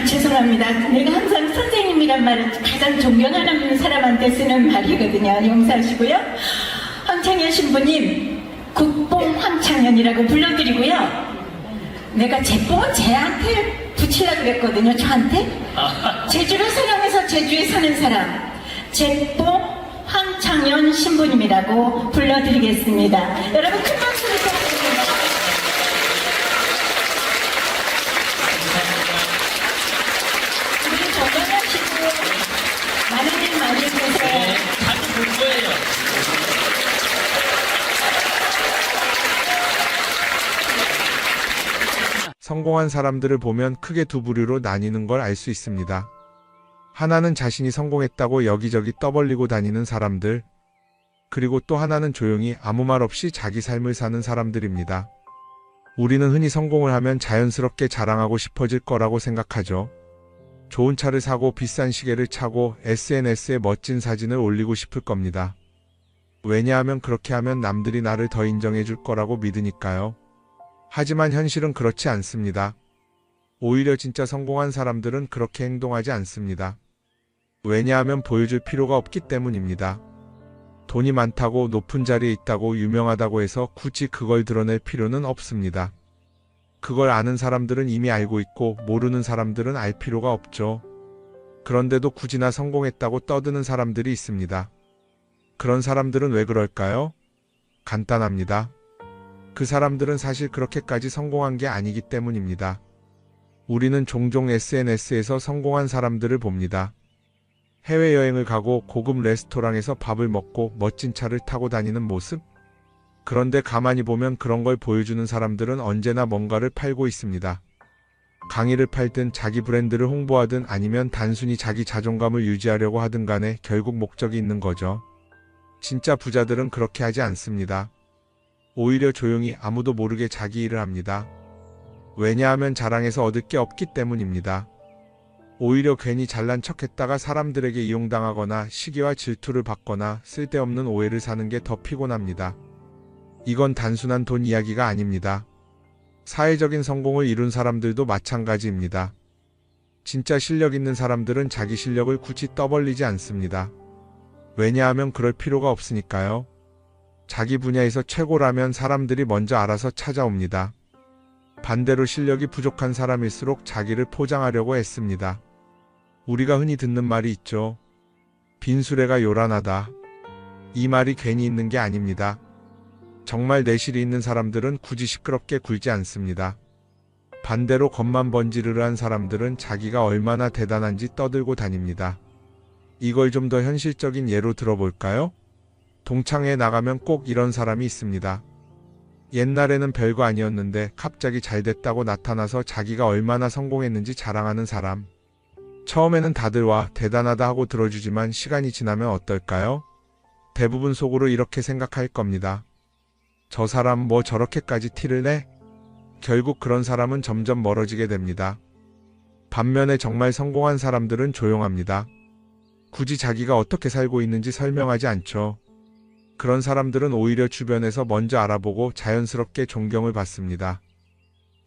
죄송합니다. 내가 항상 선생님이란 말은 가장 존경하는 사람한테 쓰는 말이거든요. 용서하시고요. 황창현 신부님, 국뽕 황창현이라고 불러드리고요. 내가 제뽕은 쟤한테 붙이려고 그랬거든요. 저한테. 제주를 사랑해서 제주에 사는 사람, 제뽕 황창현 신부님이라고 불러드리겠습니다. 여러분 큰 박수를 부탁드립니다. 우리 건강하시고 많은 일 많이 해주세요. 자주 볼 거예요. 성공한 사람들을 보면 크게 두 부류로 나뉘는 걸 알 수 있습니다. 하나는 자신이 성공했다고 여기저기 떠벌리고 다니는 사람들, 그리고 또 하나는 조용히 아무 말 없이 자기 삶을 사는 사람들입니다. 우리는 흔히 성공을 하면 자연스럽게 자랑하고 싶어질 거라고 생각하죠. 좋은 차를 사고 비싼 시계를 차고 SNS에 멋진 사진을 올리고 싶을 겁니다. 왜냐하면 그렇게 하면 남들이 나를 더 인정해 줄 거라고 믿으니까요. 하지만 현실은 그렇지 않습니다. 오히려 진짜 성공한 사람들은 그렇게 행동하지 않습니다. 왜냐하면 보여줄 필요가 없기 때문입니다. 돈이 많다고 높은 자리에 있다고 유명하다고 해서 굳이 그걸 드러낼 필요는 없습니다. 그걸 아는 사람들은 이미 알고 있고 모르는 사람들은 알 필요가 없죠. 그런데도 굳이나 성공했다고 떠드는 사람들이 있습니다. 그런 사람들은 왜 그럴까요? 간단합니다. 그 사람들은 사실 그렇게까지 성공한 게 아니기 때문입니다. 우리는 종종 SNS에서 성공한 사람들을 봅니다. 해외여행을 가고 고급 레스토랑에서 밥을 먹고 멋진 차를 타고 다니는 모습? 그런데 가만히 보면 그런 걸 보여주는 사람들은 언제나 뭔가를 팔고 있습니다. 강의를 팔든 자기 브랜드를 홍보하든 아니면 단순히 자기 자존감을 유지하려고 하든 간에 결국 목적이 있는 거죠. 진짜 부자들은 그렇게 하지 않습니다. 오히려 조용히 아무도 모르게 자기 일을 합니다. 왜냐하면 자랑해서 얻을 게 없기 때문입니다. 오히려 괜히 잘난 척했다가 사람들에게 이용당하거나 시기와 질투를 받거나 쓸데없는 오해를 사는 게 더 피곤합니다. 이건 단순한 돈 이야기가 아닙니다. 사회적인 성공을 이룬 사람들도 마찬가지입니다. 진짜 실력 있는 사람들은 자기 실력을 굳이 떠벌리지 않습니다. 왜냐하면 그럴 필요가 없으니까요. 자기 분야에서 최고라면 사람들이 먼저 알아서 찾아옵니다. 반대로 실력이 부족한 사람일수록 자기를 포장하려고 애씁니다. 우리가 흔히 듣는 말이 있죠. 빈수레가 요란하다. 이 말이 괜히 있는 게 아닙니다. 정말 내실이 있는 사람들은 굳이 시끄럽게 굴지 않습니다. 반대로 겉만 번지르르한 사람들은 자기가 얼마나 대단한지 떠들고 다닙니다. 이걸 좀 더 현실적인 예로 들어볼까요? 동창회에 나가면 꼭 이런 사람이 있습니다. 옛날에는 별거 아니었는데 갑자기 잘 됐다고 나타나서 자기가 얼마나 성공했는지 자랑하는 사람. 처음에는 다들 와 대단하다 하고 들어주지만 시간이 지나면 어떨까요? 대부분 속으로 이렇게 생각할 겁니다. 저 사람 뭐 저렇게까지 티를 내? 결국 그런 사람은 점점 멀어지게 됩니다. 반면에 정말 성공한 사람들은 조용합니다. 굳이 자기가 어떻게 살고 있는지 설명하지 않죠. 그런 사람들은 오히려 주변에서 먼저 알아보고 자연스럽게 존경을 받습니다.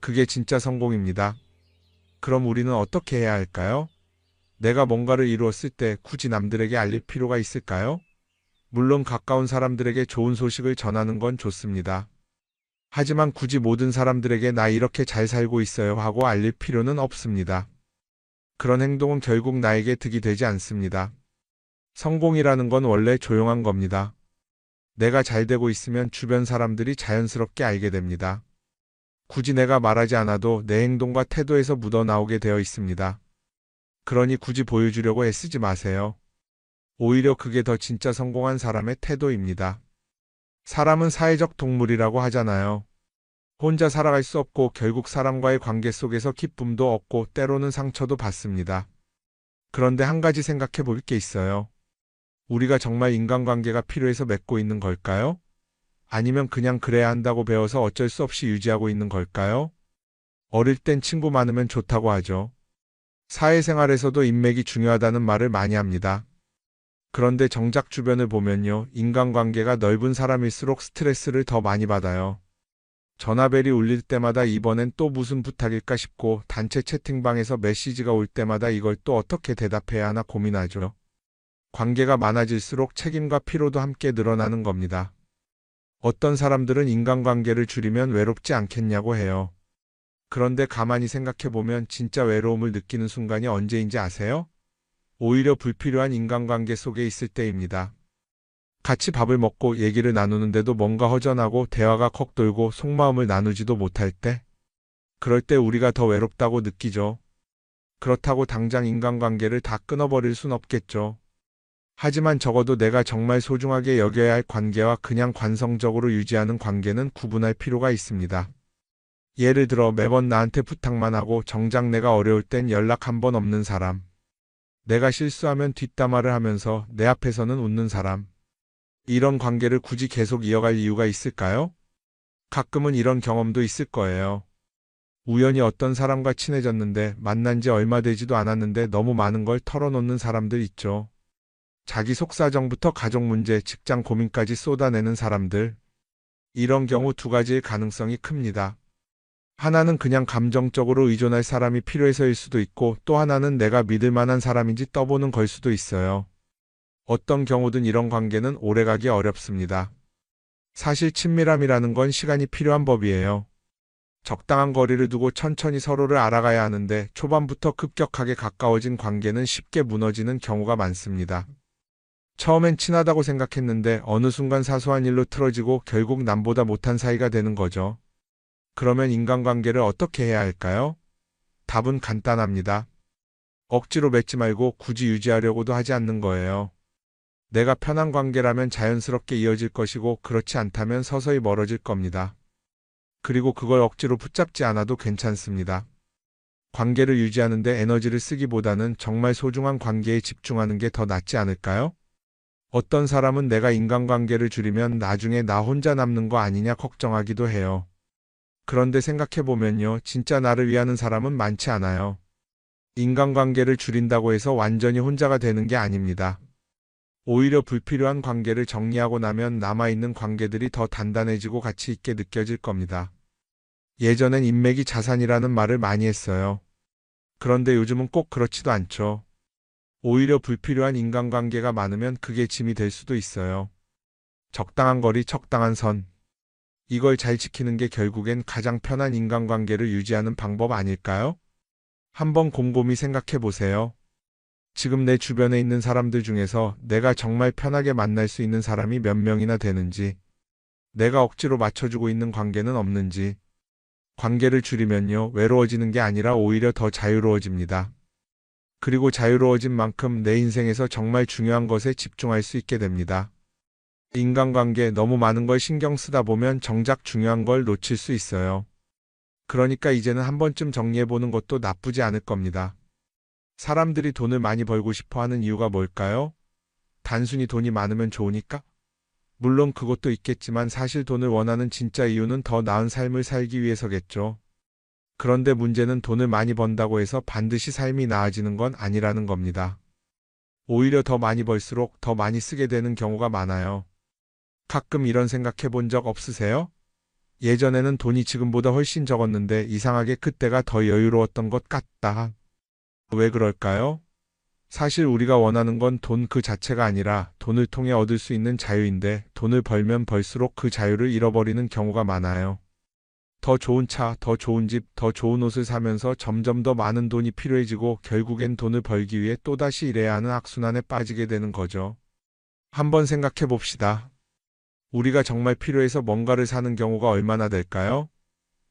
그게 진짜 성공입니다. 그럼 우리는 어떻게 해야 할까요? 내가 뭔가를 이루었을 때 굳이 남들에게 알릴 필요가 있을까요? 물론 가까운 사람들에게 좋은 소식을 전하는 건 좋습니다. 하지만 굳이 모든 사람들에게 나 이렇게 잘 살고 있어요 하고 알릴 필요는 없습니다. 그런 행동은 결국 나에게 득이 되지 않습니다. 성공이라는 건 원래 조용한 겁니다. 내가 잘 되고 있으면 주변 사람들이 자연스럽게 알게 됩니다. 굳이 내가 말하지 않아도 내 행동과 태도에서 묻어나오게 되어 있습니다. 그러니 굳이 보여주려고 애쓰지 마세요. 오히려 그게 더 진짜 성공한 사람의 태도입니다. 사람은 사회적 동물이라고 하잖아요. 혼자 살아갈 수 없고 결국 사람과의 관계 속에서 기쁨도 얻고 때로는 상처도 받습니다. 그런데 한 가지 생각해 볼 게 있어요. 우리가 정말 인간관계가 필요해서 맺고 있는 걸까요? 아니면 그냥 그래야 한다고 배워서 어쩔 수 없이 유지하고 있는 걸까요? 어릴 땐 친구 많으면 좋다고 하죠. 사회생활에서도 인맥이 중요하다는 말을 많이 합니다. 그런데 정작 주변을 보면요, 인간관계가 넓은 사람일수록 스트레스를 더 많이 받아요. 전화벨이 울릴 때마다 이번엔 또 무슨 부탁일까 싶고 단체 채팅방에서 메시지가 올 때마다 이걸 또 어떻게 대답해야 하나 고민하죠. 관계가 많아질수록 책임과 피로도 함께 늘어나는 겁니다. 어떤 사람들은 인간관계를 줄이면 외롭지 않겠냐고 해요. 그런데 가만히 생각해보면 진짜 외로움을 느끼는 순간이 언제인지 아세요? 오히려 불필요한 인간관계 속에 있을 때입니다. 같이 밥을 먹고 얘기를 나누는데도 뭔가 허전하고 대화가 컥 돌고 속마음을 나누지도 못할 때, 그럴 때 우리가 더 외롭다고 느끼죠. 그렇다고 당장 인간관계를 다 끊어버릴 순 없겠죠. 하지만 적어도 내가 정말 소중하게 여겨야 할 관계와 그냥 관성적으로 유지하는 관계는 구분할 필요가 있습니다. 예를 들어 매번 나한테 부탁만 하고 정작 내가 어려울 땐 연락 한 번 없는 사람. 내가 실수하면 뒷담화를 하면서 내 앞에서는 웃는 사람. 이런 관계를 굳이 계속 이어갈 이유가 있을까요? 가끔은 이런 경험도 있을 거예요. 우연히 어떤 사람과 친해졌는데 만난 지 얼마 되지도 않았는데 너무 많은 걸 털어놓는 사람들 있죠. 자기 속사정부터 가족 문제, 직장 고민까지 쏟아내는 사람들. 이런 경우 두 가지의 가능성이 큽니다. 하나는 그냥 감정적으로 의존할 사람이 필요해서일 수도 있고 또 하나는 내가 믿을 만한 사람인지 떠보는 걸 수도 있어요. 어떤 경우든 이런 관계는 오래가기 어렵습니다. 사실 친밀함이라는 건 시간이 필요한 법이에요. 적당한 거리를 두고 천천히 서로를 알아가야 하는데 초반부터 급격하게 가까워진 관계는 쉽게 무너지는 경우가 많습니다. 처음엔 친하다고 생각했는데 어느 순간 사소한 일로 틀어지고 결국 남보다 못한 사이가 되는 거죠. 그러면 인간관계를 어떻게 해야 할까요? 답은 간단합니다. 억지로 맺지 말고 굳이 유지하려고도 하지 않는 거예요. 내가 편한 관계라면 자연스럽게 이어질 것이고 그렇지 않다면 서서히 멀어질 겁니다. 그리고 그걸 억지로 붙잡지 않아도 괜찮습니다. 관계를 유지하는데 에너지를 쓰기보다는 정말 소중한 관계에 집중하는 게 더 낫지 않을까요? 어떤 사람은 내가 인간관계를 줄이면 나중에 나 혼자 남는 거 아니냐 걱정하기도 해요. 그런데 생각해보면요, 진짜 나를 위하는 사람은 많지 않아요. 인간관계를 줄인다고 해서 완전히 혼자가 되는 게 아닙니다. 오히려 불필요한 관계를 정리하고 나면 남아있는 관계들이 더 단단해지고 가치 있게 느껴질 겁니다. 예전엔 인맥이 자산이라는 말을 많이 했어요. 그런데 요즘은 꼭 그렇지도 않죠. 오히려 불필요한 인간관계가 많으면 그게 짐이 될 수도 있어요. 적당한 거리, 적당한 선. 이걸 잘 지키는 게 결국엔 가장 편한 인간관계를 유지하는 방법 아닐까요? 한번 곰곰이 생각해 보세요. 지금 내 주변에 있는 사람들 중에서 내가 정말 편하게 만날 수 있는 사람이 몇 명이나 되는지, 내가 억지로 맞춰주고 있는 관계는 없는지. 관계를 줄이면요, 외로워지는 게 아니라 오히려 더 자유로워집니다. 그리고 자유로워진 만큼 내 인생에서 정말 중요한 것에 집중할 수 있게 됩니다. 인간관계 너무 많은 걸 신경 쓰다 보면 정작 중요한 걸 놓칠 수 있어요. 그러니까 이제는 한 번쯤 정리해보는 것도 나쁘지 않을 겁니다. 사람들이 돈을 많이 벌고 싶어 하는 이유가 뭘까요? 단순히 돈이 많으면 좋으니까? 물론 그것도 있겠지만 사실 돈을 원하는 진짜 이유는 더 나은 삶을 살기 위해서겠죠. 그런데 문제는 돈을 많이 번다고 해서 반드시 삶이 나아지는 건 아니라는 겁니다. 오히려 더 많이 벌수록 더 많이 쓰게 되는 경우가 많아요. 가끔 이런 생각해 본 적 없으세요? 예전에는 돈이 지금보다 훨씬 적었는데 이상하게 그때가 더 여유로웠던 것 같다. 왜 그럴까요? 사실 우리가 원하는 건 돈 그 자체가 아니라 돈을 통해 얻을 수 있는 자유인데 돈을 벌면 벌수록 그 자유를 잃어버리는 경우가 많아요. 더 좋은 차, 더 좋은 집, 더 좋은 옷을 사면서 점점 더 많은 돈이 필요해지고 결국엔 돈을 벌기 위해 또다시 일해야 하는 악순환에 빠지게 되는 거죠. 한번 생각해 봅시다. 우리가 정말 필요해서 뭔가를 사는 경우가 얼마나 될까요?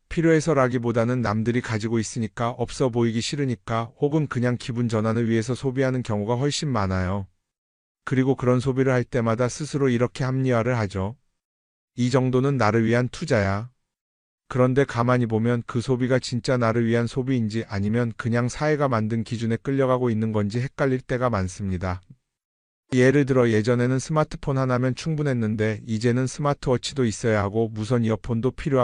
필요해서라기보다는 남들이 가지고 있으니까, 없어 보이기 싫으니까, 혹은 그냥 기분 전환을 위해서 소비하는 경우가 훨씬 많아요. 그리고 그런 소비를 할 때마다 스스로 이렇게 합리화를 하죠. 이 정도는 나를 위한 투자야. 그런데 가만히 보면 그 소비가 진짜 나를 위한 소비인지 아니면 그냥 사회가 만든 기준에 끌려가고 있는 건지 헷갈릴 때가 많습니다. 예를 들어 예전에는 스마트폰 하나면 충분했는데 이제는 스마트워치도 있어야 하고 무선 이어폰도 필요하고